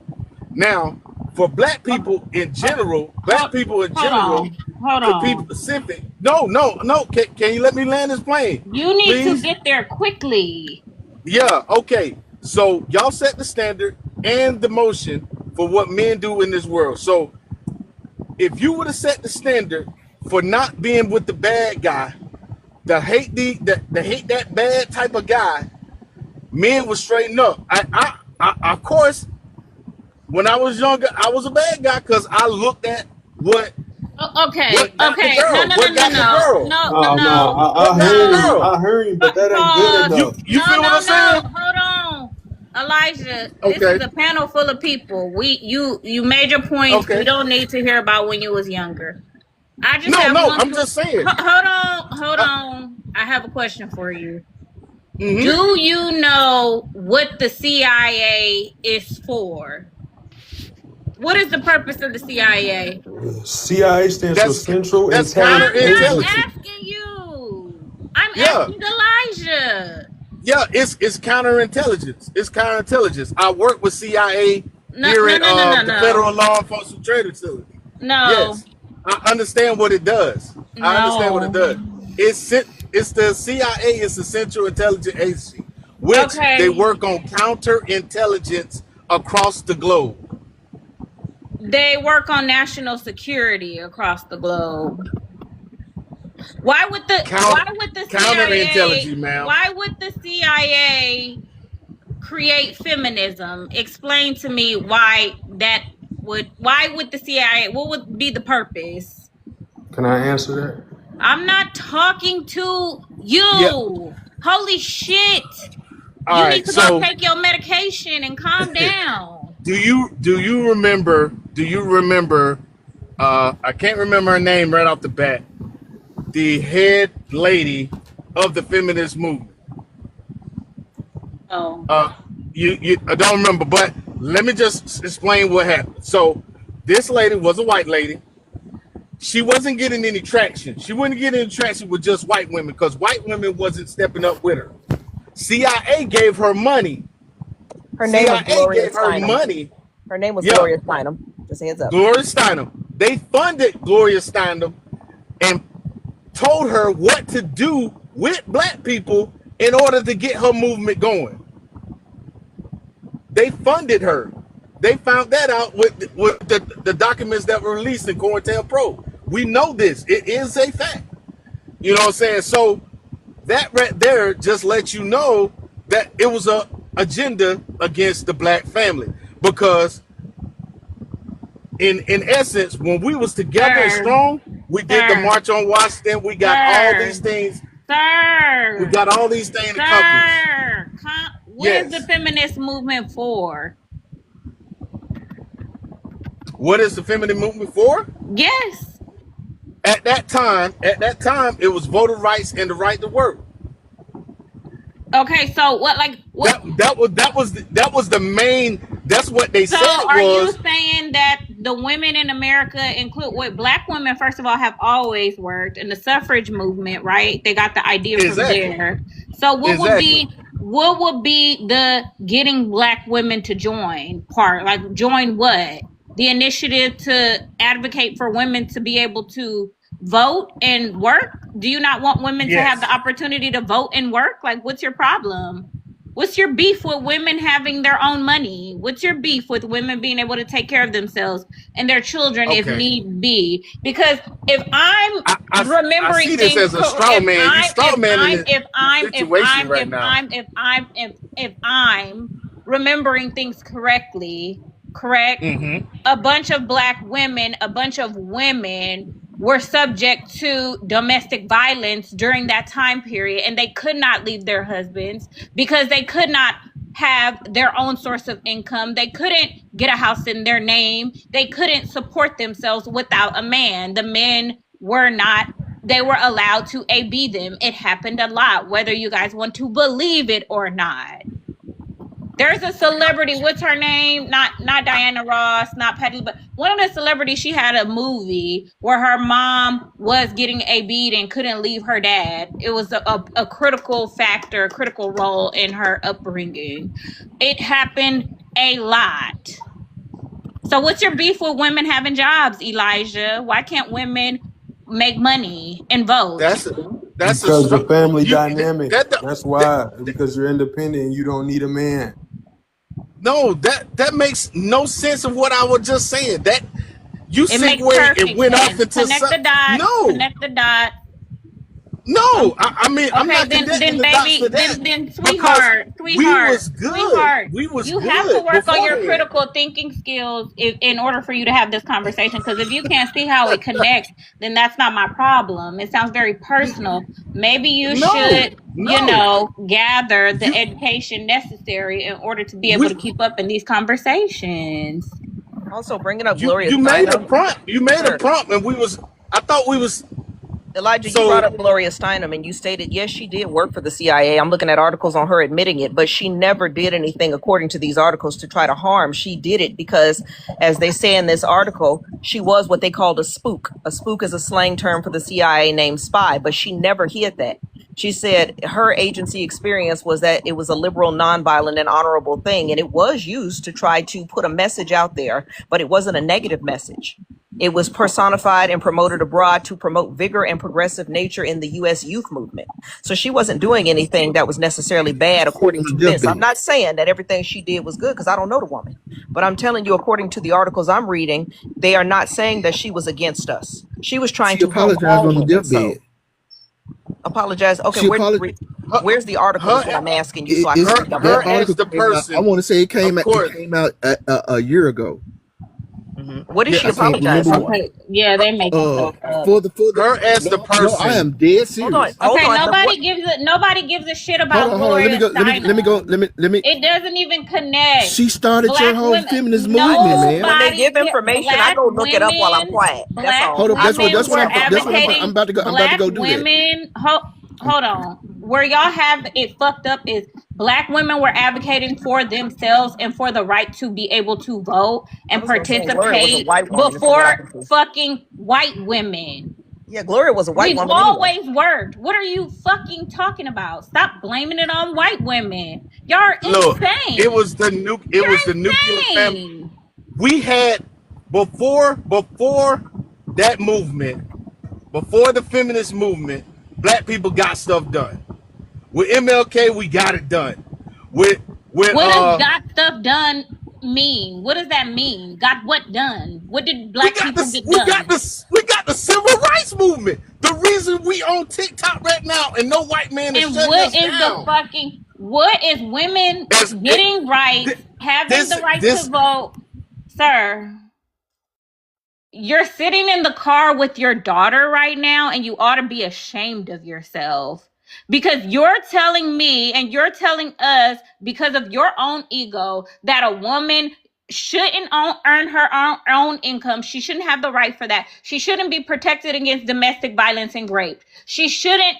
Now, for black people in general, Hold, hold on. Hold to be on. specific, no. Can you let me land this plane, You need to please? get there quickly. Yeah, okay. So y'all set the standard and the motion for what men do in this world. So if you would have set the standard for not being with the bad guy, the hate that bad type of guy, men would straighten up. I of course, when I was younger, I was a bad guy because I looked at Okay, what got the okay. No, girl, no, no, what no, got the no, girl, no, no, No, no, no, what I got the hear you. no. girl. I hear you, but that ain't good Pause. enough. You No, feel what no, I'm no. saying? Hold on, Elijah. This is Okay, a panel full of people. You made your points. We okay. don't need to hear about when you was younger. I just No, have no, one. I'm just saying. Hold on, hold Uh, on. I have a question for you. mm-hmm. Do you know what the CIA is for? What is the purpose of the CIA? CIA stands for That's Central that's Intelligence I'm not Agency. counterintelligence. asking you. I'm Yeah, asking Elijah. yeah. It's counterintelligence. It's counterintelligence. I work with CIA No, here no, at no, no, no, the no. Federal Law Enforcement Trade Facility. No, Yes, I understand what it does. I understand what it no. does. It's the CIA. It's the Central Intelligence Agency, which they Okay. work on counterintelligence across the globe. They work on national security across the globe. Why would the Count CIA counterintelligence, ma'am. create feminism? Explain to me why would the CIA, what would be the purpose? Can I answer that? I'm not talking to Yeah. you. Holy shit. All You need right. to go So, take your medication and calm down. do you remember? Do you remember? I can't remember her name right off the bat. The head lady of the feminist movement. Oh. Uh, I don't remember, but let me just explain what happened. So, this lady was a white lady. She wasn't getting any traction. She wouldn't get any traction with just white women because white women wasn't stepping up with her. CIA gave her money. Her name was CIA Gloria gave her Steinem. money. Her name was Yeah, Gloria Steinem. Just heads up. Gloria Steinem. They funded Gloria Steinem and told her what to do with black people in order to get her movement going. They funded her. They found that out with the documents that were released in COINTELPRO. We know this. It is a fact. You know what I'm saying? So that right there just lets you know that it was a agenda against the black family. Because in essence, when we was together and Sir, strong, we did the sir, March on Washington. We got all sir, these things. We sir, got all these things accomplished. sir. What is the Yes. feminist movement for? What is the feminine movement for? Yes. At that time, it was voter rights and the right to work. Okay, so what like what That was the main. That's what they so said it are you was. saying that the women in America include what black women first of all have always worked in the suffrage movement, right? They got the idea from Exactly. there. So Exactly. what would be the getting black women to join part? Like join what? The initiative to advocate for women to be able to vote and work? Do you not want women to have Yes. the opportunity to vote and work? Like what's your problem? What's your beef with women having their own money? What's your beef with women being able to take care of themselves and their children if Okay. need be? Because if I'm I remembering see this things, as a straw man. You straw man in this situation right now. if I'm remembering things correctly, correct? Mm-hmm. A bunch of black women, a bunch of women were subject to domestic violence during that time period, and they could not leave their husbands because they could not have their own source of income. They couldn't get a house in their name. They couldn't support themselves without a man. The men were not, they were allowed to AB them. It happened a lot, whether you guys want to believe it or not. There's a celebrity. What's her name? Not Diana Ross, not Patty, but one of the celebrities. She had a movie where her mom was getting AB'd and couldn't leave her dad. It was a critical factor, a critical role in her upbringing. It happened a lot. So what's your beef with women having jobs, Elijah? Why can't women make money and vote? That's a Because the family you dynamic. that That's why. Because you're independent and you don't need a man. no that makes no sense of what I was just saying. That you It makes segue and perfect went off sense. into Connect the dots. no. Connect the dots. No, I mean I'm Okay, not connecting then the dots baby, to that then because we was good. sweetheart. We was You have to good work on your beforehand. critical thinking skills in order for you to have this conversation. Because if you can't see how it connects, then that's not my problem. It sounds very personal. Maybe you No, should, no. gather the You education necessary in order to be able we to keep up in these conversations. Also, bringing up you Gloria made a Steinem, prompt. You made a sir. prompt, and I thought we was Elijah, you brought so. up Gloria Steinem and you stated, yes, she did work for the CIA. I'm looking at articles on her admitting it, but she never did anything according to these articles to try to harm. She did it because, as they say in this article, she was what they called a spook. A spook is a slang term for the CIA named spy, but she never hid that. She said her agency experience was that it was a liberal, nonviolent, and honorable thing, and it was used to try to put a message out there, but it wasn't a negative message. It was personified and promoted abroad to promote vigor and progressive nature in the U.S. youth movement. So she wasn't doing anything that was necessarily bad, according to this. I'm not saying that everything she did was good because I don't know the woman. But I'm telling you, according to the articles I'm reading, they are not saying that she was against us. She was trying She to help apologized all on the women. So deathbed. apologize. Okay, She apologized. where's the article is what I'm asking you so I can It's read the that Her article. as article the came out. I person, want to say it of course. came out a year ago. What did she I can't apologize remember. for? Okay, yeah, they making stuff up. For the Her as the no, I person. am dead Hold on, serious. hold on. Nobody gives a shit about Hold on. Let me Gloria go. Steinem. Let me. It doesn't even connect. She started your Black whole women, feminist movement, man. when they give information, I go look it up while I'm quiet. That's all. Hold up. Black That's what women were I'm advocating. about to go. I'm about to Black go do that. women. Hold on. Where y'all have it fucked up is black women were advocating for themselves and for the right to be able to vote and participate before fucking white women. Yeah, Gloria was a white woman. We've always worked. What are you fucking talking about? Stop blaming it on white women. Y'all are Look, insane. it was the nuclear family. We had before that movement, before the feminist movement, black people got stuff done. With MLK, we got it done. With what does got stuff done mean? What does that mean? Got what done? What did black people get done? We got the civil rights movement. The reason we on TikTok right now and no white man is shutting us down. What is women getting rights, having the right to vote? Sir, you're sitting in the car with your daughter right now and you ought to be ashamed of yourself. Because you're telling me and you're telling us, because of your own ego, that a woman shouldn't earn her own income. She shouldn't have the right for that. She shouldn't be protected against domestic violence and rape. She shouldn't,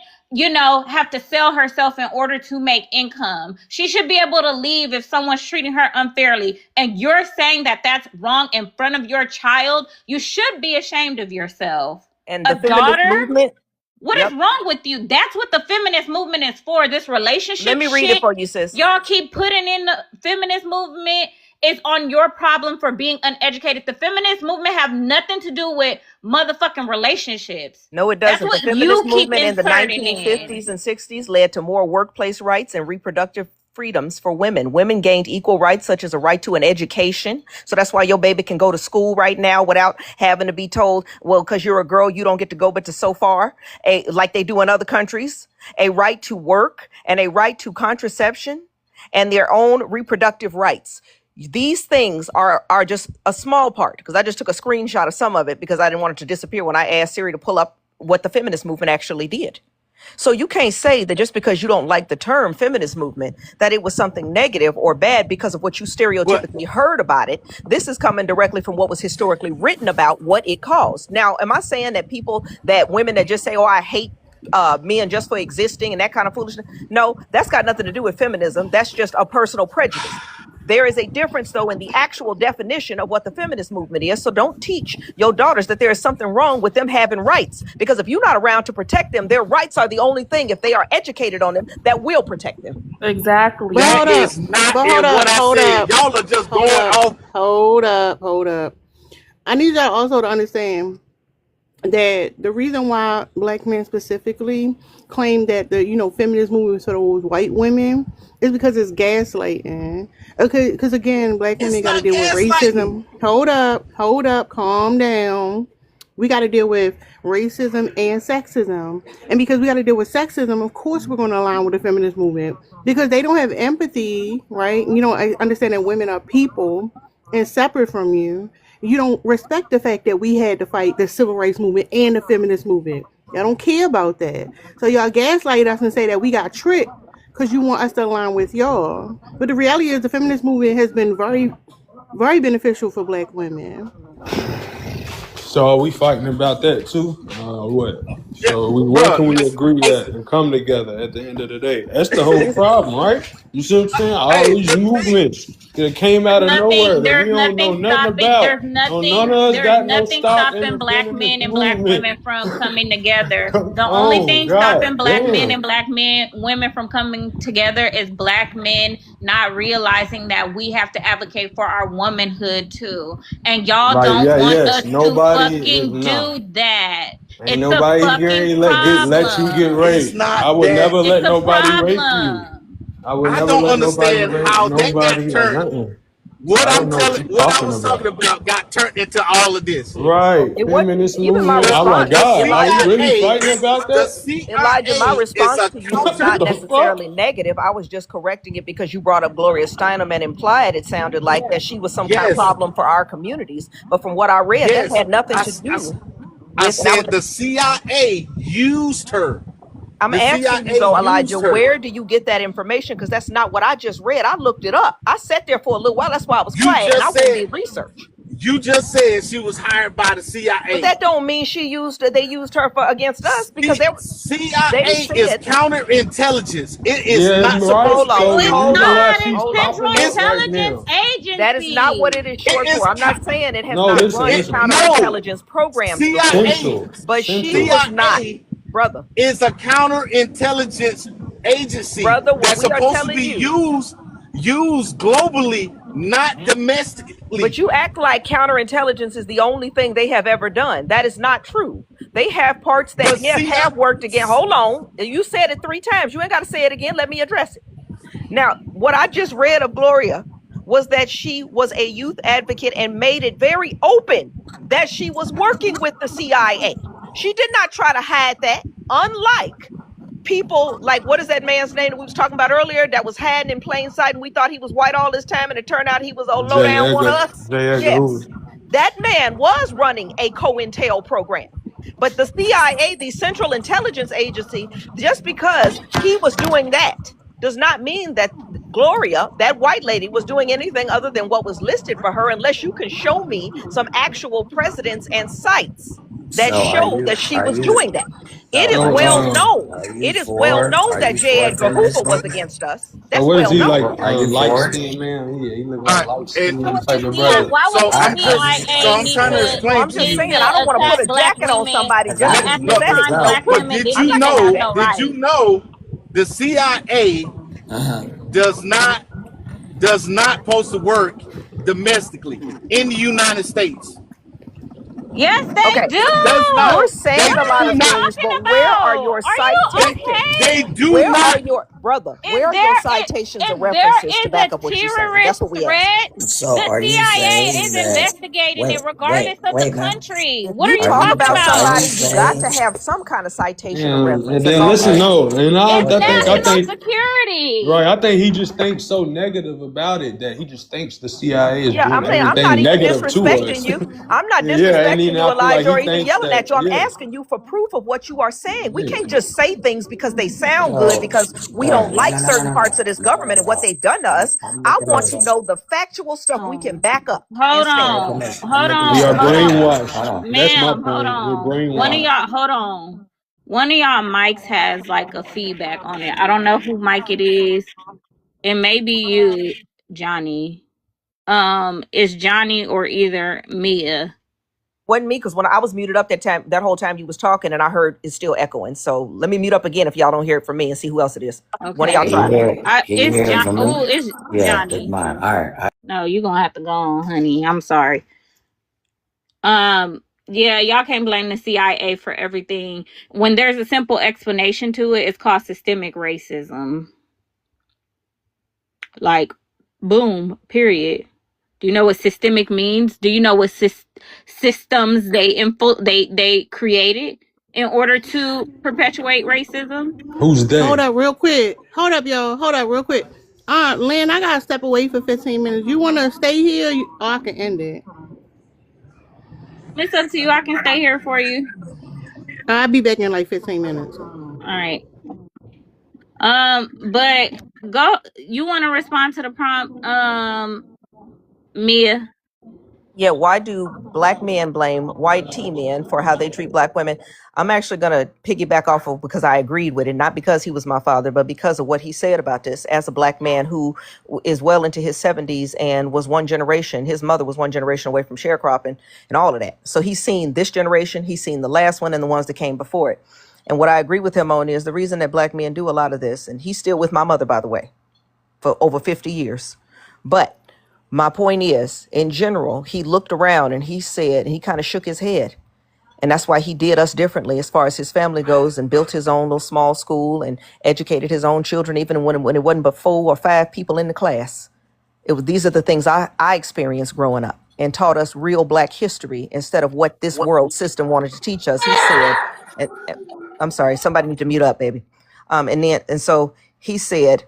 have to sell herself in order to make income. She should be able to leave if someone's treating her unfairly. And you're saying that that's wrong in front of your child. You should be ashamed of yourself. And the A feminist daughter? movement. What is wrong with you? That's what the feminist movement is for. This relationship Let me read shit it for you, sis. y'all keep putting in the feminist movement is on your problem for being uneducated. The feminist movement have nothing to do with motherfucking relationships. No, it doesn't. That's The what you feminist keep movement in the inserting 1950s in. and 60s led to more workplace rights and reproductive freedoms for women. Women gained equal rights, such as a right to an education. So that's why your baby can go to school right now without having to be told, well, because you're a girl, you don't get to go but to so far, like they do in other countries. A right to work and a right to contraception and their own reproductive rights. These things are just a small part, because I just took a screenshot of some of it because I didn't want it to disappear when I asked Siri to pull up what the feminist movement actually did. So you can't say that just because you don't like the term feminist movement, that it was something negative or bad because of what you stereotypically heard about it. This is coming directly from what was historically written about what it caused. Now, am I saying that women that just say, oh, I hate men just for existing and that kind of foolishness? No, that's got nothing to do with feminism. That's just a personal prejudice. There is a difference, though, in the actual definition of what the feminist movement is. So don't teach your daughters that there is something wrong with them having rights. Because if you're not around to protect them, their rights are the only thing, if they are educated on them, that will protect them. Exactly. But hold That up. is not But in hold what up. I Hold said. up. Y'all are just Hold going up. off. Hold up. I need y'all also to understand that the reason why black men specifically claim that the feminist movement sort of was white women is because it's gaslighting. Okay, because again, black women It's got to not deal with gaslighting. racism. Hold up, calm down. We got to deal with racism and sexism, and because we got to deal with sexism, of course we're going to align with the feminist movement because they don't have empathy, right? I understand that women are people and separate from you. You don't respect the fact that we had to fight the civil rights movement and the feminist movement. Y'all don't care about that. So y'all gaslight us and say that we got tricked because you want us to align with y'all. But the reality is the feminist movement has been very, very beneficial for black women. So are we fighting about that too? What? Yeah, So where bro. can we agree at and come together at the end of the day? That's the whole problem, right? You see what I'm saying? All Hey, these the thing. movements that came out of nowhere that we There's don't know nothing nothing stopping about. there's No, none nothing of us there's got no nothing stock in stopping the black feminist men and black movement. women from coming together. Come The only on, thing stopping God black men damn. and women from coming together is black men not realizing that we have to advocate for our womanhood too. And y'all Like, don't yeah, want yes, us to nobody is fucking not. do that. Ain't It's a nobody fucking here let you get problem. It's raped. I not would that. never It's let a nobody rape you. problem. I would I never don't let nobody understand rape how that got nobody or turned. nothing. What I don't I'm know what telling, you're what I talking was talking about. about, got turned into all of this. Right. It wasn't Feminist even my movement. The Oh my response. the God. Are we Elijah, really CIA, fighting about the that? Elijah, my CIA is response a to you was counter. not What the fuck? necessarily negative. I was just correcting it because you brought up Gloria Steinem and implied it sounded like that she was some kind of Yes, problem for our communities. But from what I read, that yes. had nothing I, to I, do I with, and said the CIA used her. I'm The asking you CIA though, Elijah, used her. where do you get that information? Because that's not what I just read. I looked it up. I sat there for a little while. That's why I was You quiet and I just went and said. did research. You just said she was hired by the But CIA. that don't mean they used her for against us because they CIA is said, counterintelligence. It is Yeah, not right. hold supposed to be No, So on, the it's hold reason why on, not. she's It's hold on. Central popping off it's right Intelligence now. That is not what Agency. it is it short is for. I'm not saying it has No, not listen, run listen. no counterintelligence programs before, CIA. Central. but she Central. was not, CIA brother. is a counterintelligence agency Brother, what that's we are supposed to telling be you, used globally, not but domestically. you act like counterintelligence is the only thing they have ever done. That is not true. They have parts The that, yes, CIA. have worked again. Hold on. You said it 3 times. You ain't got to say it again. Let me address it. Now, what I just read of Gloria was that she was a youth advocate and made it very open that she was working with the CIA. She did not try to hide that, unlike people like, what is that man's name that we was talking about earlier that was hiding in plain sight and we thought he was white all this time and it turned out he was a low J. down one of Edgar. us? J. Edgar Yes. Hoover. That man was running a COINTEL program. But the CIA, the Central Intelligence Agency, just because he was doing that does not mean that Gloria, that white lady, was doing anything other than what was listed for her, unless you can show me some actual precedents and sites that So show that she are was you doing that. It So is well known. are you It is well for known that J. Edgar Hoover was feminism? against us. so That's what is well he like? known. Are you Light for it? skinned man? Yeah, he look All like a right, light and Why skinned would the type of CIA? brother. Why would I the so CIA I'm need trying to to Well, explain I'm to just need you. saying, to I don't want to put attack a black jacket on women somebody because just I to and be at can the look pathetic. this time up. black But women did didn't you even have know? no Did you rights? know the CIA Uh-huh. does not supposed to work domestically in the United States? Yes, they Okay, do. It does not. you're They saying What a are lot do you of not. things, talking but where are about? your Are you They citations? they okay? do Where are not. your brother? If Where are your there is citations and if there references to is back a up what you're saying? That's terrorist what we ask. threat, So the are you CIA saying is that investigating it regardless wait, of the wait man. country. If What are you you talk talking about So are about? you somebody, you got saying to have some kind of citation or And reference. That's then all I'm listen, right? asking. no, and It's I national Okay. think right. security. I think he just thinks so negative about it that he just thinks the CIA is Yeah, doing I'm not everything even negative to disrespecting us. you. I'm not Yeah, and disrespecting then you, I feel like Elijah, he or even thinks yelling that at you. I'm yeah, asking you for proof of what you are saying. We yeah. can't just say things because they sound good So because we don't no, like no, no, no, certain no, parts of no, this no, no, government and what no. they've done to us. I'm I making want to a know the factual stuff we can Um, back up and hold stand I'm on. on, making a I'm hold making a We are on, hold point. on, Hold brainwashed. on. That's my ma'am, hold point. We're on. Hold One of on. brainwashed. y'all, hold on. One of y'all mics has like a feedback on it. I don't know who mic it is. It may be you, Johnny. It's Johnny or either Mia. Wasn't me because when I was muted up that whole time you was talking, and I heard it's still echoing. So let me mute up again if y'all don't hear it from me and see who else it is. One of y'all Can you Okay. try. hear can you It's hear it John. from Oh, me? it's Yeah, it's Johnny. mine. All right. No, you're gonna have to go on, honey. I'm sorry. Yeah, y'all can't blame the CIA for everything. When there's a simple explanation to it, it's called systemic racism. Like, boom, period. Do you know what systemic means? Do you know what systems they created in order to perpetuate racism? Who's Hold they? up real quick. Hold up, y'all. Hold up real quick. Lynn, I gotta step away for 15 minutes. You wanna stay here? Or I can end it. It's up to you. I can stay here for you. I'll be back in like 15 minutes. All right. But go. You want to respond to the prompt, Mia? Yeah, why do black men blame white T men for how they treat black women? I'm actually going to piggyback off of because I agreed with it, not because he was my father, but because of what he said about this as a black man who is well into his 70s and was one generation. His mother was one generation away from sharecropping and all of that. So he's seen this generation, he's seen the last one and the ones that came before it. And what I agree with him on is the reason that black men do a lot of this, and he's still with my mother, by the way, for over 50 years. But my point is, in general, he looked around and he said, he kind of shook his head. And that's why he did us differently as far as his family goes and built his own little small school and educated his own children, even when it wasn't but 4 or 5 people in the class. These are the things I experienced growing up and taught us real black history instead of what this world system wanted to teach us. He said, I'm sorry, somebody need to mute up, baby. And so he said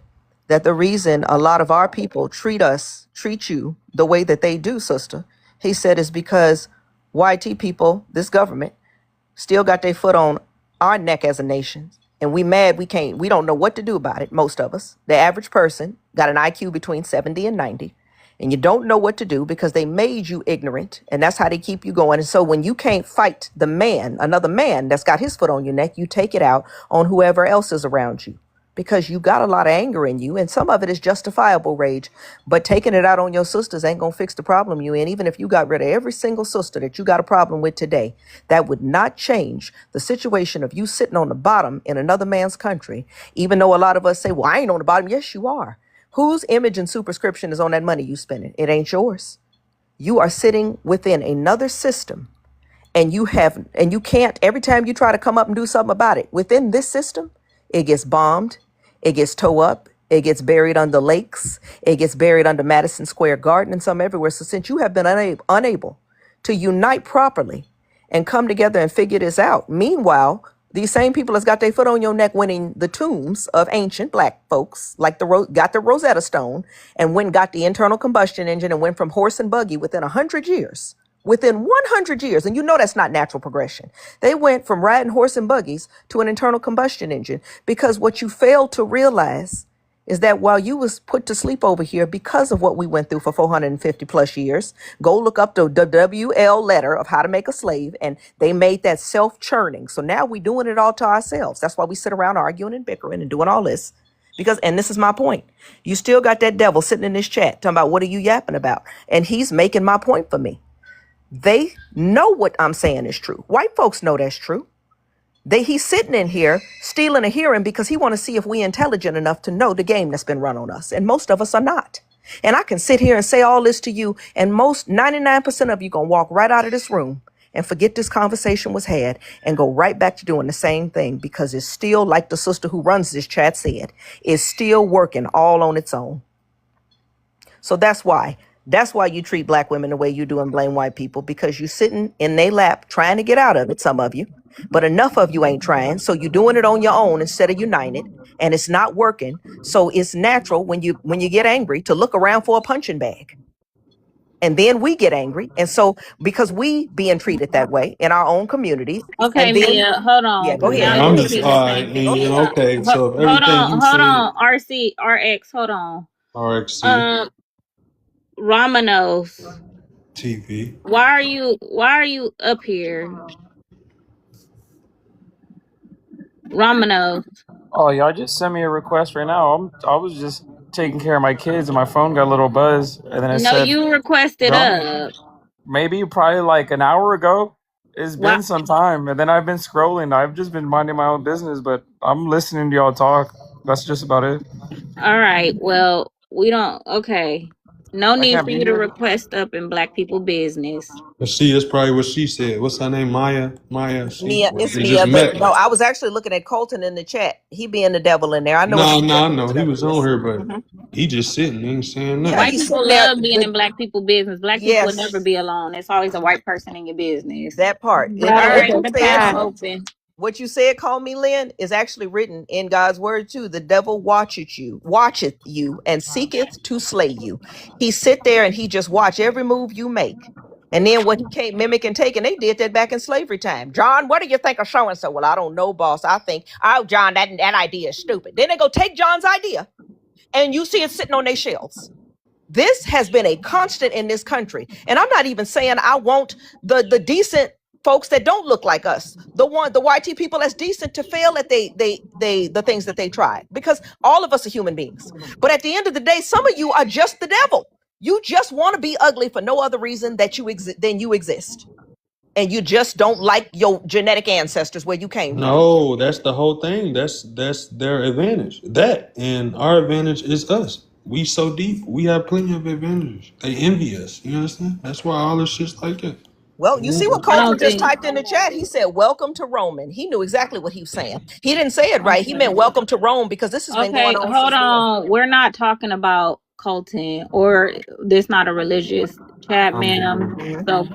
that the reason a lot of our people treat you the way that they do, sister, he said is because YT people, this government, still got their foot on our neck as a nation. And we don't know what to do about it, most of us. The average person got an IQ between 70 and 90. And you don't know what to do because they made you ignorant. And that's how they keep you going. And so when you can't fight the man, another man that's got his foot on your neck, you take it out on whoever else is around you because you got a lot of anger in you, and some of it is justifiable rage, but taking it out on your sisters ain't gonna fix the problem you in. Even if you got rid of every single sister that you got a problem with today, that would not change the situation of you sitting on the bottom in another man's country. Even though a lot of us say, well, I ain't on the bottom. Yes, you are. Whose image and superscription is on that money you spending? It ain't yours. You are sitting within another system, and you can't, every time you try to come up and do something about it within this system, it gets bombed, it gets towed up, it gets buried under lakes, it gets buried under Madison Square Garden and some everywhere. So since you have been unable to unite properly and come together and figure this out, meanwhile, these same people that's got their foot on your neck winning the tombs of ancient black folks, like got the Rosetta Stone and got the internal combustion engine and went from horse and buggy within 100 years. Within 100 years, and you know that's not natural progression, they went from riding horse and buggies to an internal combustion engine, because what you fail to realize is that while you was put to sleep over here because of what we went through for 450 plus years, go look up the WL letter of how to make a slave, and they made that self-churning. So now we doing it all to ourselves. That's why we sit around arguing and bickering and doing all this. Because, and this is my point, you still got that devil sitting in this chat talking about, what are you yapping about? And he's making my point for me. They know what I'm saying is true. White folks know that's true. He's sitting in here stealing a hearing because he want to see if we intelligent enough to know the game that's been run on us. And most of us are not. And I can sit here and say all this to you, and most 99% of you gonna walk right out of this room and forget this conversation was had and go right back to doing the same thing, because it's still, like the sister who runs this chat said, it's still working all on its own. So that's why you treat black women the way you do and blame white people, because you're sitting in their lap trying to get out of it, some of you, but enough of you ain't trying. So you're doing it on your own instead of united, and it's not working. So it's natural when you get angry to look around for a punching bag. And then we get angry. And so because we being treated that way in our own communities. Okay, And then, Mia, hold on. yeah, go Because ahead. y'all Yeah, is I'm repeating the same thing. and okay. So if Hold everything on, you said, RC, RX, hold on. RXC Romanos, TV. why are you up here? Romanos. Oh, y'all just sent me a request right now. I was just taking care of my kids and my phone got a little buzz and then it No, said you requested join. up. Maybe probably like an hour ago. It's Why? been some time and then I've been scrolling. I've just been minding my own business, but I'm listening to y'all talk. That's just about it. All right. Well, we don't. Okay. No I need can't for be you to here. request up in black people business. Let's see, that's probably what she said. What's her name? Maya. She Mia, it's they just Mia, but met. no, I was actually looking at Colton in the chat. He being the devil in there. I know what No, the I know he was devil on is. here, but he just sitting, ain't saying Yeah, nothing. White he's people sitting there. love being in black people business. Black people will never Yes, be alone. It's always a white person in your business. that part. All And what right, you the said, pass open. call me Lynn, is actually written in God's word too. The devil watcheth you, and seeketh to slay you. He sit there and he just watch every move you make. And then what he can't mimic and take, and they did that back in slavery time. John, what do you think of so and so? Well, I don't know, boss. I think, oh, John, that idea is stupid. Then they go take John's idea, and you see it sitting on their shelves. This has been a constant in this country. And I'm not even saying I want the decent folks that don't look like us, the YT people that's decent, to fail at the things that they try, because all of us are human beings. But at the end of the day, some of you are just the devil. You just want to be ugly for no other reason than you exist. And you just don't like your genetic ancestors where you came from. No, that's the whole thing. That's their advantage. That and our advantage is us. We so deep. We have plenty of advantages. They envy us. You understand? That's why all this shit's like that. Well, you see what I Colton don't just think. typed in the chat? He said, "Welcome to Roman." He knew exactly what he was saying. He didn't say it right. He meant welcome to Rome, because this has been going Okay, on hold since then. on. We're not talking about Colton, or this not a religious chat, ma'am. So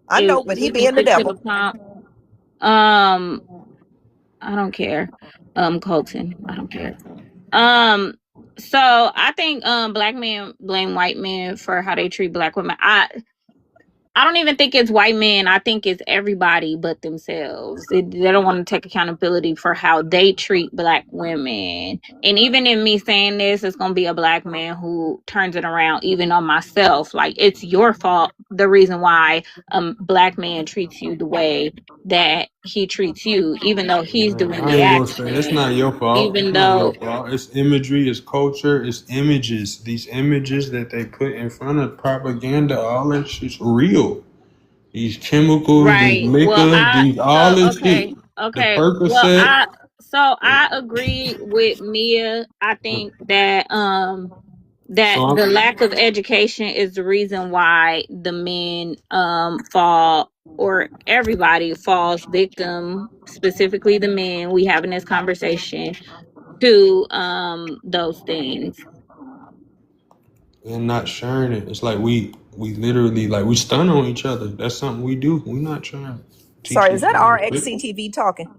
I if know, but he we can being the stick to the devil. prompt. I don't care. Colton, I don't care. So I think black men blame white men for how they treat black women. I don't even think it's white men. I think it's everybody but themselves. They don't want to take accountability for how they treat black women. And even in me saying this, it's going to be a black man who turns it around, even on myself. Like, it's your fault, the reason why black man treats you the way that he treats you, even though he's doing I the ain't gonna say it's action. not your fault. It's Even not your though, fault. It's imagery, it's culture, it's images. These images that they put in front of propaganda, all that shit's real. These chemicals, these right. Well, liquor, these all this shit. The Well, Percocet. I agree with Mia. I think that that So the I'm, lack of education is the reason why the men fall, or everybody falls victim, specifically the men, we having this conversation, to those things. and not sharing it. It's like we literally like we stun on each other. That's something we do. We not trying to teach Sorry, is each that other shit. RXCTV talking?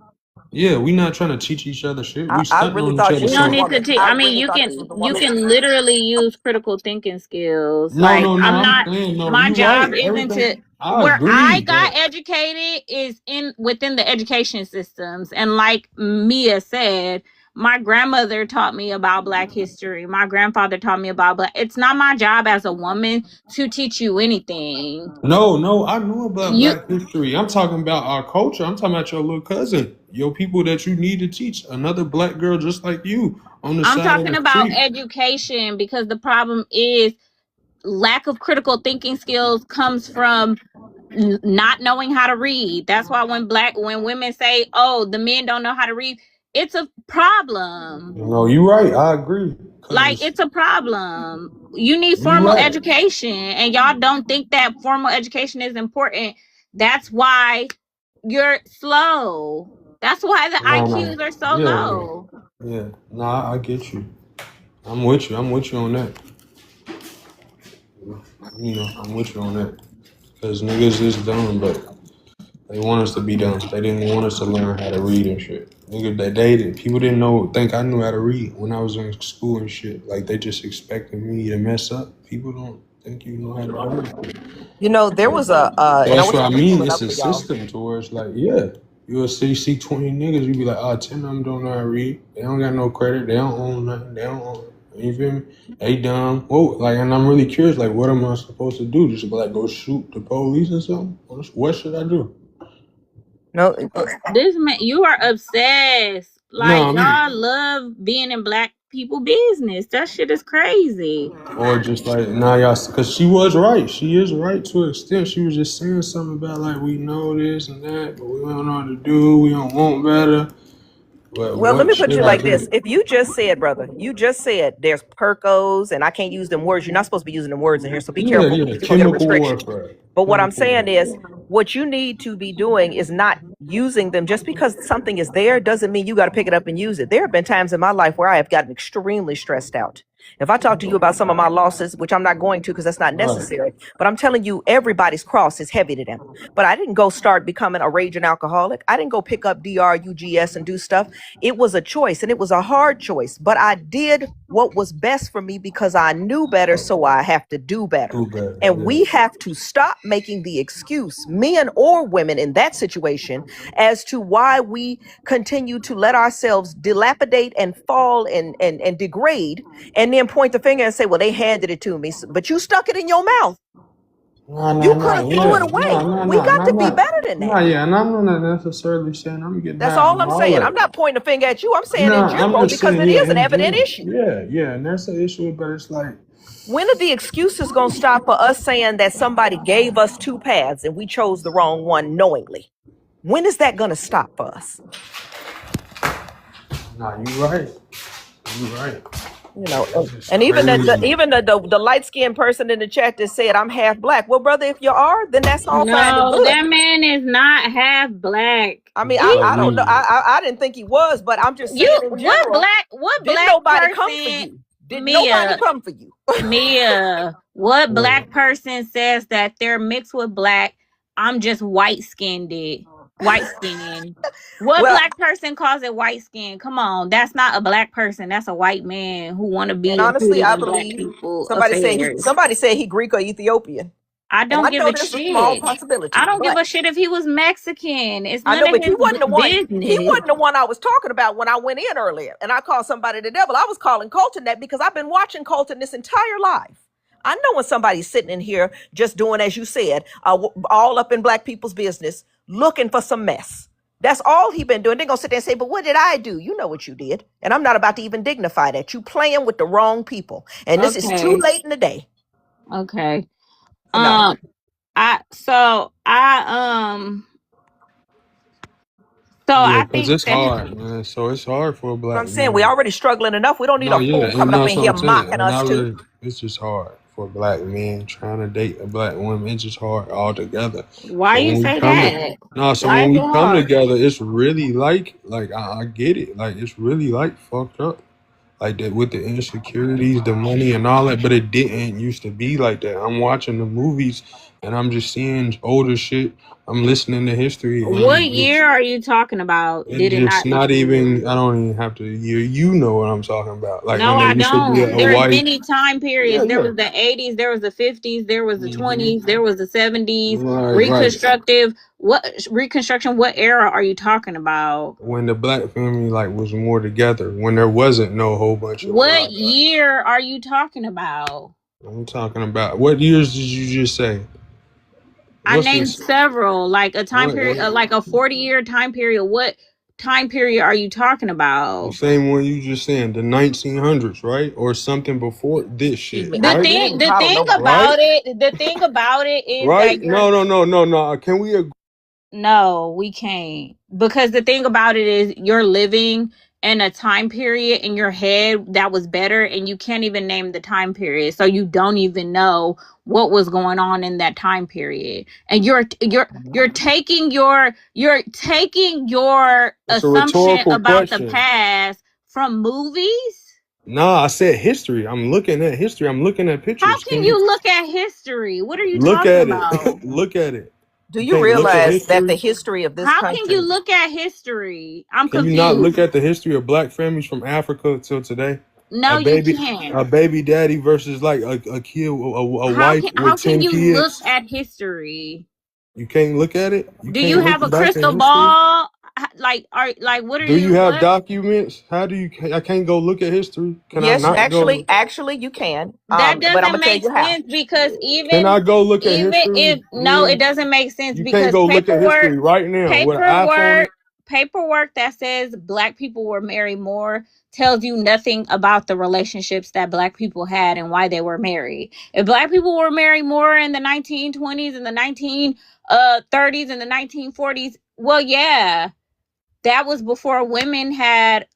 Yeah, we not trying to teach each other shit. We I stunting really on each thought other. You this was don't the So need to woman. teach. I I mean, really thought this was the you woman. can literally use critical thinking skills. no, Like, no, no. I'm I'm not. saying no. My You job right. isn't to. Everything. I where I agree, got but educated is in within the education systems. And like Mia said, my grandmother taught me about Black history. My grandfather taught me about Black. It's not my job as a woman to teach you anything. no, I know about You Black history. I'm talking about our culture. I'm talking about your little cousin, your people that you need to teach. Another Black girl just like you on the I'm side of talking the about street. education, because the problem is lack of critical thinking skills comes from not knowing how to read. That's why when women say, "Oh, the men don't know how to read," it's a problem. No, you're right. I agree. Like, Cause it's a problem. You need you formal right. education, and y'all don't think that formal education is important. That's why you're slow. That's why the No. IQs are so Yeah, low. yeah. Nah, I get you. I'm with you. I'm with you on that. You know, I'm with you on that. Cause niggas is dumb, but they want us to be dumb. They didn't want us to learn how to read and shit. Nigga, they dated. People didn't think I knew how to read when I was in school and shit. Like they just expected me to mess up. People don't think you know how to read. You know, there was a So and I that's wish what I I could pull mean. it It's up a for y'all. system to where it's like, yeah, you'll see 20 niggas, you be like, 10 of them don't know how to read. They don't got no credit. They don't own nothing. They don't own. You feel me? They dumb. Whoa, like, and I'm really curious, like, what am I supposed to do? Just like go shoot the police or something? What should I do? No, This man, you are obsessed. No, Like, y'all love being in Black people business. That shit is crazy. or just like, nah, y'all, because she was right. She is right to an extent. She was just saying something about, like, we know this and that, but we don't know what to do. We don't want better. But well, let what me put should you I like this. do? If you just said, brother, you just said there's Percos, and I can't use them words. You're not supposed to be using them words in here, so be Yeah, careful yeah, because you're gonna get chemical restrictions. warfare. But what I'm Chemical saying is, warfare. what you need to be doing is not using them. Just because something is there doesn't mean you got to pick it up and use it. There have been times in my life where I have gotten extremely stressed out. If I talk to you about some of my losses, which I'm not going to because that's not Right. necessary, but I'm telling you, everybody's cross is heavy to them. But I didn't go start becoming a raging alcoholic. I didn't go pick up DRUGS and do stuff. It was a choice, and it was a hard choice. But I did what was best for me because I knew better, so I have to do better. Do better. And we Yeah. have to stop making the excuse, men or women in that situation, as to why we continue to let ourselves dilapidate and fall and degrade, and then point the finger and say, well, they handed it to me, but you stuck it in your mouth. You could have threw it away. We got to be better than Nah, that. yeah, and I'm not necessarily saying I'm getting That's high all from I'm all saying. I'm that. not pointing the finger at you. I'm saying in Nah, I'm general just because saying, it yeah, is an in evident general. issue. Yeah, and that's the issue, but it's like, When are the excuses going to stop for us saying that somebody gave us two paths and we chose the wrong one knowingly? When is that going to stop for us? nah, you right. You right. You know, It's just and even crazy. the light skinned person in the chat that said I'm half Black. Well, brother, if you are, then that's all fine and No, good. that man is not half Black. I mean, Just like I don't know. me. I didn't think he was, but I'm just saying You in what general. Didn't black nobody come for person, you? Did nobody Mia, come for you? Mia, what Yeah. Black person says that they're mixed with Black? I'm just white skinned. White skin. What Well, Black person calls it white skin? Come on, that's not a Black person. That's a white man who want to and be honestly, included I in Black believe people affairs. somebody said he Greek or Ethiopian, I and don't I give know a there's a small shit. I possibility, don't give but a shit if he was Mexican. It's I none know. of But he his wasn't the one. He business. wasn't the one I was talking about when I went in earlier, and I called somebody the devil. I was calling Colton that because I've been watching Colton this entire life. I know when somebody's sitting in here just doing, as you said, all up in Black people's business, looking for some mess. That's all he been doing. They're gonna sit there and say, "But what did I do?" You know what you did, and I'm not about to even dignify that. You playing with the wrong people, and this is too Okay. late in the day. Okay. No, Um, I so I so Yeah, I because think it's that hard, man. So it's hard for a but black I'm saying we man. already struggling enough. We don't need No, a yeah, fool and coming up that's in what here I'm saying. mocking And us too. it's just hard for a black men trying to date a black woman. It's just hard altogether. why So you when we say come to, that? no, so Why when is we it come hard? together, it's really like I get it. Like it's really like fucked up. Like that with the insecurities, the money and all that, but it didn't used to be like that. I'm watching the movies and I'm just seeing older shit. I'm listening to history, What and year are you talking about? it's Did it just not? not even. I don't even have to. You know what I'm talking about. Like No, when there I used to be don't. a There's white. many time Yeah, periods. There yeah. was the 80s, there was the 50s, there was the Mm-hmm. 20s, there was the 70s. Right. Reconstructive. What reconstruction? What era are you talking about? When the black family like was more together, when there wasn't no whole bunch of What blah blah. year are you talking about? I'm talking about what years did you just say? I What's named this? several, like a time period, What? like a 40-year time period. What time period are you talking The about? same one you just saying, the 1900s, right? Or something before this Excuse shit, me. The I, right? we thing, didn't the coddle thing nobody. Right? about it, the thing about it is that Right? you're No. Can we agree? no, we can't. Because the thing about it is you're living in a time period in your head that was better and you can't even name the time period. So you don't even know what was going on in that time period. And you're taking your It's a assumption rhetorical about the question. past from movies. Nah, I said history. I'm looking at history. I'm looking at How pictures. can Can you you look at history? What are you look talking at it? about? Look at it. Do You you can't look at realize that the history? history of this How can you country, look at history? I'm Can you not look confused. at the history of black families from Africa till today? No, A you baby, can't. a baby daddy versus like a kid, a How wife can with how can 10 you look kids. at history? You can't look at it. You Do you can't look have a back in crystal history. ball? Like what are Do you you have what? documents? How do you? I can't go look at history. Can I yes, not go? actually you can. That But I'm doesn't gonna tell make you how. sense because Can I go look at even history? if no, it Then doesn't make sense you can't because go look at history right now with an iPhone. paperwork that says black people were married more tells you nothing about the relationships that black people had and why they were married. If black people were married more in the 1920s and the 1930s and the 1940s, well, yeah, that was before women had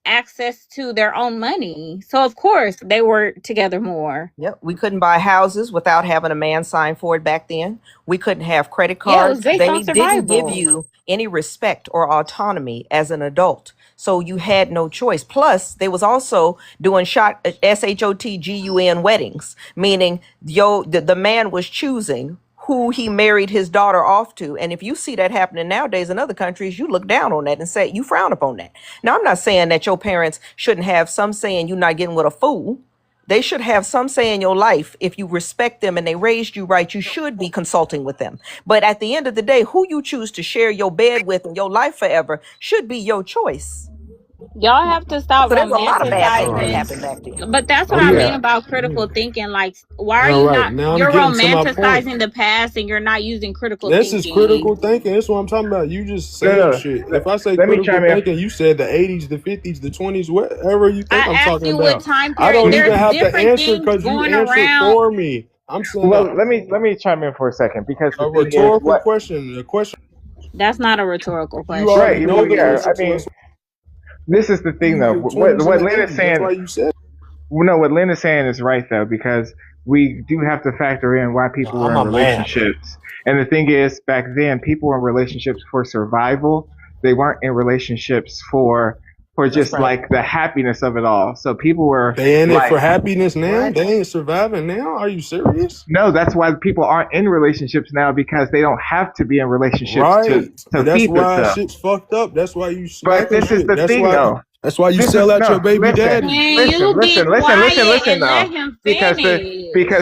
access to their own money. So of course they were together more. Yep, we couldn't buy houses without having a man sign for it back then. We couldn't have credit Yeah, it was cards. based on They didn't give survival. you any respect or autonomy as an adult. So you had no choice. Plus, they was also doing SHOTGUN weddings, meaning the man was choosing who he married his daughter off to. And if you see that happening nowadays in other countries, you look down on that and say you frown upon that. Now, I'm not saying that your parents shouldn't have some saying you're not getting with a fool. They should have some say in your life. If you respect them and they raised you right, you should be consulting with them. But at the end of the day, who you choose to share your bed with and your life forever should be your choice. Y'all have to stop So there's a lot of bad things that romanticizing. happened back then. But that's what Oh I yeah. mean about critical thinking. Like, why are All you right. not? Now I'm You're getting to my point. romanticizing the past and you're not using critical This is critical thinking. thinking. That's what I'm talking about. You just No, saying no. shit. If I say Let me critical chime in. thinking, you said the 80s, the 50s, the 20s, whatever you think I I'm asked talking you what about. time I period. don't There's even have to different answer things because you going answered around. for me. I'm saying Well, let me chime in for a second because the a thing is, rhetorical what? question. A question That's not a rhetorical you already Right. question. know Well, the yeah. answer I to. mean, That's this is the why thing, you though. in the 20s and What the Lynn is 80s. That's saying. why you said. No, what Lynn is saying is right though, because we do have to factor in why people were I'm in a man. relationships. And the thing is, back then, people were in relationships for survival. They weren't in relationships for That's just right. like the happiness of it all. So people were They in it like, for happiness now. What? They ain't surviving now. Are you serious? no, that's why people aren't in relationships now because they don't have to be in relationships to Right. to And that's feed why themselves. shit's fucked up. That's why you But smacking this is shit. the That's thing, why. though. That's why you This is sell out your no. baby Listen, daddy. Can listen, you be listen, listen, listen, quiet listen. and Now, let him because finish? the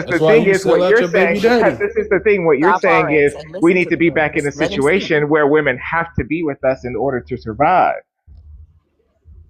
That's why thing you is, sell what out you're your baby saying. daddy. This is the thing. What you're Stop saying is, RX and we listen need to to the be man. back in a Just let him speak. situation where women have to be with us in order to survive.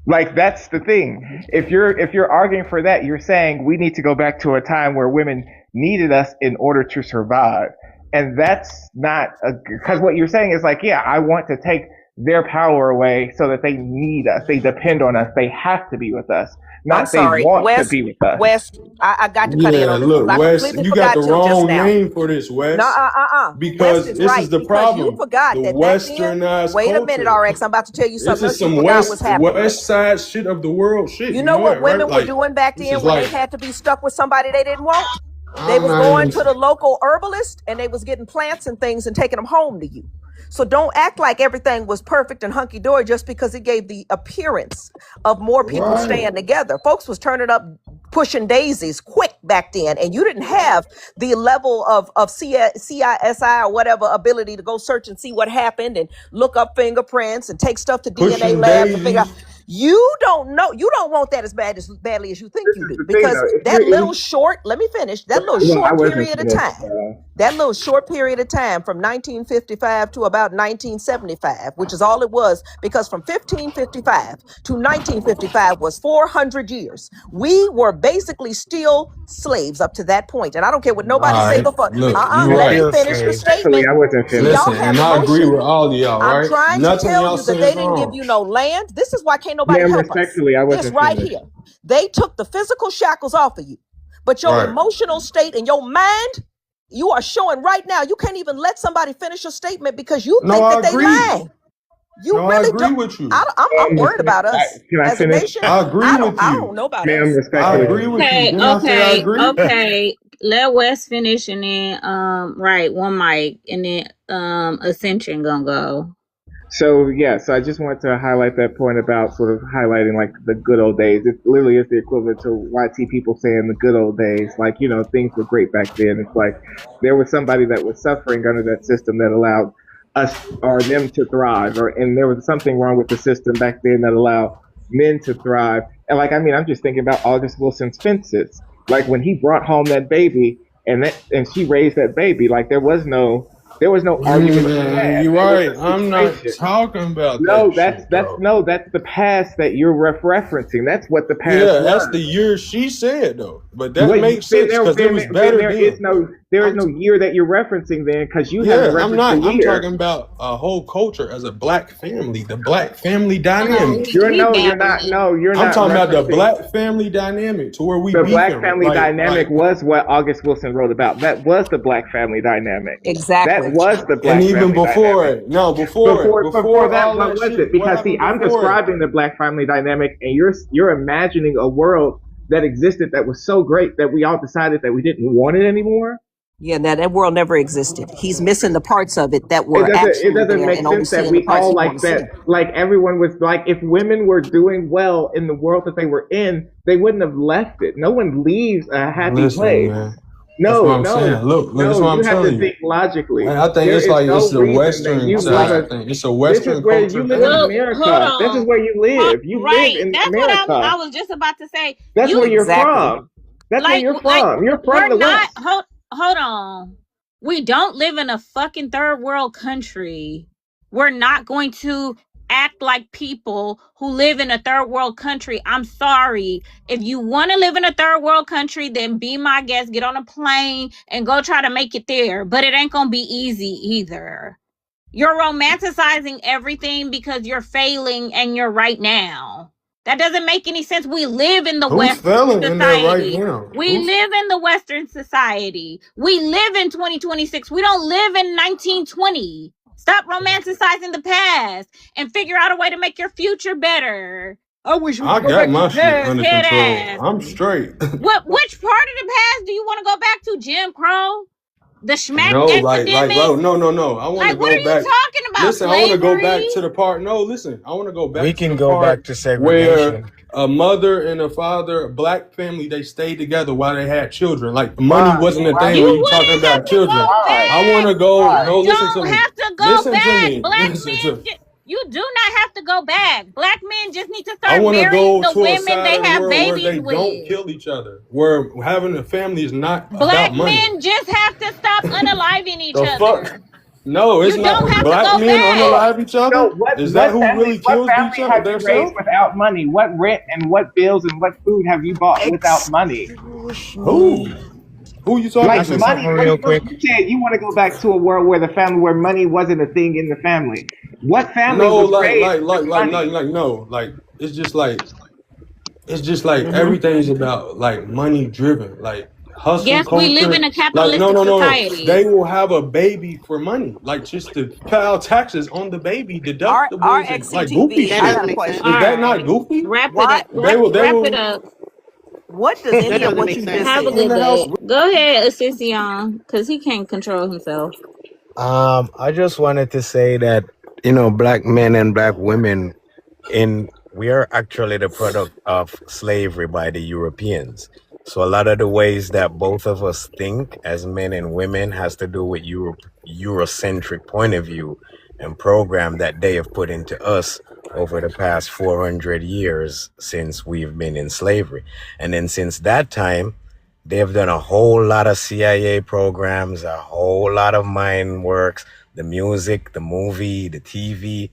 Like that's the thing. If you're arguing for that, you're saying we need to go back to a time where women needed us in order to survive. And that's not because what you're saying is like, yeah, I want to take their power away so that they need us, they depend on us, they have to be with us, I'm not they sorry, want to be with us. West. I got to cut in Yeah, on this one look, because I Wes, completely you got forgot the till just wrong now. name for this, No, Wes. West Because is this is right the because you problem. forgot The that back then. westernized Wait a minute, culture. RX. I'm about to tell you This something is else you some forgot was happening. west side shit of the world shit. You You know know what that, right? women were Like doing back this then is when like they had to be stuck with somebody they didn't want? They I'm was not going even to the local herbalist and they was getting plants and things and taking them home to you. So don't act like everything was perfect and hunky-dory just because it gave the appearance of more people Right. staying together. Folks was turning up, pushing daisies quick back then, and you didn't have the level of CISI or whatever ability to go search and see what happened and look up fingerprints and take stuff to DNA Pushing labs and figure out. daisies. You don't know. You don't want that as badly as you think This you is do, the thing, because though. If that you're little in, short. Let me finish. That little well, I short wasn't period of finished. time. That little short period of time from 1955 to about 1975, which is all it was, because from 1555 to 1955 was 400 years. We were basically still slaves up to that point. And I don't care what nobody All say right. before. Look, you Let me right. Still finish the slave. Respectfully, statement. I wasn't See, finished. y'all Listen, have and I agree emotion. with all of y'all, I'm right? trying to Nothing tell y'all you that say they is didn't give wrong. you no land. This is why can't nobody Ma'am, help us. respectfully, I This wasn't right finished. here. They took the physical shackles off of you, but your Right. emotional state and your mind, you are showing right now. You can't even let somebody finish a statement because you No, think I that they agree. lying. You No, I really agree don't. with you. I'm worried about us Can I as a finish? nation. I agree with I you. don't know about Ma'am, us. I respectfully. agree with you. Okay, Didn't I say I okay, agree? okay. Let Wes finish and then right, one mic and then Ascension gonna go. So I just wanted to highlight that point about sort of highlighting like the good old days. It literally is the equivalent to YT people saying the good old days. Like, you know, things were great back then. It's like there was somebody that was suffering under that system that allowed us or them to thrive, and there was something wrong with the system back then that allowed men to thrive. And like, I mean, I'm just thinking about August Wilson's Fences. Like when he brought home that baby and she raised that baby, like there was no argument to be had. You're There was right. a I'm not situation. talking about that No, that's shit that's though. no, that's the past that you're referencing. That's what the past Yeah, that's was. the year she said though. But that What makes then sense there because it then was then better then. there is I'm no year that you're referencing then because you haven't Yeah, I'm referenced the not. I'm year. talking about a whole culture as a black family, the black family Oh, dynamic. he You're not. babbling. No, you're I'm not talking about the referencing black family dynamic to where we the black beefing family dynamic. like, Was what August Wilson wrote about. That was the black family dynamic. That Exactly. was the and black even family before dynamic. it. No, Before before that, all what that was it? shit. What Because see, happened I'm before it? describing the black family dynamic, and you're imagining a world that existed that was so great that we all decided that we didn't want it anymore. Yeah, that world never existed. He's missing the parts of it that It were doesn't it actually doesn't there make and only sense that seeing the we parts all he want like to see. that like everyone was like if women were doing well in the world that they were in, they wouldn't have left it. No one leaves a happy Listen, place. man. That's what No, I'm saying. no, Look, that's no. what I'm You have to telling you. think logically. I think There it's is like it's no the reason that Western you That's live side. right. I a think it's a this is Western where you culture live in thing. Well, hold America. This is on. where you live. You live Right. in That's what I America. was just about to say. That's where You you're Exactly. from. That's where like you're from. You're from we're the not West. hold on. We don't live in a fucking third world country. We're not going to act like people who live in a third world country. I'm sorry. If you want to live in a third world country, then be my guest, get on a plane and go try to make it there. But it ain't gonna be easy either. You're romanticizing everything because you're failing and you're right now. That doesn't make any sense. We live in the Who's Western failing in there right society. now? We live in the Western society. We live in 2026. We don't live in 1920. Stop romanticizing the past and figure out a way to make your future better. I wish we I could go got back to the my shit past, under head control. ass. I'm straight. Which part of the past do you want to go back to? Jim Crow? The schmack No, epidemic? no. I want to Like, what go are you back. talking about? Listen, I want to go Slavery? back to the part. No, listen, I want to go We back to can the go back part to where segregation. a mother and a father, a black family, they stayed together while they had children. Like money Why? wasn't a Why thing You when would you talking wouldn't have about to children. go why? I want back. to go. You Why? No, listen to don't me. have to go Listen to back. me. Black Listen to. men, you do not have to go back. Black men just need to I start want to marrying go the to a women side they of the have world where babies they don't with. kill each other, where having a family is not Black about money. men just have to stop unaliving each The fuck? other. No, it's You don't not. have to Black go men back. unalive each So other. what Is that what who family really what kills each family other? have you raised Themselves? without money? What rent and what bills and what food have you bought without money? Excuse Who? me. Who you Can talking I Like say to? something money, real quick? you said you want to go back to a world where the family, where money wasn't a thing in the family. What family No, was raised with money? no. Like it's just like Mm-hmm. everything's about like money driven, like hustle Yes, we live in culture. a Like capitalistic no. They society. will have a baby for money, like just to pay out taxes on the baby, deductibles, and like goofy RXCTV, That I shit. doesn't got a make All sense. question. Is that not right. goofy? Wrap it Why? up. They Wrap it will. up. What does That any of doesn't what make you sense. just Have a said? good In the house. day. Go ahead, Assission, because he can't control himself. I just wanted to say that, black men and black women we are actually the product of slavery by the Europeans. So a lot of the ways that both of us think as men and women has to do with Eurocentric point of view and program that they have put into us over the past 400 years since we've been in slavery. And then since that time, they've done a whole lot of CIA programs, a whole lot of mind works, the music, the movie, the TV.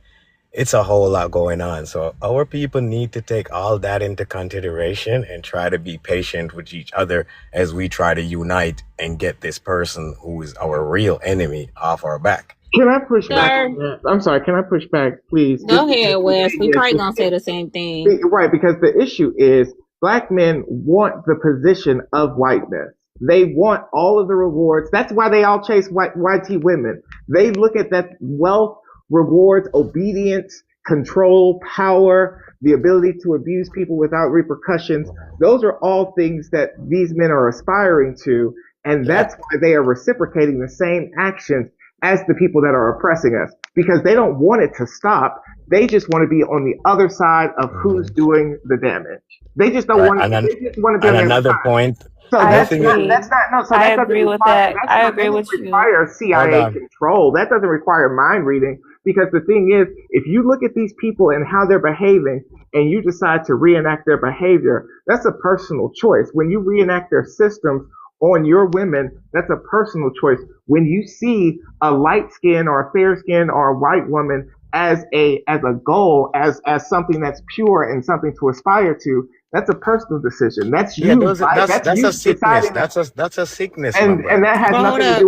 It's a whole lot going on. So our people need to take all that into consideration and try to be patient with each other as we try to unite and get this person who is our real enemy off our back. Can I push back Sir, on that? I'm sorry. Can I push back, please? Just go because ahead, the Wes. thing We probably gonna say is, the same thing. right, because the issue is black men want the position of whiteness. They want all of the rewards. That's why they all chase YT women. They look at that wealth, rewards, obedience, control, power, the ability to abuse people without repercussions. Those are all things that these men are aspiring to. And that's why they are reciprocating the same actions as the people that are oppressing us, because they don't want it to stop. They just want to be on the other side of who's doing the damage. They just don't Right. want to. They just want to be on And the other another side. point, So I that's nothing. not. agree. That's not. No. So I that doesn't agree with require. that. That's I not. That agree doesn't with you. require Hold CIA on. control. That doesn't require mind reading. Because the thing is, if you look at these people and how they're behaving, and you decide to reenact their behavior, that's a personal choice. When you reenact their systems on your women, that's a personal choice. When you see a light skin or a fair skin or a white woman as a goal, as something that's pure and something to aspire to, that's a personal decision. That's Yeah, you, right? that's That's a you sickness. deciding that. That's a sickness, my And brother. that has Hold nothing to up.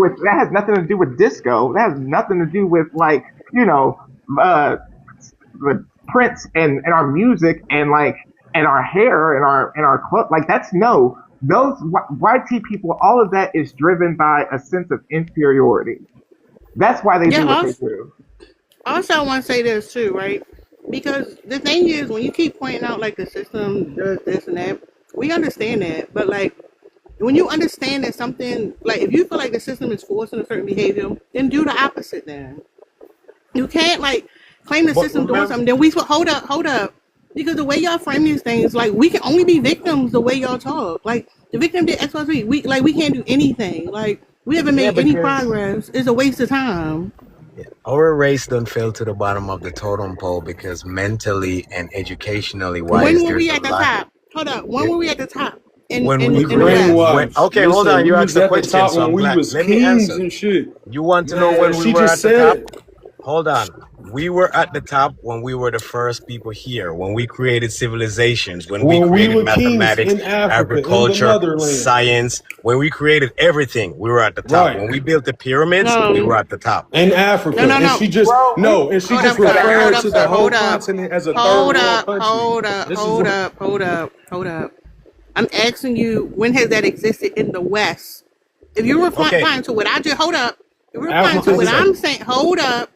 do with disco. That has nothing to do with, like, uh with Prince and our music and, like, and our hair and our clothes. Like, that's no. Those YT people, all of that is driven by a sense of inferiority. That's why they Yeah, do what they do. also I want to say this too, right? Because the thing is, when you keep pointing out like the system does this and that, we understand that. But like, when you understand that something, like if you feel like the system is forcing a certain behavior, then do the opposite. Then you can't like claim the But system doing remember, something. Then we hold up, because the way y'all frame these things, like we can only be victims the way y'all talk. Like the victim did X, Y, Z. We can't do anything. Like we haven't Yeah, made any because progress. It's a waste of time. our race don't fell to the bottom of the totem pole because mentally and educationally When wise, were there's we a at the lot. top? Hold up. When There, were we at the top when we in the created, West? brainwashed. okay, hold Listen, on. we You asked was the at the question, top so when I'm we glad. was Let me kings answer. and shit. You want to know Man, when we she were just at the said top? it. Hold on. We were at the top when we were the first people here, when we created civilizations, when we When we created were kings mathematics, in Africa, in the agriculture, motherland. science, when we created everything, we were at the top. Right. When we built the pyramids, we were No, at the top. In no, Africa. no, And no. she just Well, no, and she Hold just up, sir. Hold referred up, to the sir. whole Hold up. continent as a third Hold world up. country. Hold up. This is Hold up. Hold up. Hold up. I'm asking you, when has that existed in the West? If you're Okay, replying to what I just, hold up. If you're replying to Africa. what listen. I'm saying, hold up.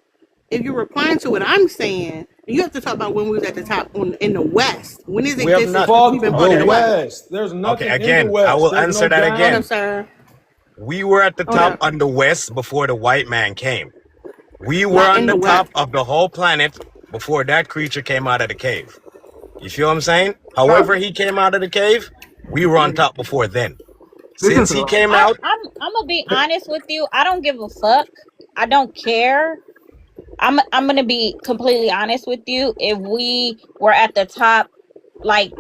If you're replying to what I'm saying, you have to talk about when we was at the top in the West. When has it We have existed not. since we've been Fuck the part of the Okay, West? West. There's okay. nothing in the Again, I West. will There's answer no that Hold up, again. diamonds. sir. We were at the Hold top up. on the West before the white man came. We were Not on in the the top West. of the whole planet before that creature came out of the cave. You feel what I'm saying? no. However, he came out of the cave, we were on top before then. Listen Since to he them. came out, I'm gonna be honest with you. I don't give a fuck. I don't care. I'm gonna be completely honest with you. If we were at the top, like,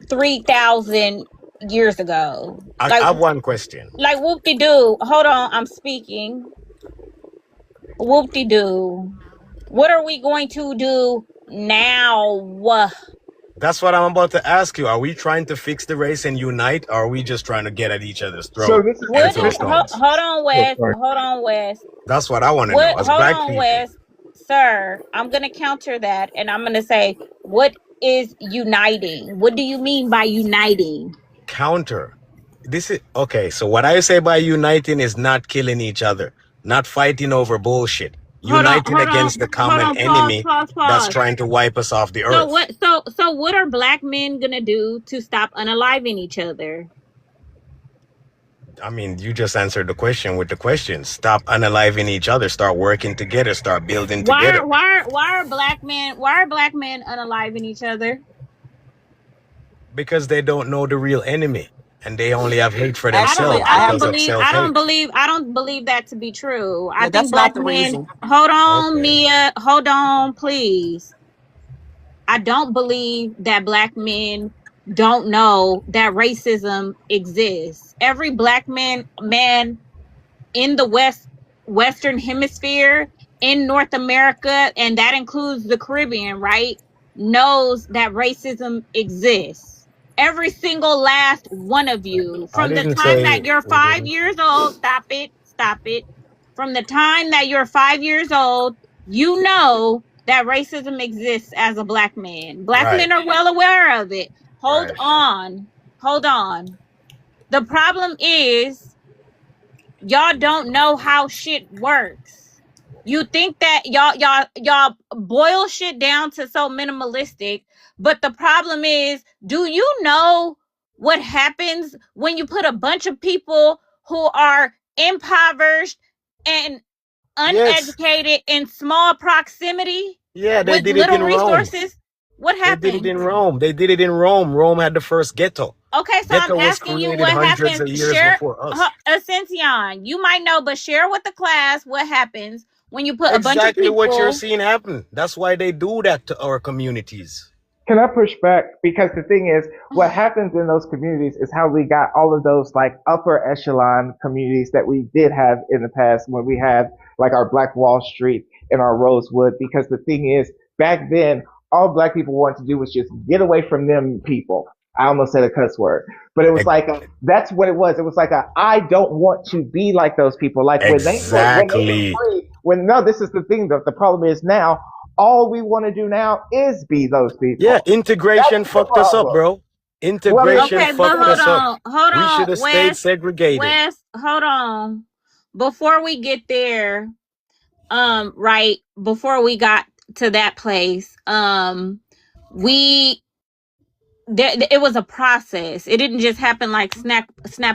3,000 years ago, I have one question. like whoop de doo. Hold on, I'm speaking. Whoop de doo. What are we going to do now? That's what I'm about to ask you. Are we trying to fix the race and unite, or are we just trying to get at each other's So throat this is and What throw is? this is Hold, stones? hold on, oh, Wes. sorry. Hold on, Wes. That's what I want to know What? as Hold black on, people. Wes. Sir, I'm gonna counter that, and I'm gonna say, what is uniting? What do you mean by uniting? Counter. This is okay. So what I say by uniting is not killing each other, not fighting over bullshit. Hold on, Uniting hold on, against the hold common on. Pause, enemy pause, that's pause. trying to wipe us off the So earth. what? So what are black men gonna do to stop unaliving each other? I mean, you just answered the question with the question. Stop unaliving each other. Start working together. Start building together. Why are black men unaliving each other? Because they don't know the real enemy, and they only have hate for Actually, themselves I have because the of self-hate. I don't believe that to be true. I yeah. think That's not black the men. reason. Hold on, Okay. Mia. Hold on, please. I don't believe that black men don't know that racism exists. Every black man in the Western hemisphere, in North America, and that includes the Caribbean, right, knows that racism exists. Every single last one of you, I from the didn't time say that you're we 5 years old, stop it. From the time that you're 5 years old, you know that racism exists as a black man. Black right, men are well aware of it. Hold right. on. Hold on. The problem is y'all don't know how shit works. You think that y'all boil shit down to so minimalistic, but the problem is, do you know what happens when you put a bunch of people who are impoverished and Yes, uneducated in small proximity yeah, they with did it little in Rome. resources? What They did it happens? in Rome. They did it in Rome. Rome had the first ghetto. Okay, so I'm Ghetto was asking you created what hundreds happens. of years Share, before us. Ascension, you might know, but share with the class what happens when you put a bunch of Exactly what you're people. seeing happen. That's why they do that to our communities. Can I push back? Because the thing is, what happens in those communities is how we got all of those like upper echelon communities that we did have in the past when we had like our Black Wall Street and our Rosewood. Because the thing is, back then, all black people wanted to do was just get away from them people. I almost said a cuss word, but it was Ex- like that's what it was. It was like I don't want to be like those people. Like when they were Exactly. free. When no, this is the thing. The problem is now all we want to do now is be those Yeah, people. That's integration the fucked us up, problem. bro. Well, it's Integration Okay, but fucked us up. We should have stayed segregated. Wes, hold on. Before we get there, right before we got to that place, we it was a process. It didn't just happen like snap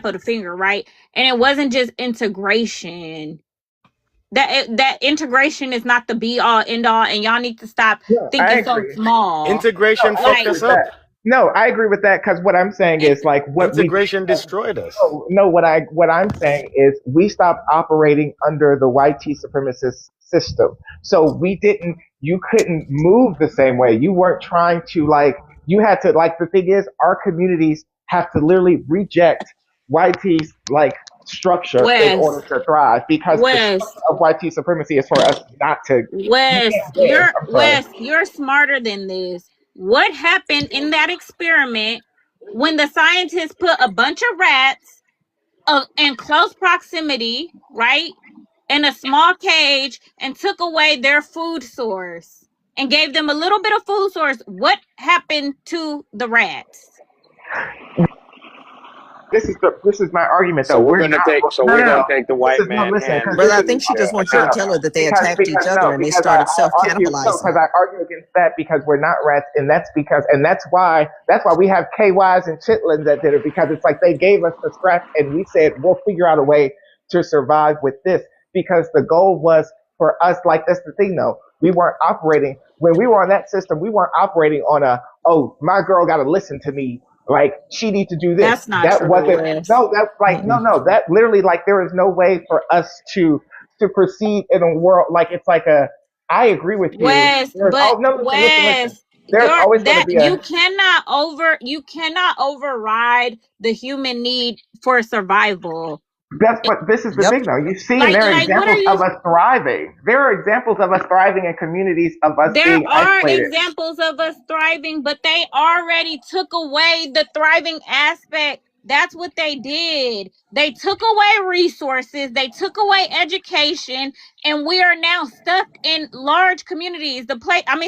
of the finger, right? And it wasn't just integration. That integration is not the be all end all, and y'all need to stop yeah, I thinking so agree. small. No, Integration I fucked agree Like us with up. that. No, I agree with that because what I'm saying it, is like what we did. Integration destroyed us. No, what I'm saying is we stopped operating under the white supremacist system. So we didn't. You couldn't move the same way. You weren't trying to like. You had to like. The thing is, our communities have to literally reject YT's like structure in order Wes, to thrive because the Wes, structure of YT supremacy is for us not to. You can't win. I'm sorry. Wes, you're smarter than this. What happened in that experiment when the scientists put a bunch of rats in close proximity, right, in a small cage and took away their food source and gave them a little bit of food source? What happened to the rats? This is my argument though. So we're We're gonna not. take. So No, we're no, gonna no. take the This white is no. man Listen, and because Brother, this I is think she just no, wants you no, to no. tell her that they attacked each Because other no, and they because started I self argue no, because cannibalizing. I argue against that because we're not rats, and that's why we have KYs and chitlins that did it because it's like they gave us the scraps and we said we'll figure out a way to survive with this because the goal was for us. Like that's the thing though. We weren't operating when we were on that system. We weren't operating on a my girl got to listen to me like she needs to do this. That's not That true, wasn't Wes. no. That's like no, Mm-mm. no. That literally like there is no way for us to proceed in a world like it's like a. I agree with you. Wes, There's but oh no, listen. Wes, There's you're always going to that be a you cannot override the human need for survival. that's but this is the Yep. thing though. You've seen there are What are examples you? of us thriving. There are examples of us thriving in communities of us There being are isolated. examples of us thriving, but they already took away the thriving aspect. That's what they did. They took away resources, they took away education, and we are now stuck in large communities.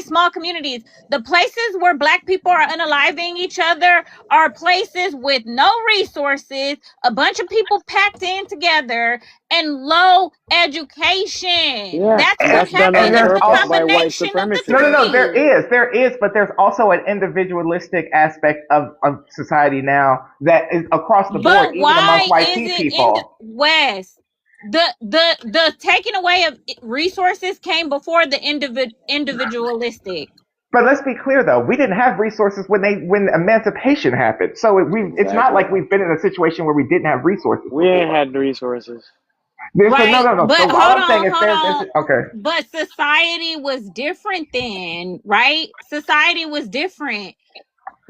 Small communities. The places where black people are unaliving each other are places with no resources, a bunch of people packed in together, and low education. yeah, That's and And, what's that's done and on happening. It's there's the purpose also by white combination of the no, no, supremacists. no. three. There is, but there's also an individualistic aspect of society now that is across the board, But even amongst why white is key it in the people. West? The taking away of resources came before the individualistic. But let's be clear though, we didn't have resources when emancipation happened. So it's not Exactly. like we've been in a situation where we didn't have resources We ain't before. had the resources. So Right, no. but So all hold I'm saying on, is hold there's on. okay. But society was different then, right? Society was different.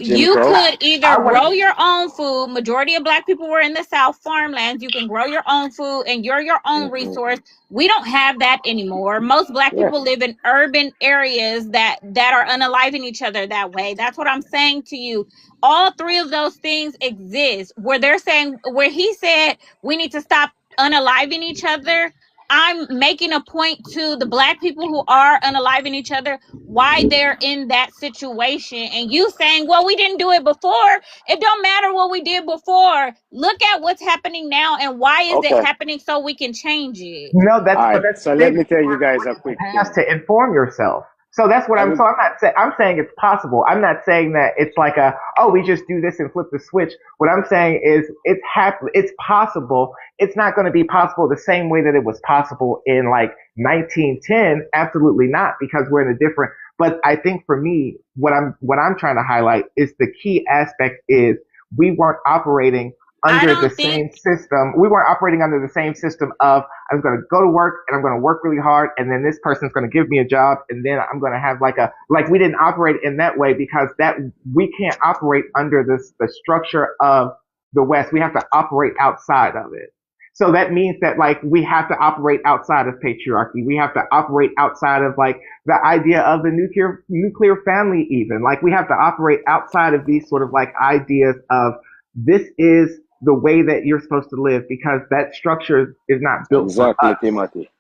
Jim You Crow. could either I would grow your own food. Majority of black people were in the South, farmlands. You can grow your own food and you're your own Hmm. resource. We don't have that anymore. Most black Yeah. people live in urban areas that are unaliving each other that way. That's what I'm saying to you. All three of those things exist. Where he said we need to stop unaliving each other. I'm making a point to the black people who are unaliving each other why they're in that situation, and you saying, well, we didn't do it before. It don't matter what we did before. Look at what's happening now and why is it Okay. happening so we can change it. No, All right. that's the So let thing. me You tell you have to guys look a at the quick past thing. to inform yourself. So that's what I I'm. would. So I'm not saying. I'm saying it's possible. I'm not saying that it's like we just do this and flip the switch. What I'm saying is it's possible. It's not going to be possible the same way that it was possible in like 1910. Absolutely not, because we're in a different. But I think for me, what I'm trying to highlight is the key aspect is we weren't operating I under the don't think same system. We weren't operating under the same system of I'm going to go to work and I'm going to work really hard and then this person's going to give me a job and then I'm going to have like we didn't operate in that way because that we can't operate under the structure of the West. We have to operate outside of it. So that means that like we have to operate outside of patriarchy. We have to operate outside of like the idea of the nuclear family even. Like we have to operate outside of these sort of like ideas of this is the way that you're supposed to live because that structure is not built for Exactly, us. Timothy.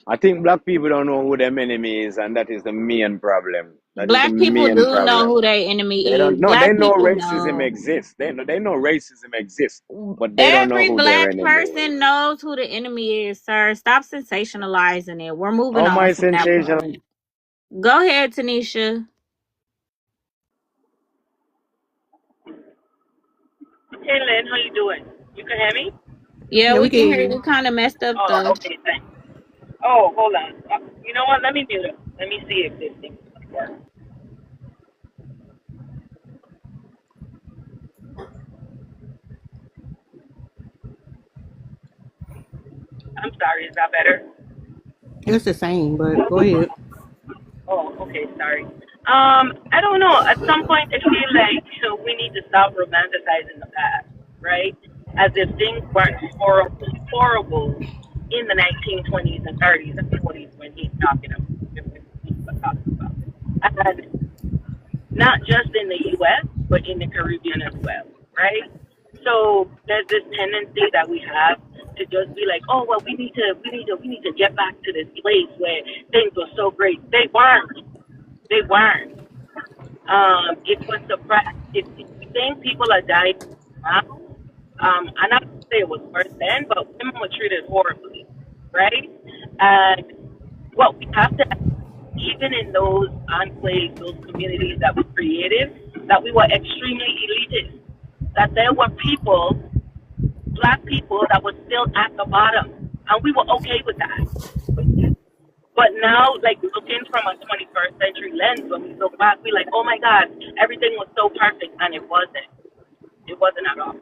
I think black people don't know who their enemy is, and that is the main problem. That is the black people main do know problem. who their They enemy is. don't know. They Black know people racism know. exists. They know racism exists, but they don't know Every who their black enemy person is. knows who the enemy is, sir. Stop sensationalizing it. We're moving Oh on my from that sensation. point. Go ahead, Tanisha. Hey Lynn, how you doing? You can hear me? Yeah, Yeah, we we can can hear hear you you. kind of messed up Oh, though. okay, thanks. Oh, hold on. You know what? Let me mute it. Let me see if this thing works. I'm sorry. Is that better? It's the same, but go ahead. Oh, okay. Sorry. I don't know. At some point, I feel like we need to stop romanticizing the past, right? As if things weren't horrible in the 1920s and 30s and 40s when he's talking about, when he was talking about, and not just in the U.S. but in the Caribbean as well, right? So there's this tendency that we have to just be like, oh well, we need to get back to this place where things were so great. They weren't. They weren't. It was suppressed. If you think people are dying now, I'm not gonna say it was worse then, but women were treated horribly, right? And what we have to, even in those enclaves, those communities that we created, that we were extremely elitist, that there were people, black people, that were still at the bottom, and we were okay with that. But now, like looking from a 21st century lens, when we look back, we like, oh my God, everything was so perfect, and it wasn't. It wasn't at all.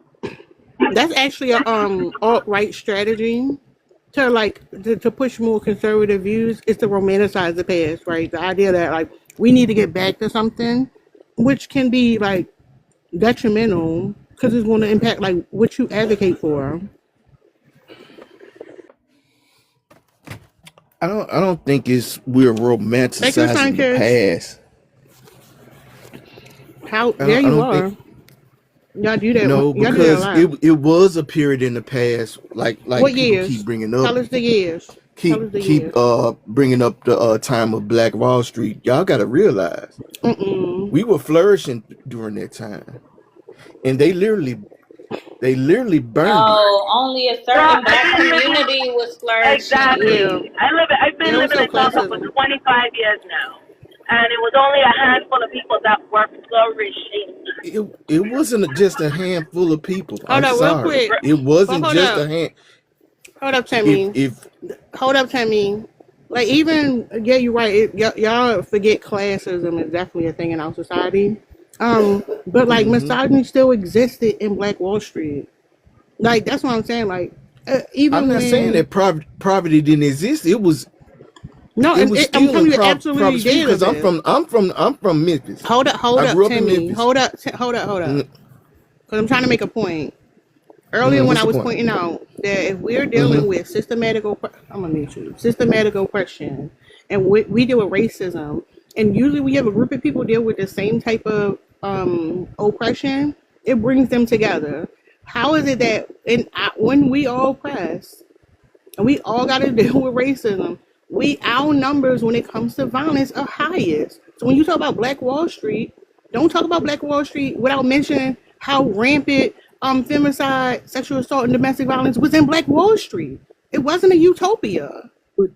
That's actually a alt right strategy to to push more conservative views. Is to romanticize the past, right? The idea that like we need to get back to something, which can be like detrimental because it's going to impact like what you advocate for. I don't think it's we're Thank you, romanticizing the scientists. past. How I there don't I you don't think are. Y'all do that. no, Y'all do that a because lot. it was a period in the past like What people keep years? bringing up Tell us the years. Tell us the keep years. bringing up the time of Black Wall Street. Y'all got to realize Mm-mm. we were flourishing during that time, and they literally burned it. No, only a Girl, certain I've black been living community was flourishing. Yeah. exactly. I've It been was living so in Tulsa for classism. 25 years now, and it was only a handful of people that were flourishing. It wasn't just a handful of people. Hold I'm up, real sorry. quick. It But wasn't hold just up. a hand. Hold up, If Tammy. if Hold up, Tammy. Like, even, yeah, you're right. Y'all forget classism is definitely a thing in our society. But like hmm misogyny still existed in Black Wall Street. Like, that's what I'm saying. Like, I'm even not saying when that poverty didn't exist. no, It was I'm still in telling you, it absolutely Providence Street did because exist. I'm from Memphis. Hold I up, grew up in Timmy. Memphis. Hold up. Because I'm trying to make a point. Earlier, Mm-hmm. when What's I the was point? pointing out that if we're Mm-hmm. dealing with I'm gonna mute you, systematic oppression, and we deal with racism, and usually we have a group of people deal with the same type of oppression, it brings them together. How is it that when we all oppress, and we all got to deal with racism, our numbers when it comes to violence are highest. So when you talk about Black Wall Street, don't talk about Black Wall Street without mentioning how rampant femicide, sexual assault, and domestic violence was in Black Wall Street. It wasn't a utopia. But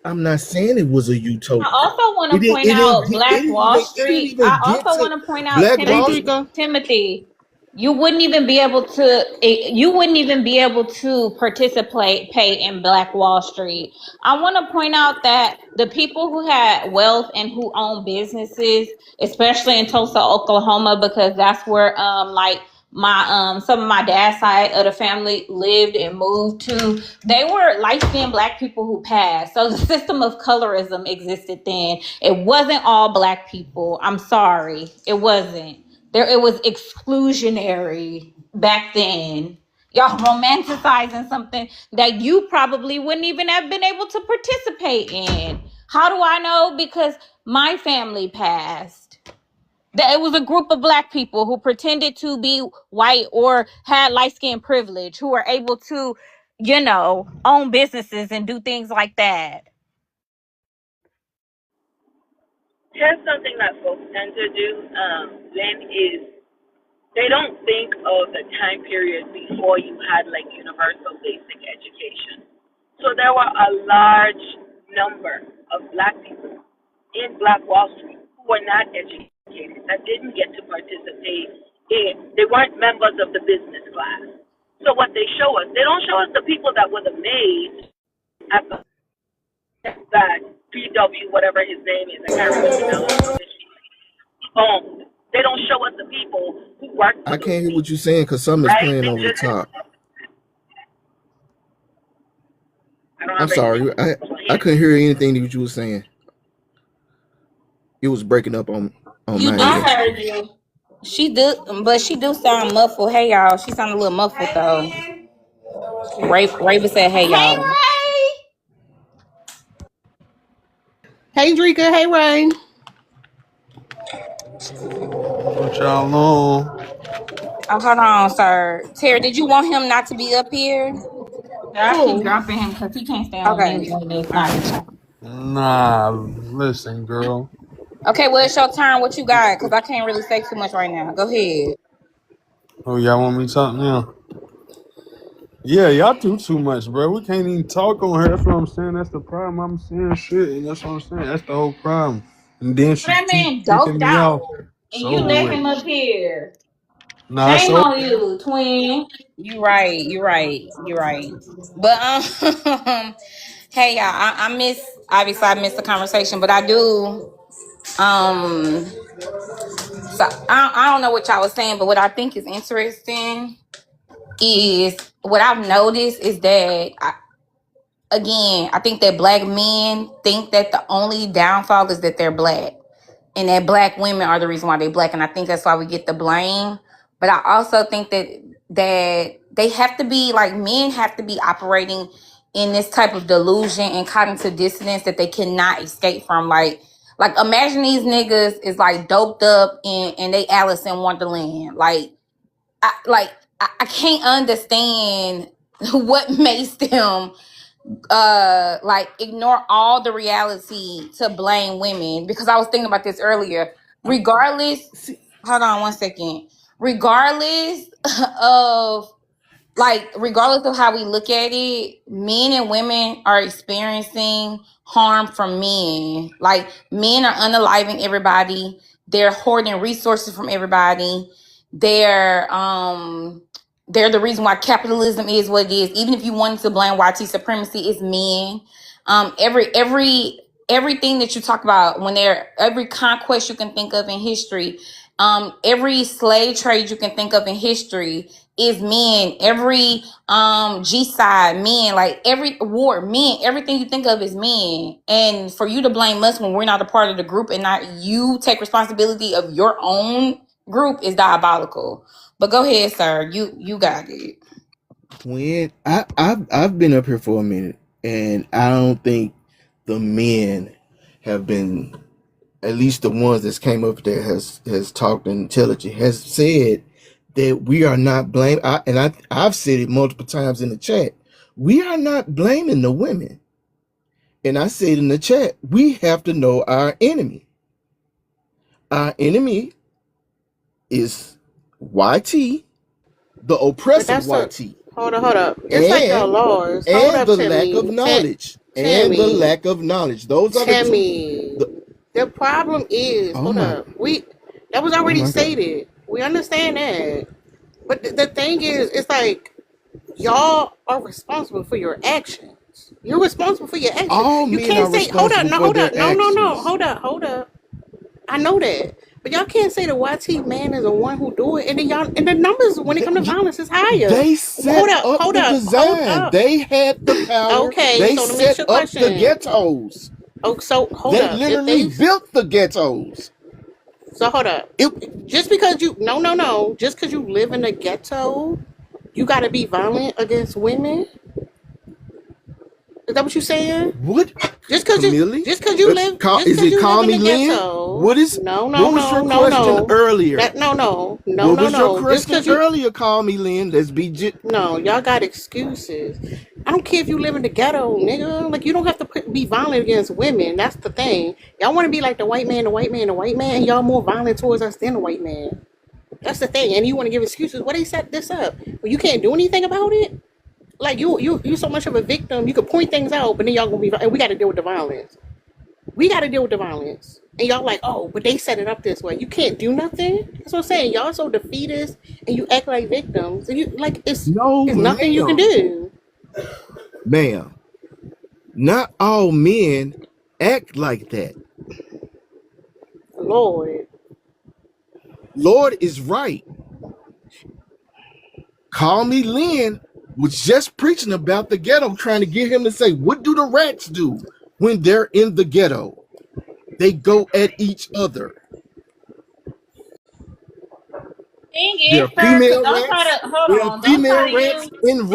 I'm not saying it was a I utopia. also want It to didn't. point It out didn't. Black Wall It didn't Street. I even get also to want to point out Black Hey, Wall Timothy. Street. Drika. Timothy, you wouldn't even be able to. You wouldn't even be able to participate pay in Black Wall Street. I want to point out that the people who had wealth and who own businesses, especially in Tulsa, Oklahoma, because that's where like my some of my dad's side of the family lived and moved to, they were light-skinned Black people who passed. So the system of colorism existed then. It wasn't all Black people. I'm sorry, it wasn't. There, it was exclusionary back then. Y'all romanticizing something that you probably wouldn't even have been able to participate in. How do I know? Because my family passed. That it was a group of Black people who pretended to be white or had light skin privilege, who were able to, own businesses and do things like that. Here's something that folks tend to do, Lynn, is they don't think of the time period before you had like universal basic education. So there were a large number of Black people in Black Wall Street who were not educated, that didn't get to participate in, they weren't members of the business class. So what they show us, they don't show us the people that were the maids at the that PW, whatever his name is, I can't remember now what position he owned. They don't show us the people who worked for I those can't hear what you're people, saying because something is right? playing They over the just, top. I don't I'm have any sorry. I couldn't hear anything that you were saying. It was breaking up on You my do. I end. heard you. She do, but she do sound muffled. Hey y'all, she sound a little muffled though. Raven said, "Hey Hey, y'all." Ray! Hey, Drika. Hey, Ray. What y'all on? Oh, hold on, sir. Terry, did you want him not to be up here? I keep Who? dropping him because he can't stay on Okay. mute when it's All not right. his turn. Nah, listen, girl. Okay, well, it's your turn. What you got? Because I can't really say too much right now. Go ahead. Oh, y'all want me to talk now? Yeah, y'all do too much, bro. We can't even talk on her. That's what I'm saying. That's the problem. I'm saying shit, and that's what I'm saying. That's the whole problem. And then she That keep man kicking doped me out, off. It's and you over let with. him up here. Nah, Shame so on you, twin. You right. You right. You right. But hey y'all, I miss. Obviously, I missed the conversation, but I do. Um, so I don't know what y'all was saying, but what I think is interesting is what I've noticed is that again, I think that Black men think that the only downfall is that they're Black, and that Black women are the reason why they're Black, and I think that's why we get the blame. But I also think that they have to be like, men have to be operating in this type of delusion and cognitive dissonance that they cannot escape from. Like imagine these niggas is like doped up and they Alice in Wonderland. I can't understand what makes them like ignore all the reality to blame women, because I was thinking about this earlier. Regardless, See, hold on one second. Regardless of like regardless of how we look at it, men and women are experiencing harm from men. Like men are unaliving everybody. They're hoarding resources from everybody. They're the reason why capitalism is what it is. Even if you wanted to blame YT supremacy, it's men. Everything that you talk about every conquest you can think of in history, every slave trade you can think of in history is men. Every G-side, men. Like every war, men. Everything you think of is men. And for you to blame us when we're not a part of the group and not you take responsibility of your own group is diabolical. But go ahead, sir. You got it. When I've been up here for a minute, and I don't think the men have been, at least the ones that came up there has talked intelligent, has said that we are not blame. I've said it multiple times in the chat. We are not blaming the women, and I said in the chat, we have to know our enemy. Our enemy is YT, the But oppressive that's a YT, hold up. It's like y'all laws. Hold and up, the lack of Timmy. knowledge. And the Timmy. lack of knowledge. Those are the two. Timmy. The problem is, Oh hold my, up. That was oh already my God. stated. We understand that. But the thing is, it's like y'all are responsible for your actions. You're responsible for your actions. All You men can't are say, hold up, responsible no, for hold up, their no, actions. hold up. I know that. But y'all can't say the YT man is the one who do it, and then y'all and the numbers when it comes to violence is higher. They set up the Hold design. up. They had the power. Okay, They so let me ask set you a up the question. ghettos. Oh, so hold They up. If literally they built the ghettos. so hold up. It, Just because you no, just because you live in a ghetto, you got to be violent against women. Is that what you're saying? what, Just because Camille? Is it you live Call in Me a Lynn? ghetto. What was your question earlier? That no. What was your Just question because you earlier? Call Me Lynn. Let's be no, y'all got excuses. I don't care if you live in the ghetto, nigga. Like you don't have to be violent against women. That's the thing. Y'all want to be like the white man, and y'all more violent towards us than the white man. That's the thing. And you want to give excuses. Why they set this up? Well, you can't do anything about it. Like you so much of a victim. You could point things out, but then y'all gonna be and we got to deal with the violence. We got to deal with the violence. And y'all like, oh, but they set it up this way. You can't do nothing. That's what I'm saying. Y'all so defeatist and you act like victims. And you like it's No, nothing you can ma'am. do. Ma'am, not all men act like that. Lord. Lord is right. Call Me Lynn was just preaching about the ghetto, trying to get him to say, what do the rats do when they're in the ghetto? They go at each other. Thing There is, are sir, because female don't try rats. to hold There are on. Don't try female to rats use and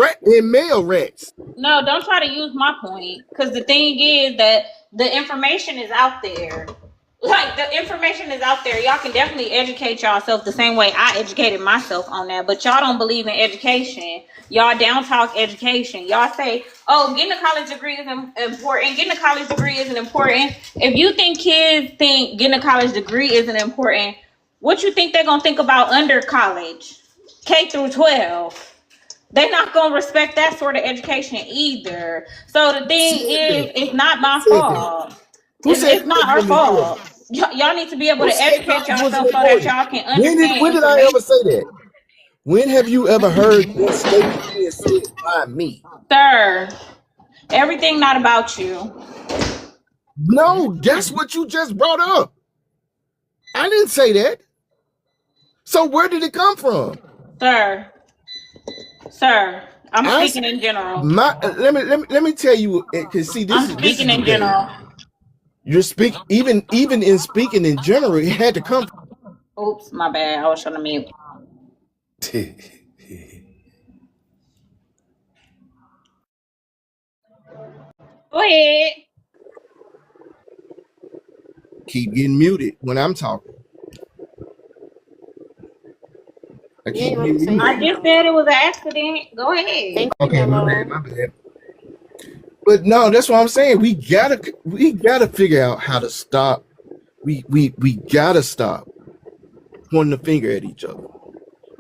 male rats. no. Don't try to use my point because the thing is that the information is out there. Like the information is out there. Y'all can definitely educate yourself the same way I educated myself on that. But y'all don't believe in education. Y'all down talk education. Y'all say, "Oh, getting a college degree is important. Getting a college degree isn't important." If you think kids think getting a college degree isn't important, what you think they're gonna think about under college, K through 12? They're not gonna respect that sort of education either. So the Who thing said is, that? it's not Who my said that? fault. Who said It's not college our wasn't important? fault. Y'all need to be able Who to said educate college wasn't yourself so that important? y'all can When understand did I ever say information. that? When have you ever heard that statement being said by me? Sir, everything not about you. No, that's what you just brought up. I didn't say that. So where did it come from? Sir, sir, I'm I speaking in general. let me tell you, because see, I'm this is speaking the in thing. general. You're speak even in speaking in general, it had to come. Oops, my bad. I was trying to mute. Go ahead. Keep getting muted when I'm talking. I You keep ain't really getting say muted. I that. just said it was an accident. Go ahead. Thank you, Okay, my Mello. bad, my bad. But no, that's what I'm saying. We gotta figure out how to stop. We gotta stop pointing the finger at each other.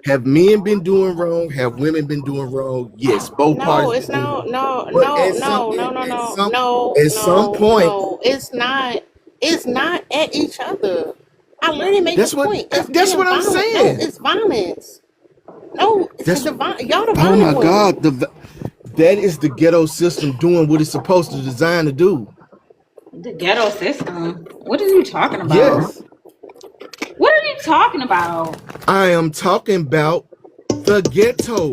Have men been doing wrong? Have women been doing wrong? Yes, both No, parties it's been doing no, wrong. no, But no, no, no, no, no, no, at some no, point, no. It's not. It's not at each other. I literally made this that's what point. It's that's being what I'm violent. No, saying. it's violence. No, it's That's y'all the oh violent my God, ones. that is the ghetto system doing what it's supposed to design to do. The ghetto system. What are you talking about? Yes, What are you talking about? I am talking about the ghetto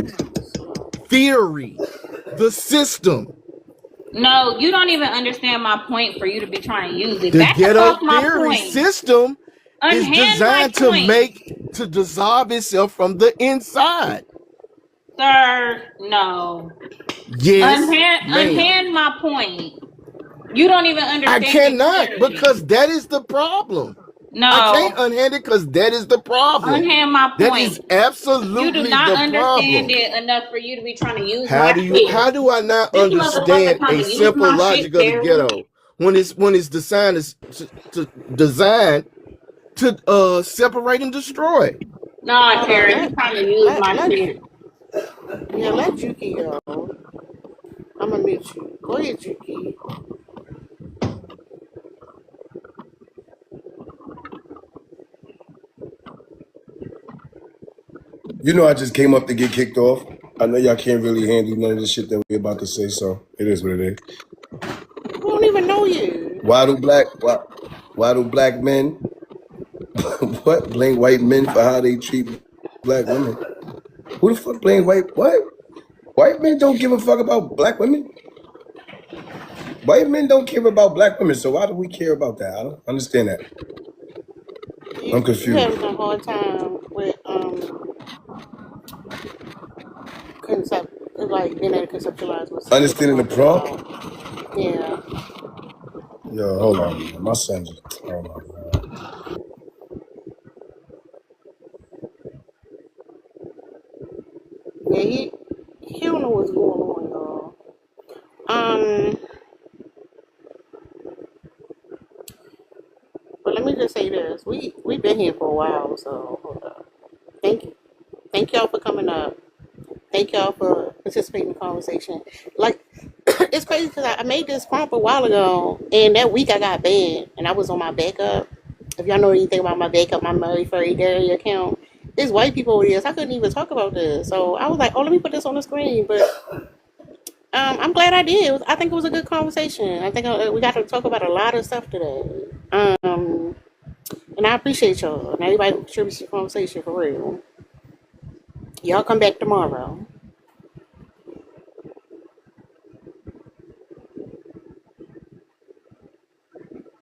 theory, the system. No, you don't even understand my point for you to be trying to use it. The Back ghetto across my theory point. system is Unhand my designed point. to dissolve itself from the inside. Sir, no. Yes, ma'am. Unhand my point. You don't even I understand it cannot clearly. because that is the problem. I can't No. unhand it because that is the problem. Unhand my That is point. You do absolutely not the understand problem. it enough for you to be trying to use my shit. How do I not This motherfucker understand trying a to use simple my shit, logic of the Terry. ghetto when it's designed to design to separate and destroy? Nah, Hold on. Terry, you trying to use my Let shit. yeah, let Juki go. I'm gonna mute you. Go ahead, Juki. You know, I just came up to get kicked off. I know y'all can't really handle none of the shit that we're about to say, so it is what it is. We don't even know you. Why do black men what blame white men for how they treat black women? Who the fuck blame what? White men don't give a fuck about black women? White men don't care about black women, so why do we care about that? I don't understand that. I'm You having confused. a hard time with concept, like being able to conceptualize what you're Understanding the talking prompt? about. Yeah. Yo, hold on, man. My son's hold on, man. Yeah, he don't know what's going on, y'all. But let me just say this: we've been here for a while, so hold up. Thank y'all for coming up. Thank y'all for participating in the conversation. Like, it's crazy because I made this prompt a while ago, and that week I got banned, and I was on my backup. If y'all know anything about my backup, my Murray Furry Dairy account, there's white people over there, so I couldn't even talk about this. So I was like, oh, let me put this on the screen. But I'm glad I did. I think it was a good conversation. I think we got to talk about a lot of stuff today. And I appreciate y'all and everybody who contributes to the conversation for real. Y'all come back tomorrow.